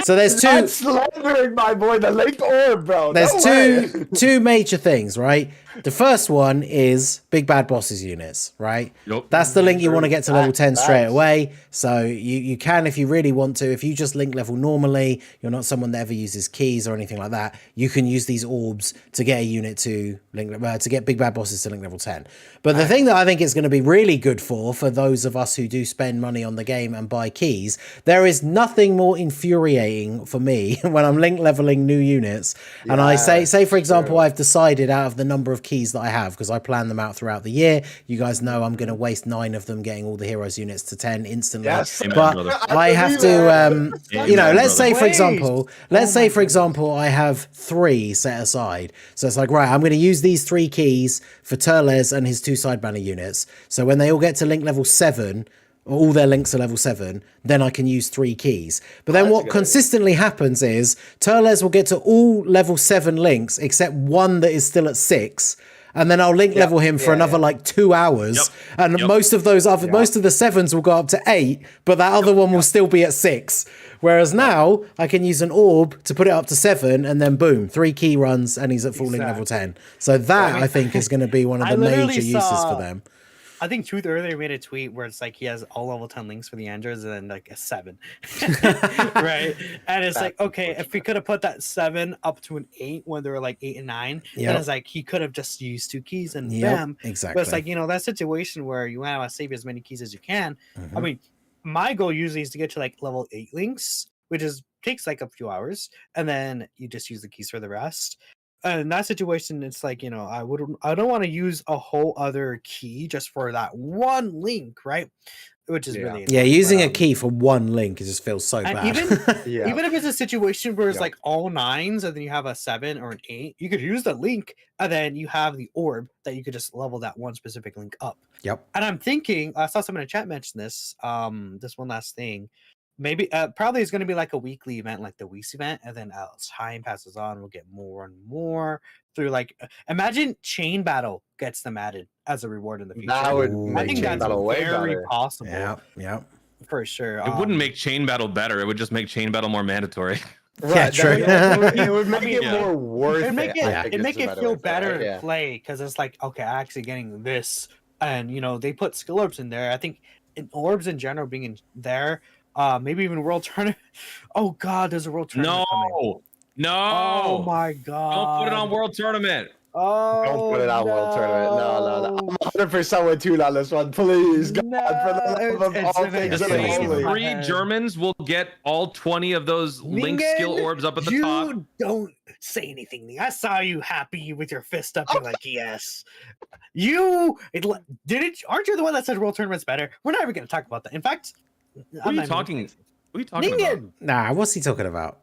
So there's 2 slandering my boy the link orb, bro. There's two major things, right? The first one is big bad bosses units, right? Yep. That's the link you want to get to level 10 straight away. So you can, if you really want to, if you just link level normally, you're not someone that ever uses keys or anything like that, you can use these orbs to get a unit to link to get big bad bosses to link level 10. But the thing that I think is going to be really good for those of us who do spend money on the game and buy keys, there is nothing more infuriating for me when I'm link leveling new units and I say for example, I've decided out of the number of keys that I have, because I plan them out throughout the year, you guys know I'm going to waste 9 of them getting all the heroes units to 10 instantly. Yes. But I have to you know, let's say for example I have 3 set aside, so it's like, right, I'm going to use these 3 keys for Turles and his 2 side banner units, so when they all get to link level 7, all their links are level 7, then I can use 3 keys. But then what consistently happens is Turles will get to all level 7 links except one that is still at 6, and then I'll link level him for another like 2 hours, and most of those other most of the 7s will go up to 8, but that other one will still be at 6. Whereas now I can use an orb to put it up to 7, and then boom, 3 key runs and he's at full link level 10. So that I think is going to be one of the major uses for them. I think Truth earlier made a tweet where it's like he has all level 10 links for the androids and then like a 7. Right? And it's like, okay, if we could have put that 7 up to an 8 when they were like 8 and 9, then it's like he could have just used 2 keys and bam. Exactly. But it's like, you know, that situation where you want to save as many keys as you can. I mean, my goal usually is to get to like level 8 links, which takes like a few hours, and then you just use the keys for the rest. In that situation, it's like, you know, I don't want to use a whole other key just for that one link, right? Which is really using a key for one link just feels so bad. Even if it's a situation where it's like all 9s and then you have a 7 or an 8, you could use the link and then you have the orb that you could just level that one specific link up. Yep. And I'm thinking, I saw someone in the chat mention this. This one last thing. Maybe probably it's going to be like a weekly event, like the week's event, and then as time passes on, we'll get more and more through like imagine Chain Battle gets them added as a reward in the future. That would make Chain Battle way better. Possible. Yeah, for sure. It wouldn't make Chain Battle better. It would just make Chain Battle more mandatory. Right, yeah, true. It would make it more worth it. It make it feel better in play, because it's like, okay, I'm actually getting this, and you know they put skill orbs in there. I think orbs in general being in there. Maybe even world tournament. Oh god, there's a world tournament. No. Oh my god. Don't put it on world tournament. Oh, don't put it on world tournament. No. I'm 100% with you on this one, please. God, for the love of all things the same 3 Germans will get all 20 of those link skill orbs up at the top. You don't say anything. I saw you happy with your fist up. You're like, yes. Aren't you the one that said world tournament's better? We're not even going to talk about that. In fact, What are you talking Ningen. about? Nah, what's he talking about?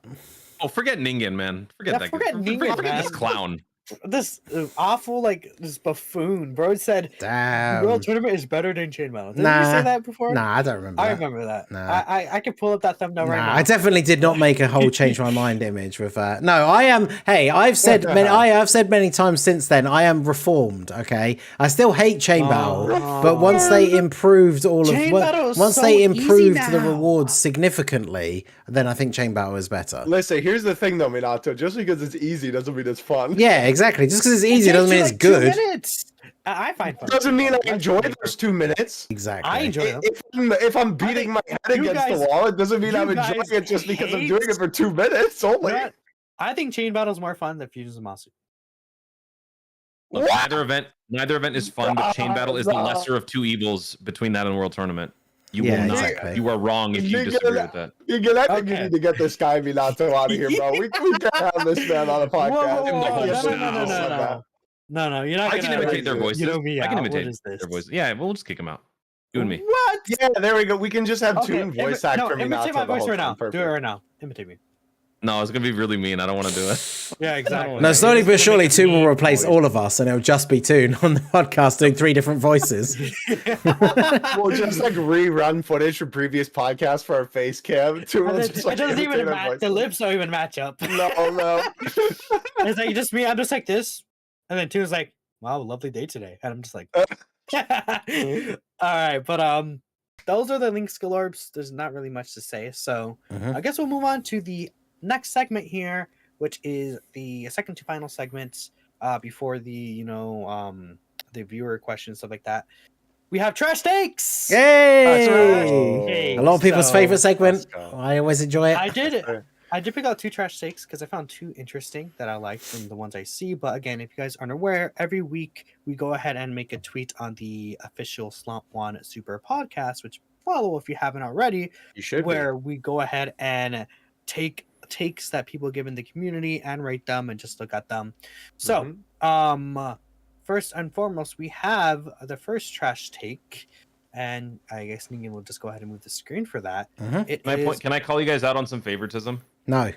Oh, forget Ningen, man. Forget Ningen, forget this clown. This awful, like, this buffoon. Bro said World Tournament is better than Chain Battle. Did you say that before? Nah, I don't remember I remember that. Nah. I can pull up that thumbnail right now. I definitely did not make a whole change my mind image with that. No, I am. Hey, I have said many times since then, I am reformed. Okay, I still hate Chain Battle, but once they improved they improved the rewards significantly, then I think Chain Battle is better. Listen, here's the thing though, Minato. Just because it's easy doesn't mean it's fun. Yeah, exactly. Just because it's easy doesn't mean it's good. 2 minutes. I find fun. Doesn't mean I enjoy those 2 minutes. Exactly. I enjoy them. If I'm beating my head against the wall, it doesn't mean I'm enjoying it just because I'm doing it for 2 minutes only. I think Chain Battle is more fun than Fusions and Masu. Look, neither event is fun, but Chain Battle is the lesser of two evils between that and World Tournament. You will not. Exactly. You are wrong if you disagree with that. I think you need to get this guy Minato out of here, bro. We can't have this man on a podcast. No, you're not. I can imitate their voices. I can imitate their voices. Yeah, we'll just kick them out. You and me. What? Yeah, there we go. We can just have Toon voice act for Minato. Imitate my voice right now. Perfect. Do it right now. Imitate me. No, it's gonna be really mean. I don't want to do it. Yeah, exactly. No, slowly but surely, Toon will replace all of us, and it'll just be Toon on the podcast doing 3 different voices. We'll just like rerun footage from previous podcasts for our face cam. It doesn't even match. The lips don't even match up. No. It's like just me. I'm just like this, and then Toon's like, "Wow, lovely day today," and I'm just like, "All right." But those are the link skill orbs. There's not really much to say, so I guess we'll move on to the next segment here, which is the second to final segments before the the viewer questions, stuff like that. We have trash takes. Yay! A lot of people's favorite segment. I always enjoy it. I did pick out 2 trash takes because I found 2 interesting that I liked from the ones I see. But again, if you guys aren't aware, every week we go ahead and make a tweet on the official Slump One Super podcast, which follow if you haven't already. You should. Where we go ahead and take takes that people give in the community and rate them and just look at them. So first and foremost, we have the first trash take, and I guess Ningen will just go ahead and move the screen for that. Can I call you guys out on some favoritism? No.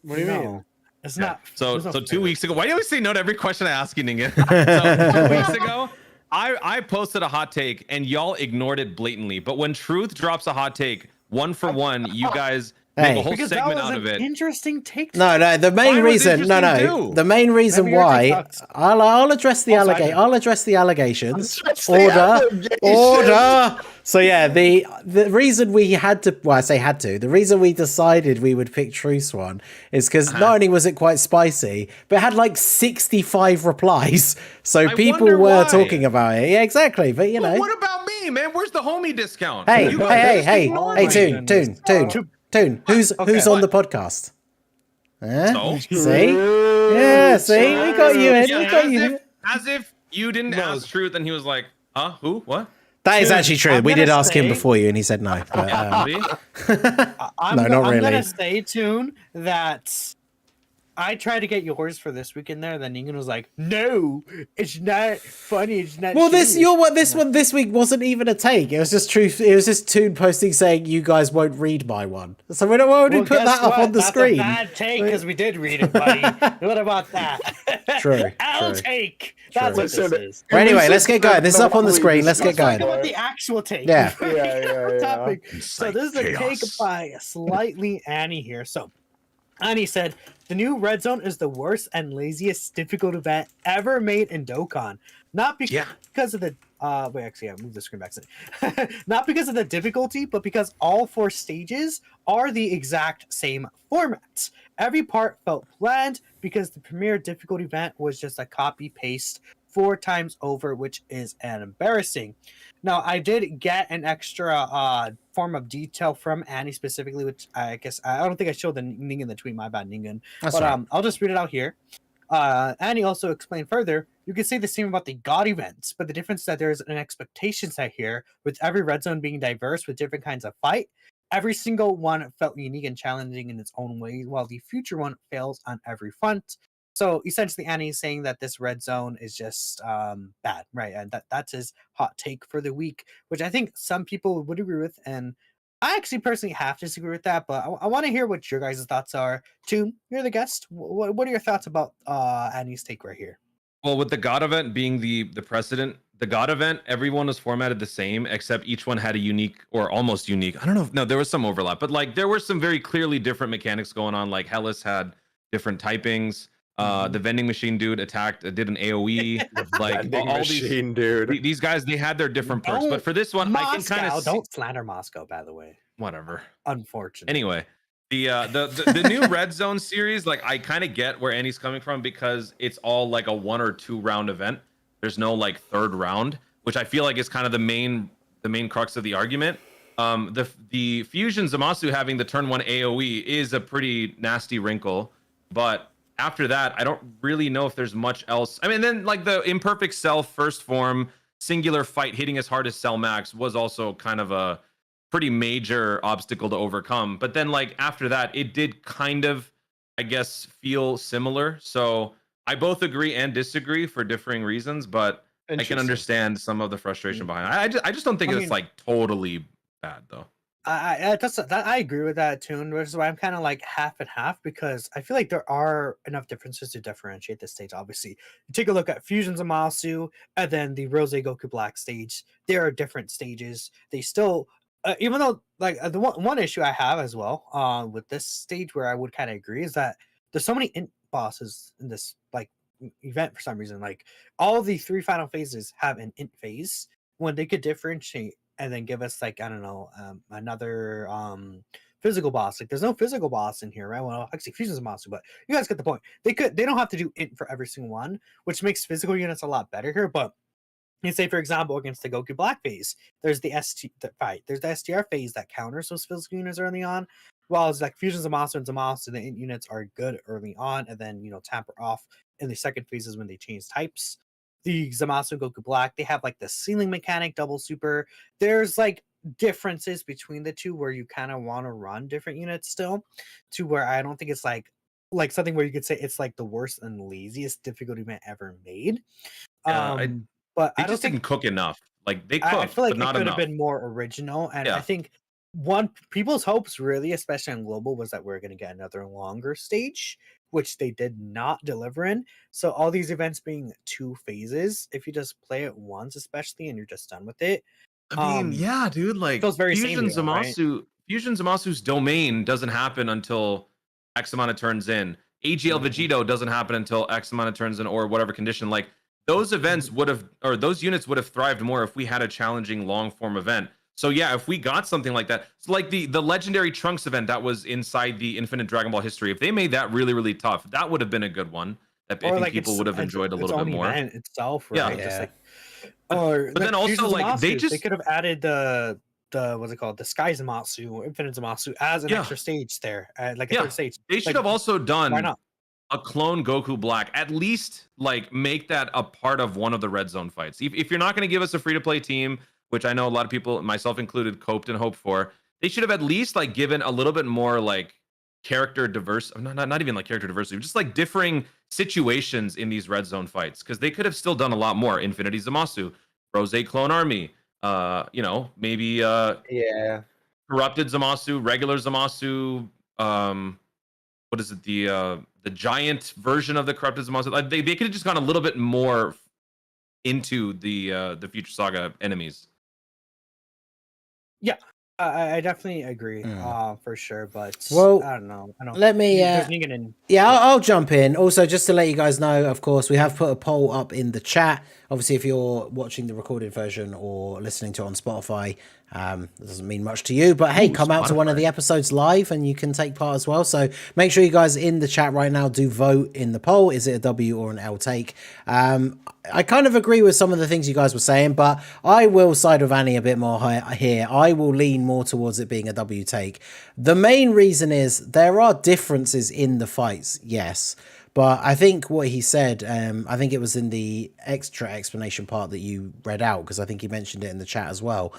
What do you mean? It's not. So 2 weeks ago, why do you always say no to every question I ask you, Ningen? So 2 weeks ago, I posted a hot take and y'all ignored it blatantly. But when Truth drops a hot take, 1 for 1, you guys make a whole segment out of it. Interesting take. No. The main reason. The main reason why. I'll address the I'll address the allegations. Order. So yeah, the reason we had to. Well, I say had to. The reason we decided we would pick Truth's one is because not only was it quite spicy, but it had like 65 replies. So people were talking about it. Yeah, exactly. But you know. What about me, man? Where's the homie discount? Hey, Toon, who's on the podcast? So? See? Yeah, see? We got you in. We got you in. As if you didn't ask Truth and he was like, huh? Who? What? That is actually true. We did ask him before you and he said no. But, I'm not really. I'm going to say, Toon, that I tried to get yours for this week in there. Then Ningen was like, "No, it's not funny. It's not." Well, this week wasn't even a take. It was just Truth. It was just Toon posting saying you guys won't read my one. So we don't want to put that up on the screen. That's a bad take because we did read it, buddy. What about that? True. I'll take. That's what this is. Well, anyway, let's get going. This is up on the screen. Let's get going. What about the actual take? Yeah. Topic. So this is a take by Slightly Annie here. So Annie said, the new Red Zone is the worst and laziest difficult event ever made in Dokkan. Not because of the move the screen back. Not because of the difficulty, but because all 4 stages are the exact same format. Every part felt planned because the premier difficulty event was just a copy paste 4 times over, which is embarrassing. Now, I did get an extra form of detail from Annie specifically, which I guess I don't think I showed the Ningen the tweet. My bad, Ningen. But I'll just read it out here. Annie also explained further, you can say the same about the God events, but the difference is that there's an expectation set here, with every Red Zone being diverse with different kinds of fight. Every single one felt unique and challenging in its own way, while the future one fails on every front. So essentially, Annie is saying that this Red Zone is just bad, right? And that's his hot take for the week, which I think some people would agree with. And I actually personally have to disagree with that, but I want to hear what your guys' thoughts are. Toon, you're the guest. What are your thoughts about Annie's take right here? Well, with the God event being the precedent, the God event, everyone was formatted the same, except each one had a unique or almost unique. I don't know. No, there was some overlap, but like there were some very clearly different mechanics going on. Like Hellas had different typings. The vending machine dude did an AoE. Like all these guys, they had their different perks. But for this one, I can kind of don't slander Moscow, by the way. Whatever. Unfortunate. Anyway, the new Red Zone series, like I kind of get where Annie's coming from because it's all like a 1 or 2 round event. There's no like 3rd round, which I feel like is kind of the main crux of the argument. The Fusion Zamasu having the turn 1 AoE is a pretty nasty wrinkle, but after that, I don't really know if there's much else. I mean, then like the imperfect cell first form singular fight hitting as hard as Cell Max was also kind of a pretty major obstacle to overcome. But then like after that, it did kind of, I guess, feel similar. So I both agree and disagree for differing reasons, but I can understand some of the frustration behind it. I just don't think it's like totally bad though. I agree with that too, which is why I'm kind of like half and half, because I feel like there are enough differences to differentiate this stage. Obviously, you take a look at Fusion Zamasu and then the Rose Goku Black stage. There are different stages. They still, even though like the one issue I have as well with this stage where I would kind of agree is that there's so many int bosses in this like event for some reason. Like all the 3 final phases have an int phase when they could differentiate and then give us like, I don't know, another physical boss. Like there's no physical boss in here, right? Well, actually Fusion's a monster, but you guys get the point. They don't have to do int for every single one, which makes physical units a lot better here. But you say, for example, against the Goku Black phase, there's the there's the STR phase that counters those physical units early on. While it's like Fusion's a monster and Zamasu, the int units are good early on, and then tamper off in the second phases when they change types. The Zamasu and Goku Black, they have like the ceiling mechanic, double super. There's like differences between the two where you kind of want to run different units still, to where I don't think it's like something where you could say it's like the worst and laziest difficulty event ever made. But they I just don't didn't cook enough. Like they cooked, I feel like but not it could enough. have been more original, and I think people's hopes really, especially on global, was that we're going to get another longer stage, which they did not deliver in. So all these events being 2 phases, if you just play it once, especially, and you're just done with it. I mean, yeah, dude, like feels very Fusion samey, right? Fusion Zamasu's domain doesn't happen until X amount of turns in. AGL Vegito doesn't happen until X amount of turns in, or whatever condition. Like those events would have, or those units would have thrived more if we had a challenging long form event. So yeah, if we got something like that, so like the legendary Trunks event that was inside the Infinite Dragon Ball history, if they made that really, really tough, that would have been a good one that I think like people would have enjoyed a little bit more. Event itself, right? Yeah. Just like, but then also like they could have added the what's it called, the Sky Zamasu, Infinite Zamasu as an extra stage there, like a third stage. They should have also done why not a clone Goku Black, at least like make that a part of one of the red zone fights. If you're not going to give us a free to play team, which I know a lot of people, myself included, coped and hoped for, they should have at least like given a little bit more like character diverse, not even like character diversity, just like differing situations in these red zone fights, because they could have still done a lot more. Infinity Zamasu, Rose Clone Army, maybe corrupted Zamasu, regular Zamasu, what is it, the giant version of the corrupted Zamasu. Like they could have just gone a little bit more into the Future Saga enemies. Yeah, I definitely agree, for sure. But well, I don't know. Let me. I'll jump in. Also, just to let you guys know, of course, we have put a poll up in the chat. Obviously, if you're watching the recorded version or listening to it on Spotify, it doesn't mean much to you. But hey, come out to one of the episodes live and you can take part as well. So make sure you guys in the chat right now do vote in the poll. Is it a W or an L take? I kind of agree with some of the things you guys were saying, but I will side with Annie a bit more here. I will lean more towards it being a W take. The main reason is there are differences in the fights, yes. But I think what he said, I think it was in the extra explanation part that you read out, because I think he mentioned it in the chat as well,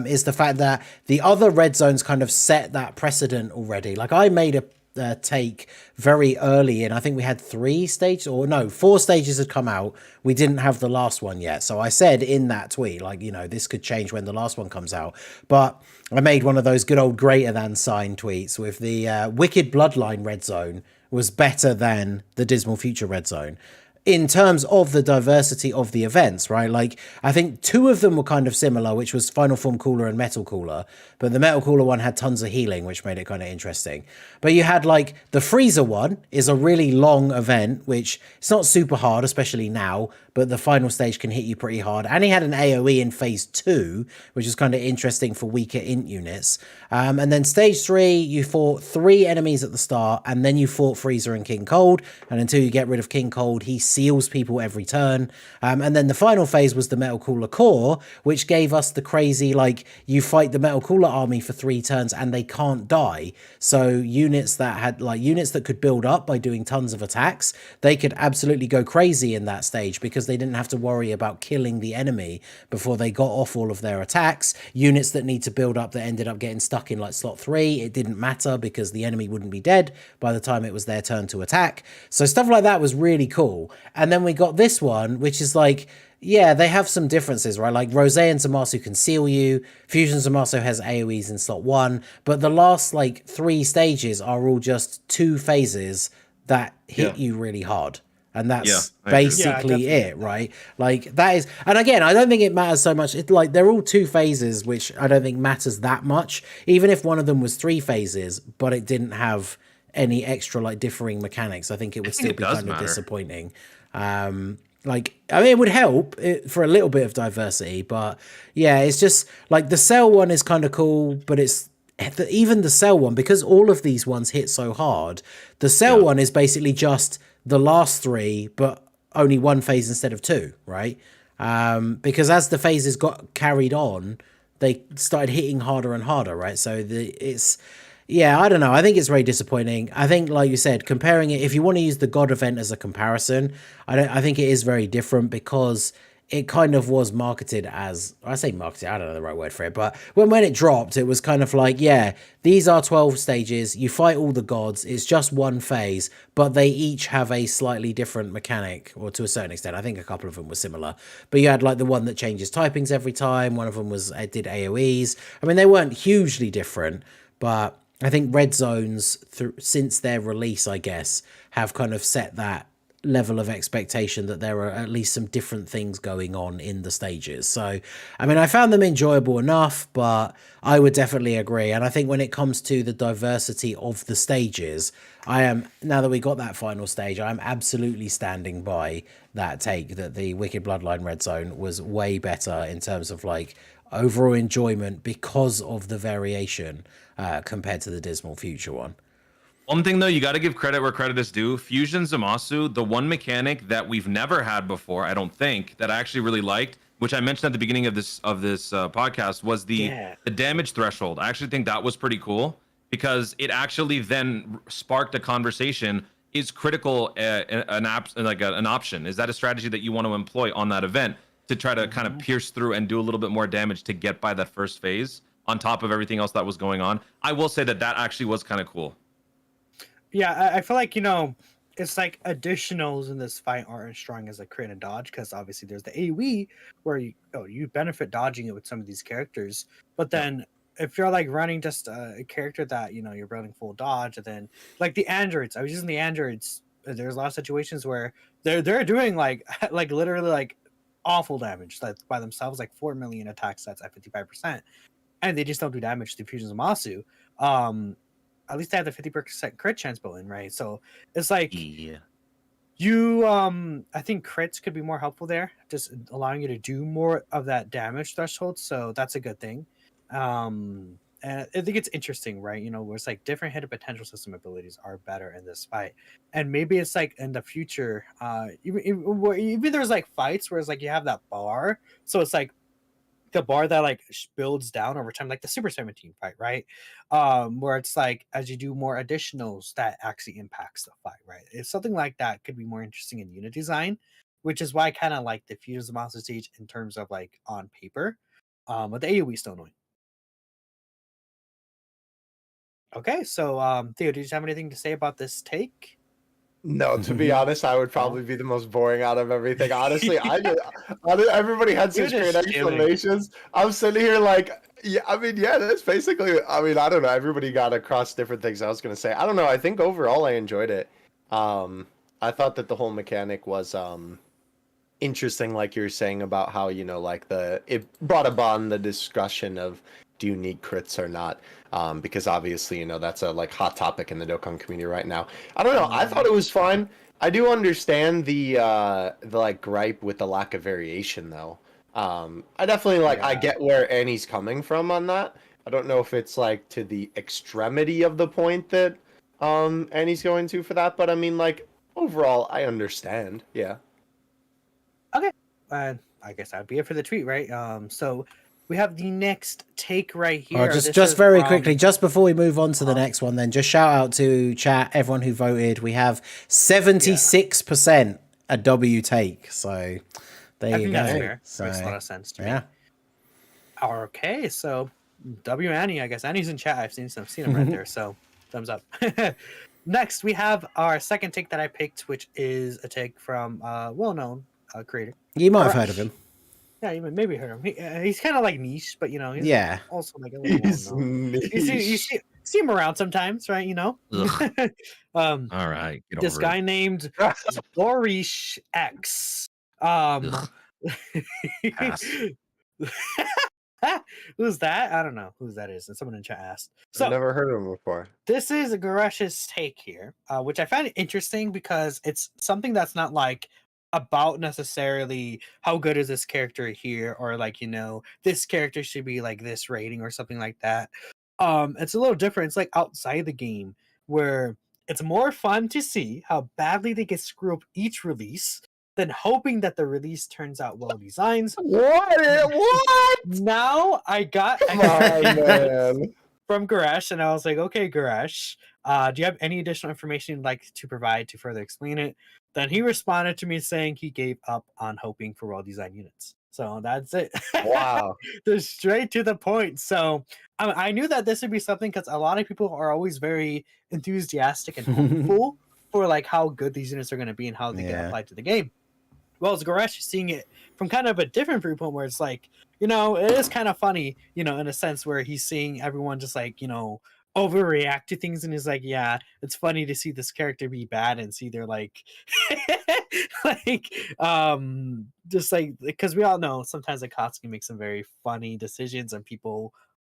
is the fact that the other red zones kind of set that precedent already. Like I made a take very early, and I think we had 4 stages had come out. We didn't have the last one yet. So I said in that tweet, like, this could change when the last one comes out. But I made one of those good old greater than sign tweets with the Wicked Bloodline red zone was better than the Dismal Future red zone in terms of the diversity of the events, right? Like, I think 2 of them were kind of similar, which was Final Form Cooler and Metal Cooler, but the Metal Cooler one had tons of healing, which made it kind of interesting. But you had, like, the Freezer one is a really long event, which it's not super hard, especially now, but the final stage can hit you pretty hard. And he had an AoE in phase 2, which is kind of interesting for weaker int units. And then stage 3, you fought 3 enemies at the start, and then you fought Freezer and King Cold, and until you get rid of King Cold, he's seals people every turn. And then the final phase was the Metal Cooler Core, which gave us the crazy, like, you fight the Metal Cooler army for 3 turns and they can't die. So units that could build up by doing tons of attacks, they could absolutely go crazy in that stage because they didn't have to worry about killing the enemy before they got off all of their attacks. Units that need to build up that ended up getting stuck in like slot 3, it didn't matter because the enemy wouldn't be dead by the time it was their turn to attack. So stuff like that was really cool. And then we got this one, which is like, yeah, they have some differences, right? Like Rose and Zamasu can seal you. Fusion Zamasu has AoEs in slot 1, but the last like 3 stages are all just 2 phases that hit you really hard. And that's basically it, right? Like that is, and again, I don't think it matters so much. It's like they're all 2 phases, which I don't think matters that much. Even if one of them was 3 phases, but it didn't have any extra like differing mechanics, I think it would still be kind of disappointing. Like, I mean, it would help for a little bit of diversity, but yeah, it's just like the Cell one is kind of cool, but it's even the Cell one, because all of these ones hit so hard, the Cell one is basically just the last 3, but only 1 phase instead of 2, right? Because as the phases got carried on, they started hitting harder and harder, right? So yeah, I don't know. I think it's very disappointing. I think, like you said, comparing it, if you want to use the God event as a comparison, I think it is very different because it kind of was marketed as, I say marketed, I don't know the right word for it, but when it dropped, it was kind of like, yeah, these are 12 stages, you fight all the gods, it's just 1 phase, but they each have a slightly different mechanic, or to a certain extent. I think a couple of them were similar, but you had like the one that changes typings every time, one of them did AoEs. I mean, they weren't hugely different, but I think Red Zones, since their release, I guess, have kind of set that level of expectation that there are at least some different things going on in the stages. So, I mean, I found them enjoyable enough, but I would definitely agree. And I think when it comes to the diversity of the stages, now that we got that final stage, I'm absolutely standing by that take that the Wicked Bloodline Red Zone was way better in terms of like overall enjoyment because of the variation compared to the Dismal Future one. One thing though, you got to give credit where credit is due. Fusion Zamasu, the one mechanic that we've never had before, I don't think, that I actually really liked, which I mentioned at the beginning of this podcast, was the damage threshold. I actually think that was pretty cool because it actually then sparked a conversation. Is critical an option? Is that a strategy that you want to employ on that event to try to kind of pierce through and do a little bit more damage to get by that first phase on top of everything else that was going on? I will say that actually was kind of cool. Yeah, I feel like, it's like additionals in this fight aren't as strong as a crit and dodge, because obviously there's the AoE where you benefit dodging it with some of these characters. But then if you're like running just a character that, you're running full dodge, and then like the androids, I was using the androids. There's a lot of situations where they're doing like literally like awful damage like by themselves, like 4 million attack sets at 55%, and they just don't do damage to Fusion Zamasu. At least they have the 50% crit chance built in, right? So it's like I think crits could be more helpful there, just allowing you to do more of that damage threshold. So that's a good thing. And I think it's interesting, right? Where it's like different hit potential system abilities are better in this fight, and maybe it's like in the future, even there's like fights where it's like you have that bar, so it's like the bar that like builds down over time, like the Super 17 fight, right? Where it's like as you do more additionals, that actually impacts the fight, right? It's something like that could be more interesting in unit design, which is why I kind of like the Fusion Monster stage in terms of like on paper. But the AoE is still annoying. Okay, so Theo, did you have anything to say about this take? No, to be honest, I would probably be the most boring out of everything. Honestly, everybody had such great explanations. I'm sitting here like, that's basically, I don't know. Everybody got across different things I was going to say. I don't know. I think overall I enjoyed it. I thought that the whole mechanic was interesting, like you're saying about how, it brought upon the discussion of, do you need crits or not? Because obviously, that's a like hot topic in the Dokkan community right now. I don't know. I thought it was fine. I do understand the like gripe with the lack of variation though. I definitely I get where Annie's coming from on that. I don't know if it's like to the extremity of the point that Annie's going to for that, but I mean, like overall I understand. Yeah. Okay, I guess that'd be it for the tweet, right? So we have the next take right here. Just very quickly, just before we move on to the next one, then just shout out to chat, everyone who voted. We have 76% a W take. So there you go. That's fair. So, Makes a lot of sense to me. yeah. Okay, so W Annie, I guess Annie's in chat. I've seen him right there. So thumbs up. Next, we have our second take that I picked, which is a take from well-known creator. You might have heard of him. Yeah, you maybe heard of him. He's kind of like niche, but you know, he's also like a little He's well-known. niche. You see him around sometimes, right? You know. All right, get This over guy it. named Borish X. Pass. Who's that? I don't know who that is. And someone in chat asked. So I've never heard of him before. this is Garesh's take here, which I find interesting because it's something that's not like about necessarily how good is this character here, or like, you know, this character should be like this rating or something like that. It's a little different. It's like outside the game where it's more fun to see how badly they get screw up each release than hoping that the release turns out well designed. What? Now I got Come on, man. from Garesh, and I was like, okay, Garesh, do you have any additional information you'd like to provide to further explain it? Then he responded to me saying he gave up on hoping for well-designed units. So that's it. Wow. Just straight to the point. So I knew that this would be something because a lot of people are always very enthusiastic and hopeful for like how good these units are going to be and how they get applied to the game. Well, as Garesh is seeing it from kind of a different viewpoint where it's like, you know, it is kind of funny, you know, in a sense where he's seeing everyone just like, you know, overreact to things, and he's like, yeah, it's funny to see this character be bad and see they're like like just like, because we all know sometimes Akatsuki makes some very funny decisions and people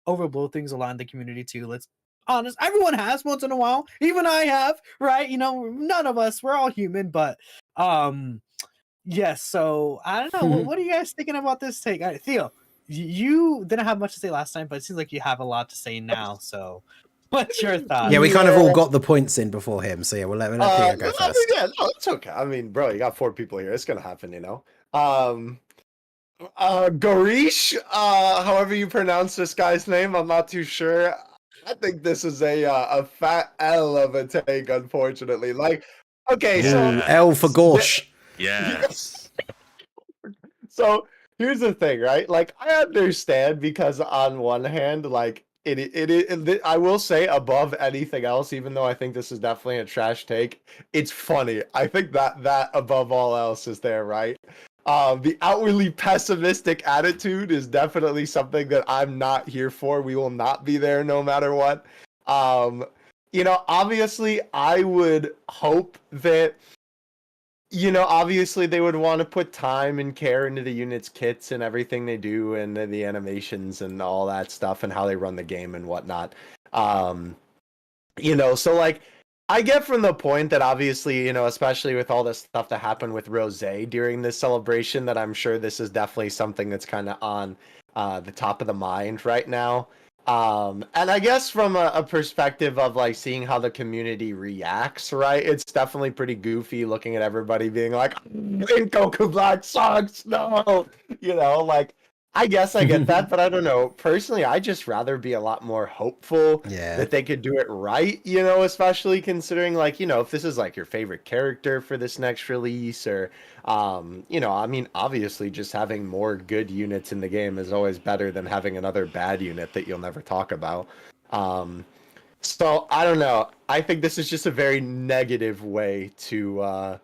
overblow things a lot in the community too. Let's honest, everyone has once in a while, even I have, right? You know, none of us, we're all human, but yes, so I don't know. What are you guys thinking about this take? Theo, you didn't have much to say last time, but it seems like you have a lot to say now. So, what's your thoughts? Yeah, we kind of all got the points in before him, so yeah, we'll let Theo go first. I mean, yeah, no, it's okay. I mean, bro, you got 4 people here. It's gonna happen, you know. Garish, however you pronounce this guy's name, I'm not too sure. I think this is a fat L of a take, unfortunately. Like, okay, so L for Gorsh. Yes. So here's the thing, right? Like, I understand because on one hand, like I will say above anything else, even though I think this is definitely a trash take, it's funny. I think that above all else is there, right? The outwardly pessimistic attitude is definitely something that I'm not here for. We will not be there no matter what. You know, obviously, I would hope that, you know, obviously they would want to put time and care into the unit's kits and everything they do and the animations and all that stuff and how they run the game and whatnot. You know, so like, I get from the point that obviously, you know, especially with all this stuff that happened with Rose during this celebration, that I'm sure this is definitely something that's kind of on the top of the mind right now. And I guess from a perspective of like seeing how the community reacts, right? It's definitely pretty goofy looking at everybody being like, Goku Black sucks, no! You know, like, I guess I get that, but I don't know. Personally, I'd just rather be a lot more hopeful that they could do it right, you know, especially considering, like, you know, if this is like your favorite character for this next release, or, you know, I mean, obviously just having more good units in the game is always better than having another bad unit that you'll never talk about. So I don't know. I think this is just a very negative way to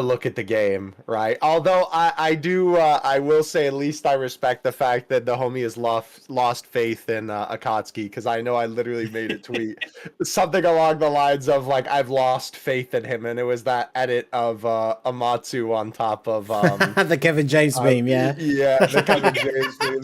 look at the game, right? Although I will say at least I respect the fact that the homie has lost faith in Akatsuki, because I know I literally made a tweet something along the lines of like, I've lost faith in him, and it was that edit of Amatsu on top of the Kevin James meme, yeah, the Kevin James meme.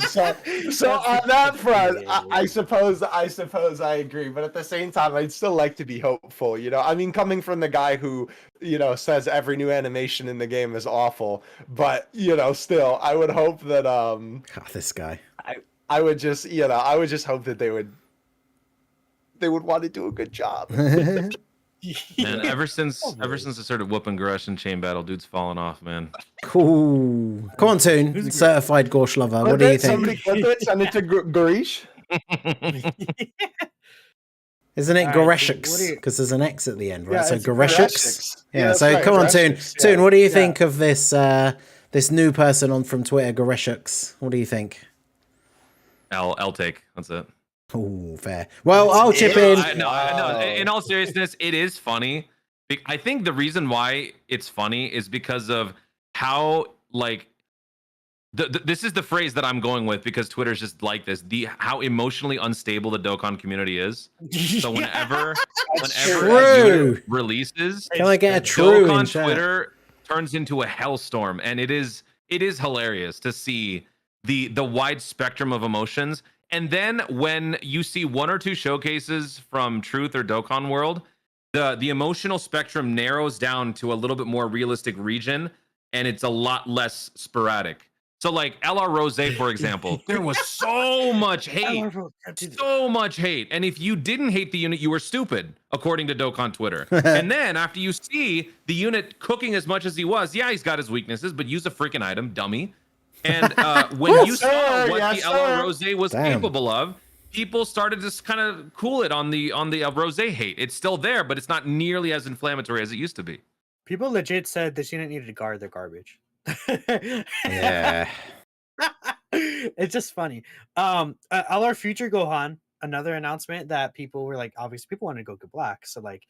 So on that front, I suppose I agree, but at the same time, I'd still like to be hopeful. You know, I mean, coming from the guy who, you know, says every new animation in the game is awful, but, you know, still, I would hope that this guy, I would just, you know, I would just hope that they would want to do a good job. Man, ever since Probably. I started whooping Goresh in chain battle, dude's falling off, man. Cool. Come on, Toon. Who's Certified Gorsh lover. What do you think? Somebody clip it, send it to Garish. Isn't it All right, Toon, what do Goreshix? you- Because there's an X at the end, right? Yeah, So it's Goreshix. Goreshix. Yeah. that's So right, come on, Toon. Goreshix, Toon, yeah. what do you Yeah. think of this this new person from Twitter, Goreshix? What do you think? I'll take. That's it. Oh, fair. Well, I'll chip in. No, in all seriousness, it is funny. I think the reason why it's funny is because of how like this is the phrase that I'm going with because Twitter's just like this. How emotionally unstable the Dokkan community is. So whenever true. a unit releases, Can I get a true in Dokkan chat? Twitter turns into a hellstorm, and it is hilarious to see the wide spectrum of emotions. And then when you see one or two showcases from Truth or Dokkan World, the emotional spectrum narrows down to a little bit more realistic region, and it's a lot less sporadic. So like LR Rose, for example, there was so much hate. So much hate. And if you didn't hate the unit, you were stupid, according to Dokkan Twitter. And then after you see the unit cooking as much as he was, yeah, he's got his weaknesses, but use a freaking item, dummy. And when you saw what the LR Rose was capable of, people started to kind of cool it on the Rose hate. It's still there, but it's not nearly as inflammatory as it used to be. People legit said this unit needed to guard their garbage. Yeah. It's just funny. LR Future Gohan, another announcement that people were like, obviously people wanted to go black. So like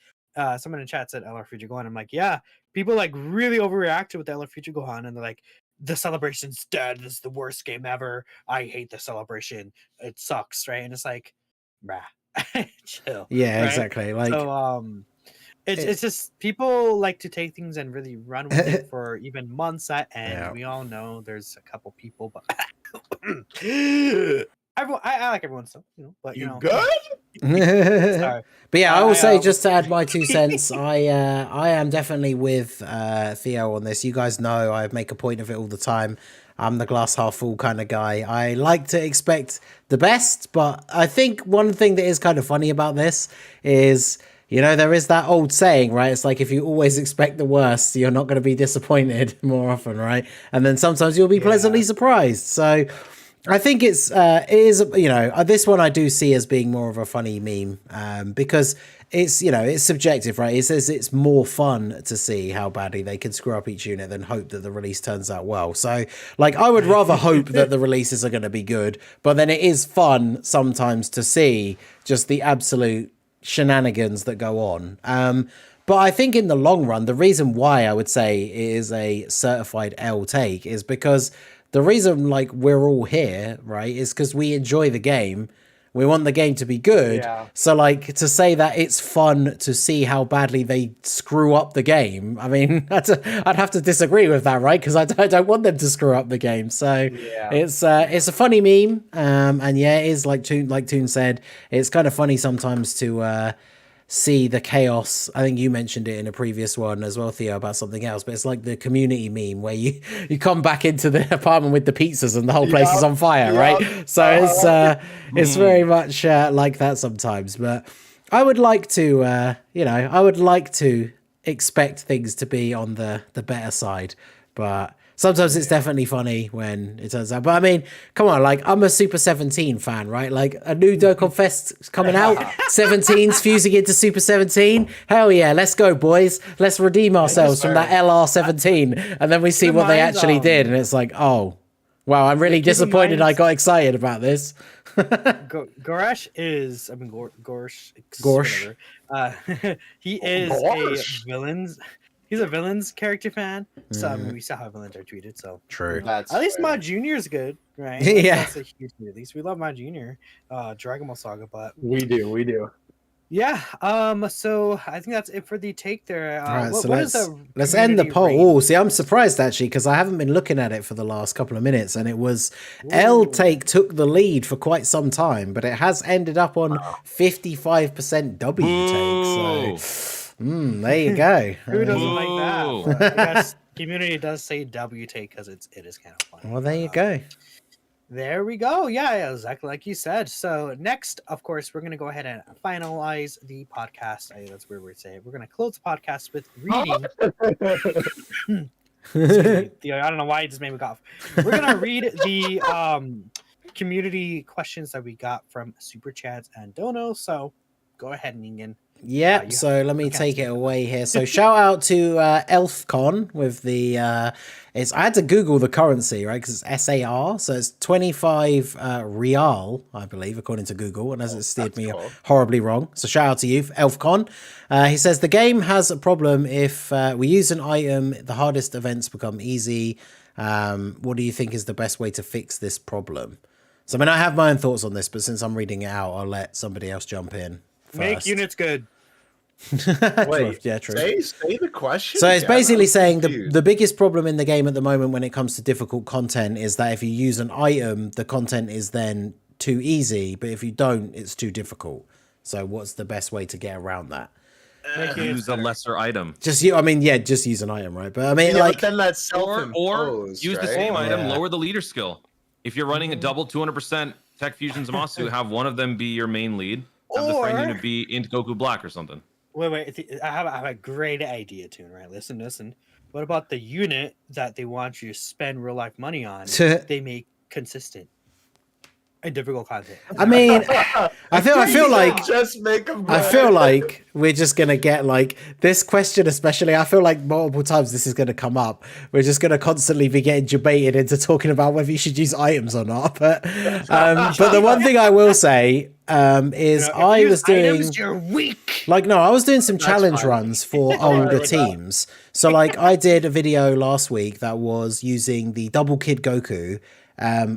someone in chat said LR Future Gohan. I'm like, yeah, people like really overreacted with the LR Future Gohan, and they're like, the celebration's dead. This is the worst game ever. I hate the celebration. It sucks, right? And it's like, bruh, chill. Yeah, right? exactly. Like So it's just people like to take things and really run with it for even months at end. Yeah. We all know there's a couple people, but everyone, I like everyone stuff, you know. But you know, good? sorry. But yeah, I will I, say, uh, just to add my 2 cents, I am definitely with Theo on this. You guys know I make a point of it all the time. I'm the glass half full kind of guy. I like to expect the best, but I think one thing that is kind of funny about this is, you know, there is that old saying, right? It's like if you always expect the worst, you're not going to be disappointed more often, right? And then sometimes you'll be pleasantly surprised. So I think it is, you know, this one I do see as being more of a funny meme because it's, you know, it's subjective, right? It says it's more fun to see how badly they can screw up each unit than hope that the release turns out well. So like, I would rather hope that the releases are going to be good, but then it is fun sometimes to see just the absolute shenanigans that go on. But I think in the long run, the reason why I would say it is a certified L take is because the reason like we're all here, right, is because we enjoy the game. We want the game to be good. Yeah. So like to say that it's fun to see how badly they screw up the game, I mean, I'd have to disagree with that, right? Because I don't want them to screw up the game. So it's a funny meme. And yeah, it is like Toon said, it's kind of funny sometimes to see the chaos. I think you mentioned it in a previous one as well, Theo, about something else, but it's like the community meme where you come back into the apartment with the pizzas and the whole place is on fire, right? So it's very much like that sometimes. But I would like to, you know, I would like to expect things to be on the better side, but sometimes it's definitely funny when it turns out. But I mean, come on, like I'm a Super 17 fan, right? Like a new Dokkan Fest coming out, 17's fusing into Super 17. Hell yeah, let's go, boys. Let's redeem ourselves from that LR 17. And then we see what they actually did. And it's like, oh, wow, I'm really disappointed I got excited about this. Goresh is, I mean, Gorsh. He is Gorsh. a villain's. He's a villains character fan, so I mean, we saw how villains are treated. So True. at least my Junior is good, right? Yeah. That's a huge release. We love my Junior, Dragon Ball Saga, but We do. yeah. So I think that's it for the take there. All right, so what is the let's end the community poll. rate? Oh, see, I'm surprised actually because I haven't been looking at it for the last couple of minutes, and it was L take took the lead for quite some time, but it has ended up on 55% W take. So. There you go. Who doesn't like Ooh. that? But I guess community does say W take because it is kind of fun. Well, there you go. There we go. Yeah, exactly like you said. So next, of course, we're gonna go ahead and finalize the podcast. That's where we're saying we're gonna close the podcast with reading. Excuse me. I don't know why it just made me cough. We're gonna read the community questions that we got from super chats and donos. So go ahead, Ningen. Yep, so let me take it away here. So shout out to ElfCon with the I had to Google the currency, right? Because it's SAR, so it's 25 real, I believe, according to Google, and as it steered me horribly wrong. So shout out to you, ElfCon. He says the game has a problem if we use an item, the hardest events become easy. What do you think is the best way to fix this problem? So I mean, I have my own thoughts on this, but since I'm reading it out, I'll let somebody else jump in first. Make units good. Wait, yeah, true. Say the question. So it's basically saying the biggest problem in the game at the moment when it comes to difficult content is that if you use an item, the content is then too easy, but if you don't, it's too difficult. So what's the best way to get around that? Use a lesser item. Just use an item, right? But I mean, like, then that's or use the same item, Yeah. lower the leader skill. If you're running a double 200% Tech Fusion Zamasu, have one of them be your main lead. Have the friend unit be into Goku Black or something. Wait. I have a great idea, Toon. Right? Listen. What about the unit that they want you to spend real life money on? They make consistent and difficult content. I mean, I feel like just make them. I feel like we're just gonna get like this question, especially. I feel like multiple times this is gonna come up. We're just gonna constantly be getting debated into talking about whether you should use items or not. But the one thing I will say is I was doing items, you're weak. I was doing some challenge runs for older teams. So like I did a video last week that was using the Double Kid Goku.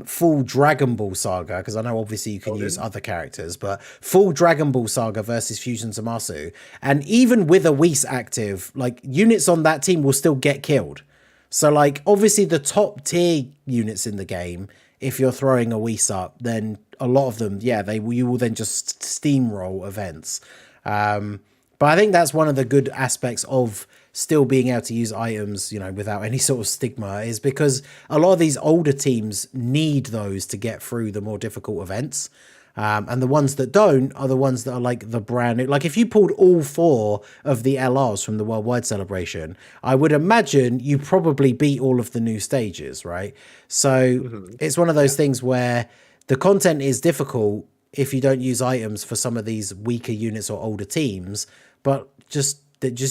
Full Dragon Ball Saga, because I know obviously you can use other characters, but full Dragon Ball Saga versus Fusion Zamasu, and even with a Whis active, like units on that team will still get killed. So like obviously the top tier units in the game, if you're throwing a Whis up, then a lot of them, you will then just steamroll events. But I think that's one of the good aspects of still being able to use items, without any sort of stigma, is because a lot of these older teams need those to get through the more difficult events. And the ones that don't are the ones that are like the brand new. Like if you pulled all 4 of the LRs from the Worldwide Celebration, I would imagine you probably beat all of the new stages, right? So it's one of those things where the content is difficult if you don't use items for some of these weaker units or older teams, but just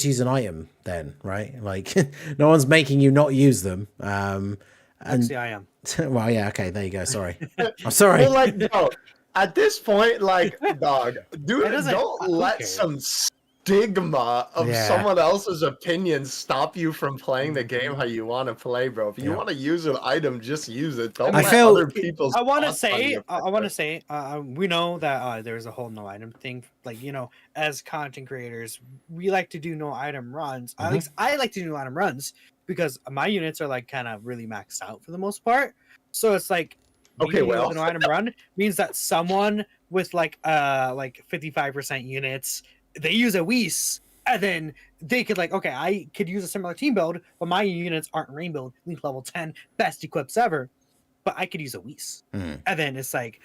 use an item then, right? Like no one's making you not use them. Actually, I am. Well, yeah, okay, there you go. Sorry. I'm sorry. Well, like, no, at this point, like, dog, don't let some stigma of someone else's opinion stop you from playing the game how you want to play, bro. If you want to use an item, just use it. Don't let other people's. I want to say, we know that there's a whole no item thing. Like, as content creators, we like to do no item runs. At least I like to do no item runs because my units are like kind of really maxed out for the most part. So it's like, no item run means that someone with like 55% units, they use a Whis, and then they could I could use a similar team build, but my units aren't rainbow, link level 10, best equips ever. But I could use a Whis, and then it's like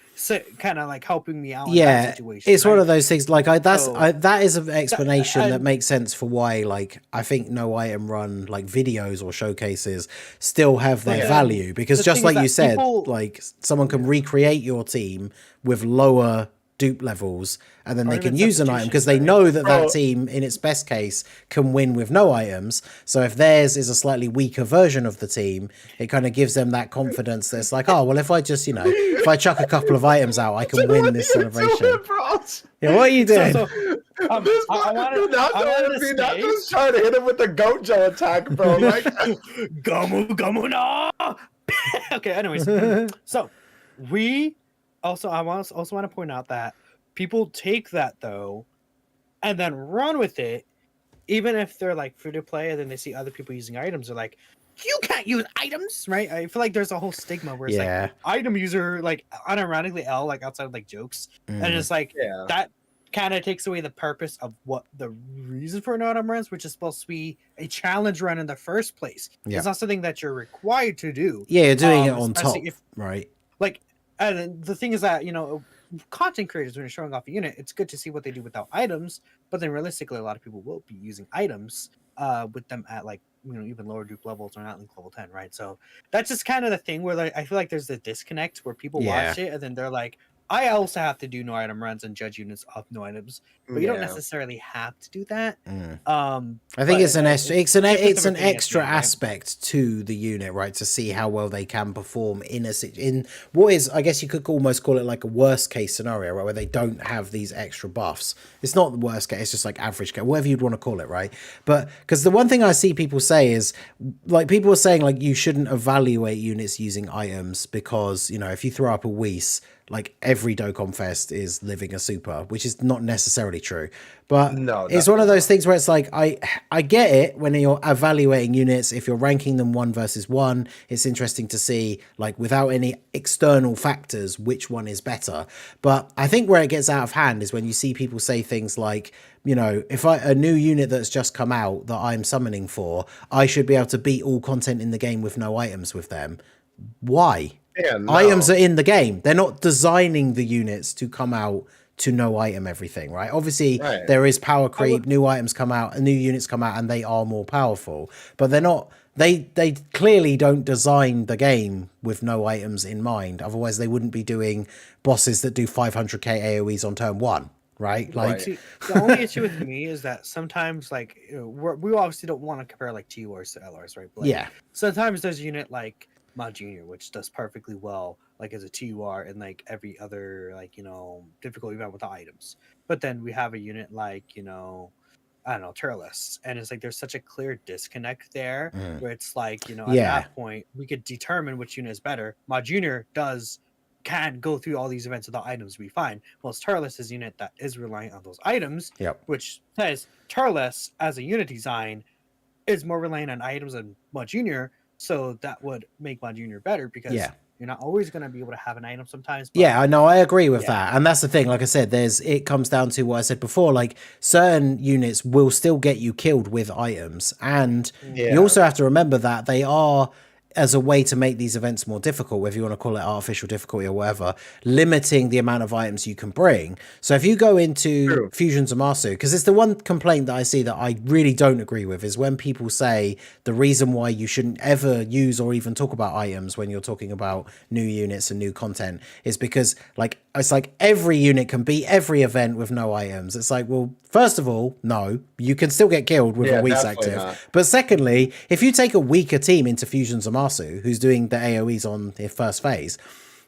kind of like helping me out. In that situation, it's one of those things. Like that is an explanation that makes sense for why, like, I think no item run like videos or showcases still have their value, because just like you said, like someone can recreate your team with lower dupe levels, and then they can use an item because they know that team in its best case can win with no items. So if theirs is a slightly weaker version of the team, it kind of gives them that confidence that it's like, oh well, if I just if I chuck a couple of items out, I can win this celebration. Yeah, what are you doing? I wanted to not just trying to hit him with the Gojo attack, bro. Like Gomu no. Okay, anyways, so I also want to point out that people take that though, and then run with it, even if they're like free to play, and then they see other people using items. They're like, "You can't use items, right?" I feel like there's a whole stigma where it's like item user, like unironically L, like outside of like jokes, and it's like that kind of takes away the purpose of what the reason for an item runs, which is supposed to be a challenge run in the first place. It's not something that you're required to do. Yeah, you're doing it on top, right? Like, And the thing is that, content creators, when you're showing off a unit, it's good to see what they do without items, but then realistically, a lot of people will be using items with them at like, even lower dupe levels or not like level 10, right? So that's just kind of the thing where like I feel like there's the disconnect where people watch it and then they're like, I also have to do no item runs and judge units off no items, but you don't necessarily have to do that. I think it's an extra aspect to the unit, right? To see how well they can perform in what is, I guess you could almost call it like a worst case scenario, right? Where they don't have these extra buffs. It's not the worst case, it's just like average case, whatever you'd want to call it, right? But because the one thing I see people say is like people are saying like you shouldn't evaluate units using items because, if you throw up a Whis, like every Dokkan Fest is living a super, which is not necessarily true. But it's one of those things where it's like, I get it when you're evaluating units, if you're ranking them 1 versus 1, it's interesting to see, like, without any external factors, which one is better. But I think where it gets out of hand is when you see people say things like, if a new unit that's just come out that I'm summoning for, I should be able to beat all content in the game with no items with them. Why? Yeah, no. Items are in the game. They're not designing the units to come out to no item everything, right? Obviously, there is power creep. New items come out, and new units come out, and they are more powerful. But they're not. They clearly don't design the game with no items in mind. Otherwise, they wouldn't be doing bosses that do 500k AOE's on turn 1. Right, like See, the only issue with me is that sometimes, like, we obviously don't want to compare like TURs to LRs, right? But, like, sometimes there's a unit like Mod Junior, which does perfectly well, like as a TUR and like every other like difficult event with the items. But then we have a unit like I don't know, Turles, and it's like there's such a clear disconnect there where it's like at that point we could determine which unit is better. Mod Junior can go through all these events without items to be fine. Well, Turles is a unit that is relying on those items, which says Turles as a unit design is more reliant on items than Mod Junior. So that would make Mod Junior better because you're not always going to be able to have an item sometimes. But I know, I agree with that. And that's the thing, like I said, it comes down to what I said before, like certain units will still get you killed with items. And you also have to remember that they are, as a way to make these events more difficult, whether you want to call it artificial difficulty or whatever, limiting the amount of items you can bring. So if you go into Fusion Zamasu, because it's the one complaint that I see that I really don't agree with, is when people say the reason why you shouldn't ever use or even talk about items when you're talking about new units and new content is because it's like every unit can beat every event with no items. It's like, well, first of all, no, you can still get killed with a Whis active. Not. But secondly, if you take a weaker team into Fusion Zamasu, who's doing the AoEs on their first phase,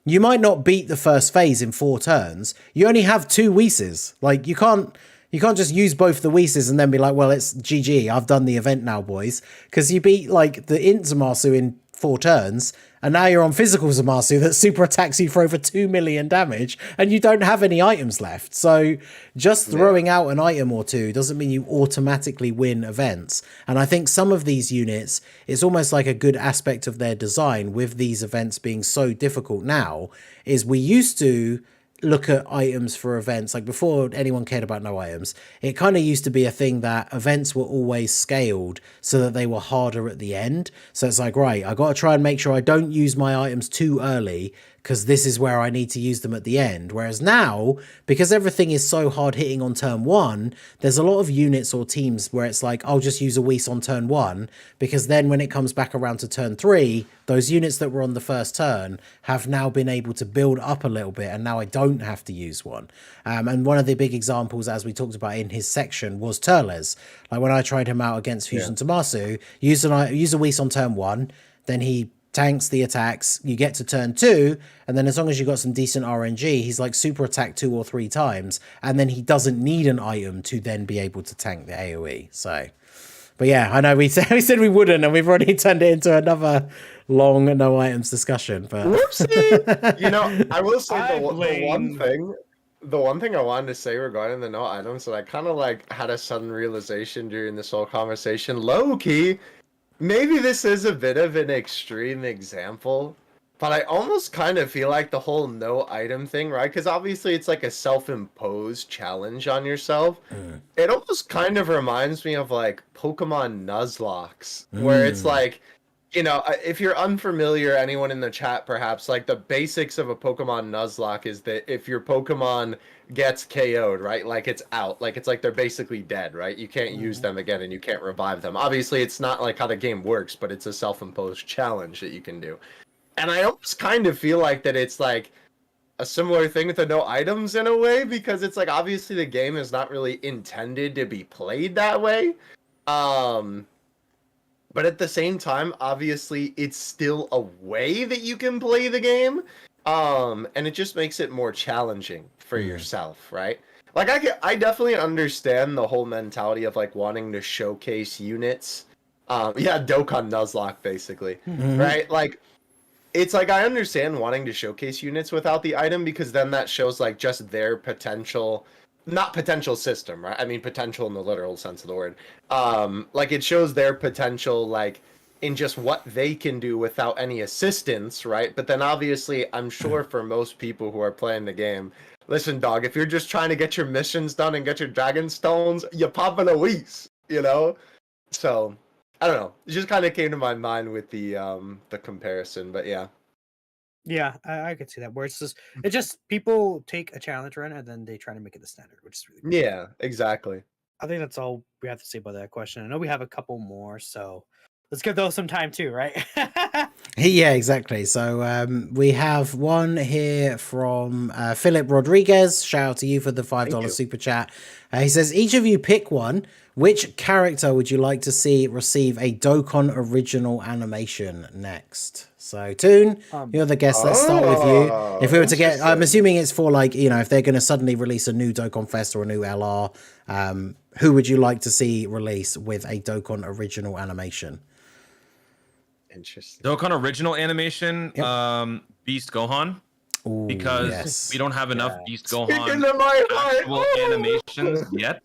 you might not beat the first phase in 4 turns. You only have 2 Whis. Like, you can't just use both the Whis and then be like, well, it's GG, I've done the event now, boys. Because you beat, like, the Int Zamasu in 4 turns, and now you're on physical Zamasu that super attacks you for over 2 million damage, and you don't have any items left. So just throwing out an item or two doesn't mean you automatically win events. And I think some of these units, it's almost like a good aspect of their design with these events being so difficult now, is we used to look at items for events, like before anyone cared about no items, it kind of used to be a thing that events were always scaled so that they were harder at the end. So it's like, right, I got to try and make sure I don't use my items too early because this is where I need to use them at the end. Whereas now, because everything is so hard hitting on turn 1, there's a lot of units or teams where it's like, I'll just use a Whis on turn 1, because then when it comes back around to turn 3, those units that were on the first turn have now been able to build up a little bit, and now I don't have to use one. And one of the big examples, as we talked about in his section, was Turles. Like when I tried him out against Fusion Zamasu, use a Whis on turn 1, then he tanks the attacks, you get to turn 2, and then as long as you got some decent RNG, he's like super attack 2 or 3 times, and then he doesn't need an item to then be able to tank the AoE. So, but yeah, I know we said we wouldn't, and we've already turned it into another long no items discussion. But whoopsie! I will say the one thing I wanted to say regarding the no items that I kind of like had a sudden realization during this whole conversation, low key. Maybe this is a bit of an extreme example, but I almost kind of feel like the whole no item thing, right? Because obviously it's like a self-imposed challenge on yourself. It almost kind of reminds me of like Pokemon Nuzlocke, where it's like you know, if you're unfamiliar, anyone in the chat perhaps, like the basics of a Pokemon Nuzlocke is that if your Pokemon gets KO'd, right, like it's out, like it's like they're basically dead, right? You can't use them again and you can't revive them. Obviously, it's not like how the game works, but it's a self-imposed challenge that you can do. And I almost kind of feel like that it's like a similar thing with the no items in a way, because it's like obviously the game is not really intended to be played that way. But at the same time, obviously, it's still a way that you can play the game, and it just makes it more challenging for yourself, right? Like, I definitely understand the whole mentality of like wanting to showcase units. Yeah, Dokkan Nuzlocke, basically, right? Like, it's like I understand wanting to showcase units without the item because then that shows like just their potential. Not potential system, right? I mean potential in the literal sense of the word. Like it shows their potential like in just what they can do without any assistance, right? But then obviously I'm sure for most people who are playing the game, listen dog, if you're just trying to get your missions done and get your dragon stones, you pop in a Whis, you know? So I don't know. It just kind of came to my mind with the comparison, but yeah. Yeah, I could see that. Where it's just people take a challenge run and then they try to make it the standard, which is really cool. Yeah, exactly. I think that's all we have to say about that question. I know we have a couple more, so let's give those some time too, right? Yeah, exactly. So we have one here from Philip Rodriguez. Shout out to you for the $5 super chat. He says, each of you pick one. Which character would you like to see receive a Dokkan original animation next? So, Toon, you're the guest. Let's start with you. If we were to get, I'm assuming it's for like, you know, if they're going to suddenly release a new Dokkan Fest or a new LR, who would you like to see release with a Dokkan original animation? Interesting. Dokkan original animation, Beast Gohan. Ooh, because we don't have enough Beast Gohan actual animations yet.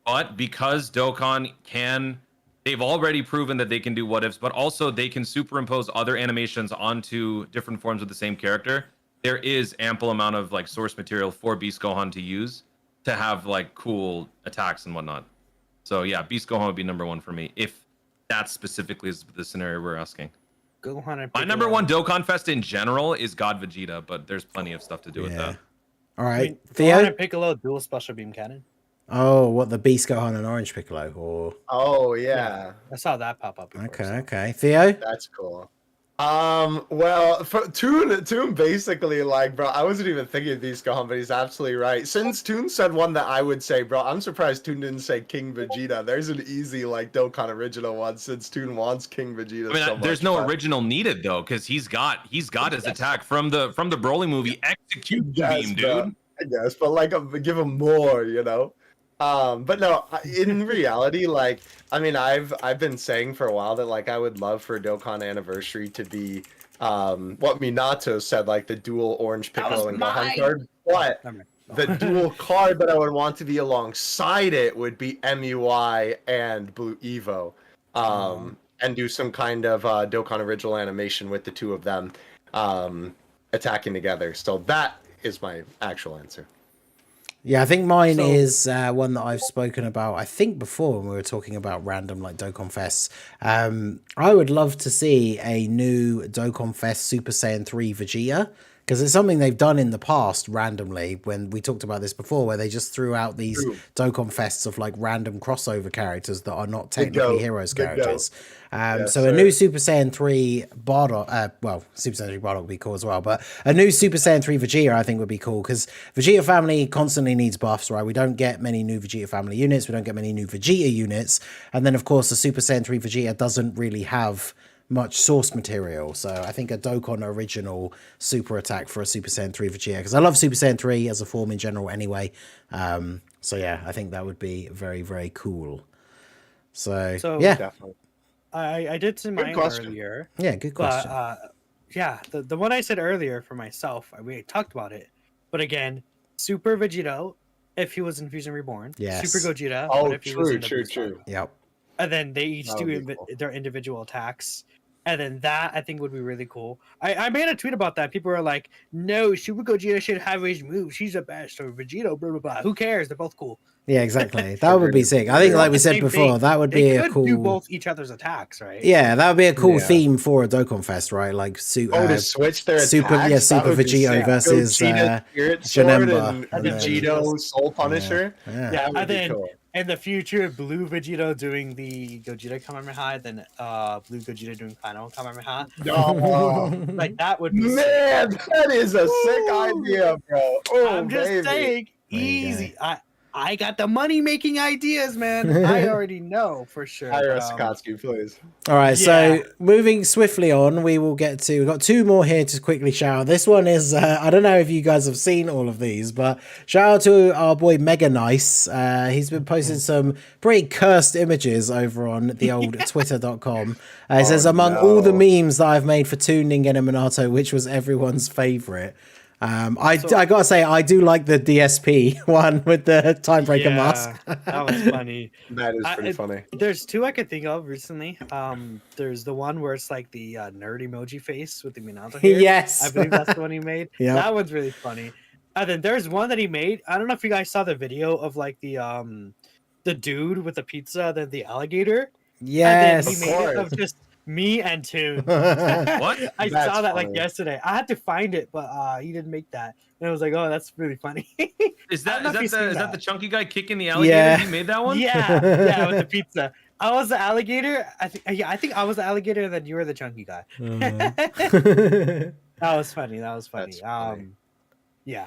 But because Dokkan they've already proven that they can do what ifs, but also they can superimpose other animations onto different forms of the same character. There is ample amount of like source material for Beast Gohan to use to have like cool attacks and whatnot. So yeah, Beast Gohan would be number one for me if that specifically is the scenario we're asking. Gohan and my number one Dokkan Fest in general is God Vegeta, but there's plenty of stuff to do with that. All right, I mean, Theo. Gohan and Piccolo dual special beam cannon. Oh, what, the Beast Gohan and Orange Piccolo, or? Oh yeah, I saw that pop up before, Okay. Theo. That's cool. Well, for Toon basically, like, bro, I wasn't even thinking of Beast Gohan, but he's absolutely right. Since Toon said one that I would say, bro, I'm surprised Toon didn't say King Vegeta. There's an easy, like, Dokkan original one since Toon wants King Vegeta. I mean, so much, there's no original needed though, because he's got his attack from the Broly movie, Execute Beam, dude. Bro, I guess, but like, give him more, you know. But no, in reality, like, I mean, I've been saying for a while that like I would love for Dokkan Anniversary to be what Minato said, like the dual Orange Piccolo and Gohan card. But the dual card that I would want to be alongside it would be MUI and Blue Evo, and do some kind of Dokkan original animation with the two of them attacking together. So that is my actual answer. Yeah, I think mine is one that I've spoken about, I think, before when we were talking about random, like, Dokkan Fests. I would love to see a new Dokkan Fest Super Saiyan 3 Vegeta, because it's something they've done in the past randomly, when we talked about this before, where they just threw out these Dokkan Fests of, like, random crossover characters that are not technically Heroes characters. So a new Super Saiyan 3 Bardock, well, Super Saiyan 3 Bardock would be cool as well, but a new Super Saiyan 3 Vegeta I think would be cool, because Vegeta family constantly needs buffs, right? We don't get many new Vegeta family units, we don't get many new Vegeta units, and then of course the Super Saiyan 3 Vegeta doesn't really have much source material, so I think a Dokkan original super attack for a Super Saiyan 3 Vegeta, because I love Super Saiyan 3 as a form in general anyway, so yeah, I think that would be very, very cool. So yeah, definitely. I did say mine earlier. Yeah, good question. But, yeah, the one I said earlier for myself, we talked about it. But again, Super Vegito, if he was in Fusion Reborn. Yes. Super Gogeta. Oh, if he was in true. Yep. And then they each do their individual attacks. And then that I think would be really cool. I made a tweet about that. People were like, "No, Super Gogeta should have his move. She's the best." Or Vegito, blah blah blah. Who cares? They're both cool. Yeah, exactly. That would be sick. I think, like we said Same before, thing. that would They be a could cool. do both each other's attacks, right? Yeah, that would be a cool Yeah. theme for a Dokkan Fest, right? Like to switch their Super, attacks, yeah, that Super would be Vegito sick. versus Gogeta Spirit Sword Janemba. and And then- Vegito Soul Punisher. Yeah. Yeah, That would and be then cool. in the future, Blue Vegito doing the Gogeta Kamehameha, then Blue Gogeta doing Final Kamehameha. Oh, Like that would be sick. man, that is a sick idea, bro. Oh, I'm just baby. saying, There you easy. I got the money making ideas, man. I already know for sure. Hire but, us, Kotsky, please. All right, Yeah. so moving swiftly on, we will get to. We've got two more here to quickly shout out. This one is, I don't know if you guys have seen all of these, but shout out to our boy Mega Nice. He's been posting some pretty cursed images over on the old twitter.com. It says, among all the memes that I've made for Toon, Ningen, and Minato, which was everyone's favorite? I gotta say, I do like the DSP one with the Timebreaker mask. that was funny. That is pretty funny. There's two I could think of recently. There's the one where it's like the nerd emoji face with the Minato hair. Yes. I believe that's the one he made. Yeah. That one's really funny. And then there's one that he made. I don't know if you guys saw the video of like the dude with the pizza, then the alligator. Yes. And then he made it of just me and Toon. What? I That's saw that like funny. yesterday. I had to find it, but he didn't make that. And I was like, oh, that's really funny. Is I that don't know if you've seen is that that. the chunky guy kicking the alligator? Yeah. He made that one. yeah, with the pizza. I was the alligator. I think I was the alligator, and then you were the chunky guy. That was funny. That's funny. Yeah,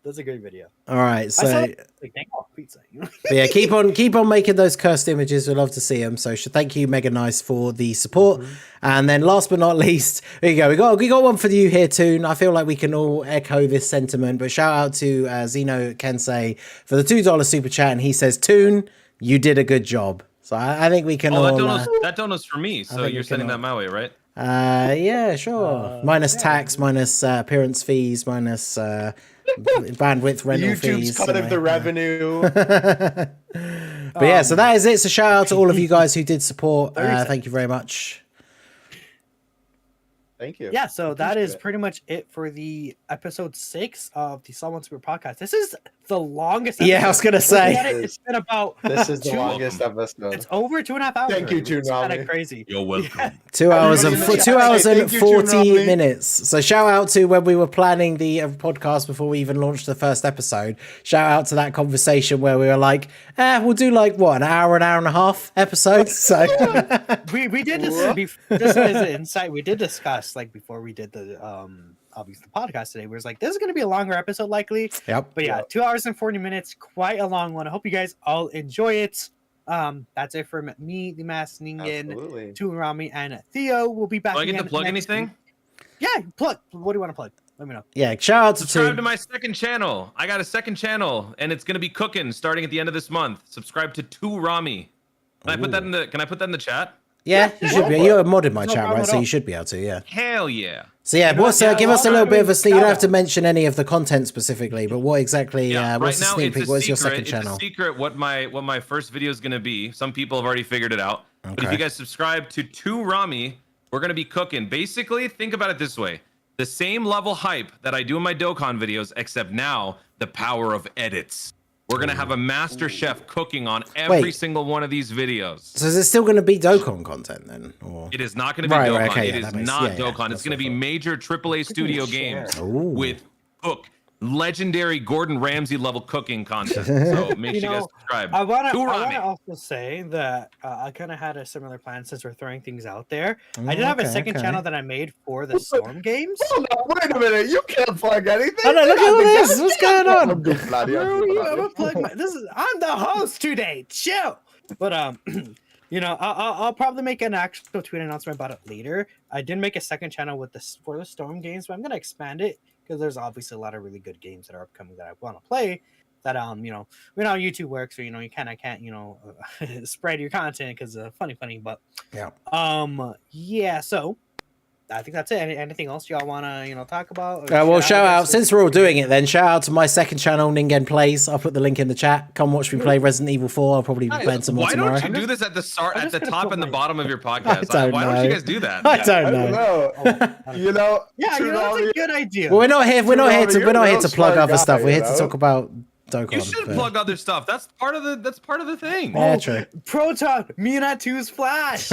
that's a great video. All right, I saw so it, like, dang, oh, pizza. You know? but yeah, keep on making those cursed images. We'd love to see them. So thank you, Mega Nice, for the support. And then last but not least, there you go. We got one for you here, Toon. I feel like we can all echo this sentiment. But shout out to Zeno Kensei for the $2 super chat, and he says, "Toon, you did a good job." So I think we can Oh, all. that dono's for me. So think you're we sending can that my way, right? Yeah, sure. Minus tax, minus appearance fees, minus bandwidth rental YouTube's fees. cut of the revenue. But yeah, so that is it. So shout out to all of you guys who did support. Thank you very much. Thank you. Yeah, so that is Appreciate it. pretty much it for the episode 6 of the Someone Super podcast. This is the longest. Yeah, I was gonna say. Looking at it, it's been about This is the two- longest episode. It's over 2.5 hours. Thank you, already, which is kind Toonrami. of crazy. You're welcome. 2 hours and Everybody in the 2 chat, hours say and thank you, 40 Toonrami. minutes. So shout out to when we were planning the podcast before we even launched the first episode. Shout out to that conversation where we were like, we'll do like what, an hour and a half episode. So We did this. Just as an insight, we did discuss like before we did the obviously the podcast today. We was like, this is going to be a longer episode likely. yep. But yeah, 2 hours and 40 minutes, quite a long one. I hope you guys all enjoy it. That's it for me, the Masked Ningen, Absolutely. Toonrami, and Theo. Will be back. Do I get to again plug next anything? week. Yeah, plug. What do you want to plug? Let me know. Yeah, shout out to Subscribe to Toon. my second channel. I got a second channel, and it's gonna be cooking starting at the end of this month. Subscribe to Toonrami. Can I put that in the chat? Yeah, you should be. You're modded my No chat, problem right? at So all. you should be able to, yeah. Hell yeah. So yeah, what's give us a little bit of a sneak. You don't have to shout-out. mention any of the content specifically, but what exactly? Yeah, what's right the now sneak it's a peek? What's secret. your second It's channel? a secret what my first video is gonna be. Some people have already figured it out. But if Okay. you guys subscribe to Toonrami, we're gonna be cooking. Basically, think about it this way: the same level hype that I do in my Dokkan videos, except now the power of edits. We're gonna have a master chef cooking on every Wait. single one of these videos. So is it still going to be Dokkan content then? Or It is not going to be Right, Dokkan. right, okay, It yeah, is that makes- not yeah, yeah, Dokkan. that's It's going to what I be thought. major AAA studio games Ooh. with cook legendary Gordon Ramsay level cooking content. So make You sure you guys know, subscribe. I want to Toonrami. also say that I kind of had a similar plan since we're throwing things out there. I did have a okay, second okay. channel that I made for the Storm games. Hold on, wait a minute. You can't plug anything. Oh, no, look at all this. What's going on? I'm gonna plug my, I'm the host today. Chill. But you know, I'll probably make an actual tweet announcement about it later. I did make a second channel with this for the Storm games, but I'm gonna expand it because there's obviously a lot of really good games that are upcoming that I want to play. That you know, we know how YouTube works, so you know, you can't you know spread your content because funny, but Yeah. yeah. So I think that's it. Anything else y'all wanna talk about? Well, shout out, since we're all doing it then, shout out to my second channel, Ningen Plays. I'll put the link in the chat. Come watch me play Resident Evil 4. I'll probably be playing some more Why tomorrow. don't you do this at the start, at the gonna top put and the my- bottom of your podcast? don't Why don't know. you guys do that? I don't I don't know. know. You know, Yeah, that's Toonrami- a good idea. Well, we're not here Toonrami, you're a real to plug smart other guy, stuff. We're here to you know? talk about Dokkan. You should but- plug other stuff. That's part of the thing. Yeah, true. Proton, Mewtwo's Flash.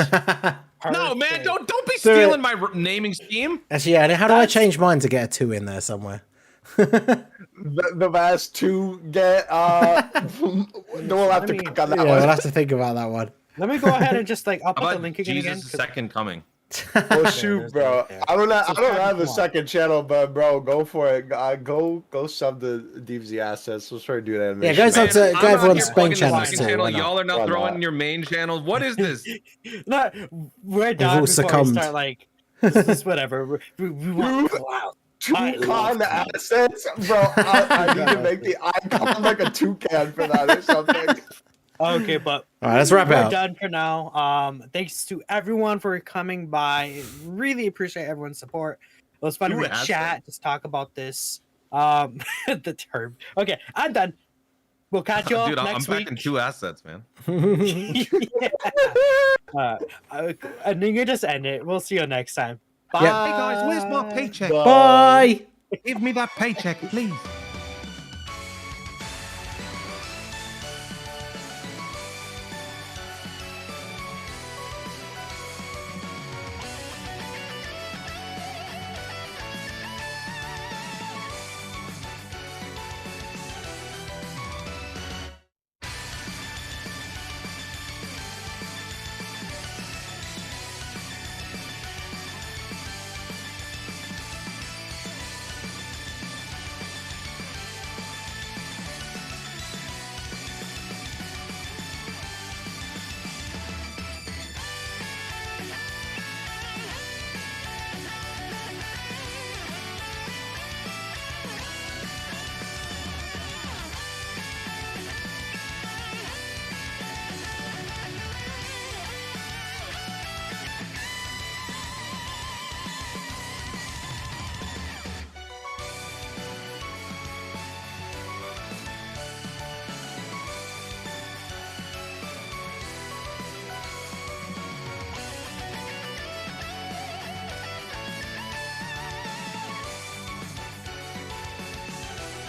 No, man, Perfect. don't be Do stealing it. my naming scheme. Actually, yeah. How do I change mine to get a 2 in there somewhere? the last two get we'll have to click on that Yeah, one. we'll have to think about that one. Let me go ahead and just I'll How put the about link again. Jesus' 'cause- second coming? Well, shoot, bro. there. I don't So have a come on. second channel, but bro, go for it. Go sub the DZ assets. Let's try to do that. Yeah, go sub to- Man, go I'm out everyone's here main plugging the channels second too, channel. why not? Y'all are not Why throwing not? in your main channel. What is this? No, we're all done before succumbed. we start. Like, this is whatever. We want clout. I love Toucan assets, bro. I need to make the icon like a toucan for that or something. Okay, but All right, let's wrap it we're up. done for now. Thanks to everyone for coming by. Really appreciate everyone's support. It was fun Two to assets. chat, just talk about this. The term. Okay, I'm done. We'll catch you all Dude, I'm next packing week. 2 assets, man. Yeah. And then you just end it. We'll see you next time. Bye. Yeah. Hey guys, where's my paycheck? Bye. Give me that paycheck, please.